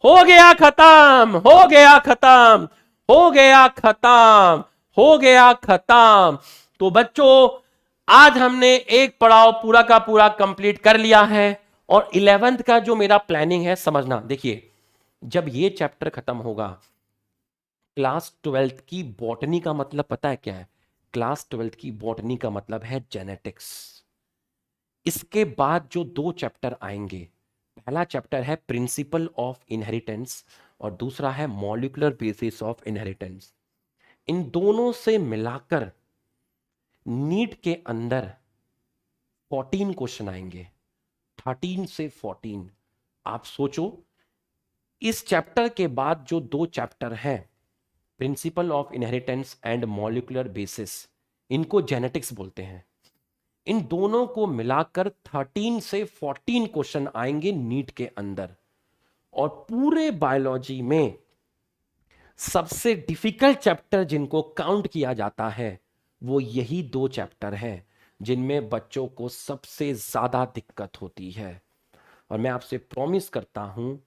हो गया खत्म, हो गया खत्म, हो गया खत्म, हो गया खत्म। तो बच्चों आज हमने एक पड़ाव पूरा का पूरा कंप्लीट कर लिया है और 11th का जो मेरा प्लानिंग है समझना। देखिए जब ये चैप्टर खत्म होगा, क्लास 12th की बॉटनी का मतलब पता है क्या है? क्लास 12th की बॉटनी का मतलब है जेनेटिक्स। इसके बाद जो 2 चैप्टर आएंगे, पहला चैप्टर है प्रिंसिपल ऑफ इनहेरिटेंस और दूसरा है मॉलिक्यूलर बेसिस ऑफ इनहेरिटेंस। इन दोनों से मिलाकर नीट के अंदर 14 क्वेश्चन आएंगे, 13 से 14। आप सोचो इस चैप्टर के बाद जो 2 चैप्टर हैं, principle of inheritance and molecular basis, इनको जेनेटिक्स बोलते हैं। इन दोनों को मिलाकर 13 से 14 क्वेश्चन आएंगे नीट के अंदर। और पूरे बायोलॉजी में सबसे डिफिकल्ट चैप्टर जिनको काउंट किया जाता है वो यही 2 चैप्टर हैं जिनमें बच्चों को सबसे ज्यादा दिक्कत होती है। और मैं आपसे प्रॉमिस करता हूं,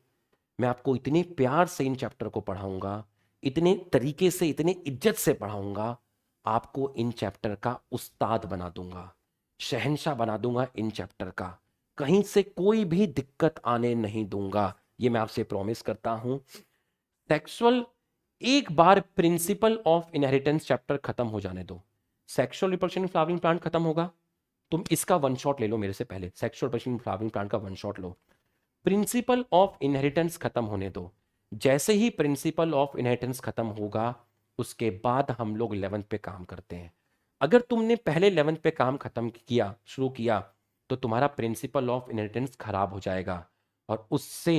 मैं आपको इतने प्यार से इन चैप्टर को पढ़ाऊंगा, इतने तरीके से, इतने इज्जत से पढ़ाऊंगा, आपको इन चैप्टर का उस्ताद बना दूंगा। शहंशाह बना दूंगा इन चैप्टर का, कहीं से कोई भी दिक्कत आने नहीं दूंगा, ये मैं आपसे प्रॉमिस करता हूं। सेक्सुअल, एक बार प्रिंसिपल ऑफ इनहेरिटेंस चैप्टर खत्म हो जाने दो, सेक्सुअल रिप्रोडक्शन फ्लावरिंग प्लांट खत्म होगा, तुम इसका वन शॉट ले लो मेरे से पहले, सेक्सुअल रिप्रोडक्शन फ्लावरिंग प्लांट का one shot low, principle of inheritance खत्म होने दो। जैसे ही प्रिंसिपल ऑफ इनहेरिटेंस खत्म होगा उसके बाद हम लोग 11th पे काम करते हैं। अगर तुमने पहले 11th पे काम खत्म किया, शुरू किया, तो तुम्हारा प्रिंसिपल ऑफ इनहेरिटेंस खराब हो जाएगा और उससे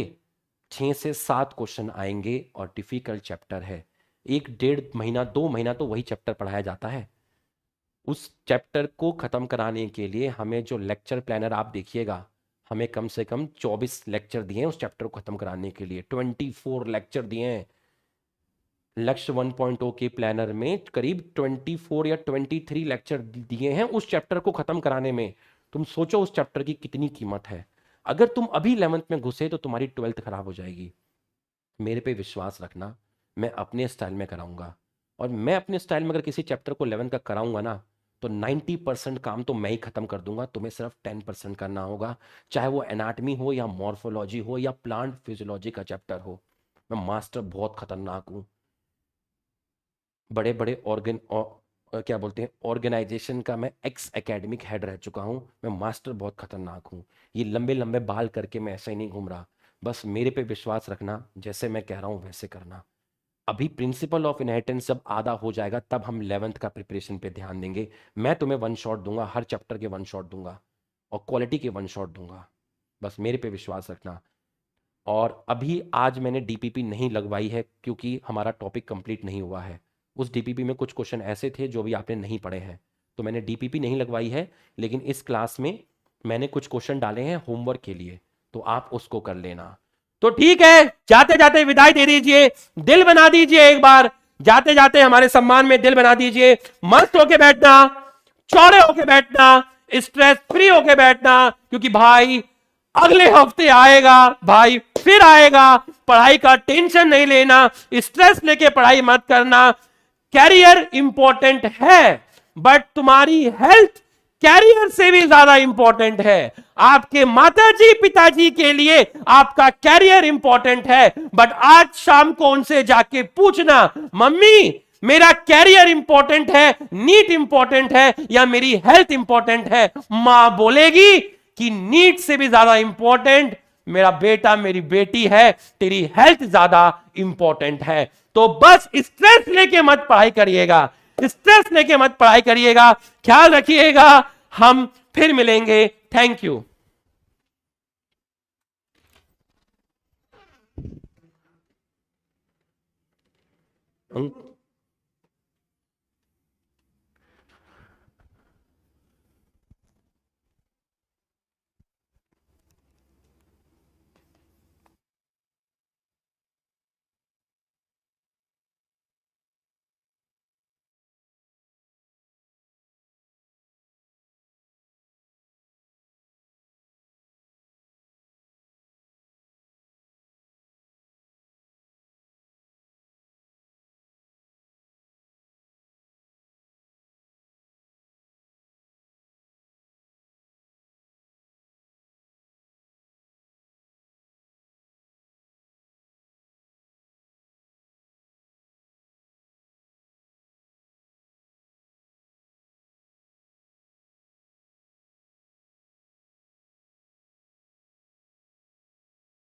6 से 7 क्वेश्चन आएंगे और डिफिकल्ट चैप्टर है। 1-1.5 महीना 2 महीना तो वही चैप्टर पढ़ाया जाता है। उस चैप्टर को खत्म कराने के लिए हमें जो लेक्चर प्लानर आप देखिएगा, हमें कम से कम 24 लेक्चर दिए हैं उस चैप्टर को खत्म कराने के लिए, 24 लेक्चर दिए हैं। लक्ष्य 1.0 के प्लानर में करीब 24 या 23 लेक्चर दिए हैं उस चैप्टर को खत्म कराने में। तुम सोचो उस चैप्टर की कितनी कीमत है। अगर तुम अभी 11th में घुसे तो तुम्हारी 12th खराब हो जाएगी। मेरे पे विश्वास रखना, मैं अपने स्टाइल में कराऊंगा, और मैं अपने स्टाइल में अगर किसी चैप्टर को 11 का कराऊंगा ना, तो 90% काम तो मैं ही खत्म कर दूंगा, तुम्हें सिर्फ 10% करना होगा, चाहे वो एनाटमी हो या मॉर्फोलॉजी हो या प्लांट फिजियोलॉजी का चैप्टर हो। मैं मास्टर बहुत खतरनाक हूं, बड़े बड़े क्या बोलते हैं ऑर्गेनाइजेशन का मैं एक्स एकेडमिक हेड रह चुका हूं, मैं मास्टर बहुत खतरनाक हूं। ये लंबे लंबे बाल करके मैं ऐसा ही नहीं घूम रहा, बस मेरे पे विश्वास रखना, जैसे मैं कह रहा हूं वैसे करना। अभी प्रिंसिपल ऑफ इनहेरिटेंस जब आधा हो जाएगा तब हम 11th का प्रिपरेशन पे ध्यान देंगे। मैं तुम्हें वन शॉट दूंगा, हर चैप्टर के वन शॉट दूंगा और क्वालिटी के वन शॉट दूंगा, बस मेरे पे विश्वास रखना। और अभी आज मैंने डीपीपी नहीं लगवाई है क्योंकि हमारा टॉपिक कंप्लीट नहीं हुआ है। उस डीपीपी में कुछ क्वेश्चन ऐसे थे जो भी आपने नहीं पढ़े हैं, तो मैंने डीपीपी नहीं लगवाई है, लेकिन इस क्लास में मैंने कुछ क्वेश्चन डाले हैं होमवर्क के लिए, तो आप उसको कर लेना। तो ठीक है, जाते जाते विदाई दे दीजिए, दिल बना दीजिए एक बार, जाते जाते हमारे सम्मान में दिल बना दीजिए। मस्त होके बैठना, चौड़े होके बैठना, स्ट्रेस फ्री होके बैठना, क्योंकि भाई अगले हफ्ते आएगा, भाई फिर आएगा। पढ़ाई का टेंशन नहीं लेना, स्ट्रेस लेके पढ़ाई मत करना। कैरियर इंपॉर्टेंट है, बट तुम्हारी हेल्थ कैरियर से भी ज्यादा इंपॉर्टेंट है। आपके माताजी पिताजी के लिए आपका कैरियर इंपॉर्टेंट है, बट आज शाम को उनसे जाके पूछना, मम्मी मेरा कैरियर इंपॉर्टेंट है, नीट इंपॉर्टेंट है या मेरी हेल्थ इंपॉर्टेंट है? मां बोलेगी कि नीट से भी ज्यादा इंपॉर्टेंट मेरा बेटा मेरी बेटी है, तेरी हेल्थ ज्यादा इंपॉर्टेंट है। तो बस स्ट्रेस लेके मत पढ़ाई करिएगा, स्ट्रेस लेके मत पढ़ाई करिएगा। ख्याल रखिएगा, हम फिर मिलेंगे। Thank you.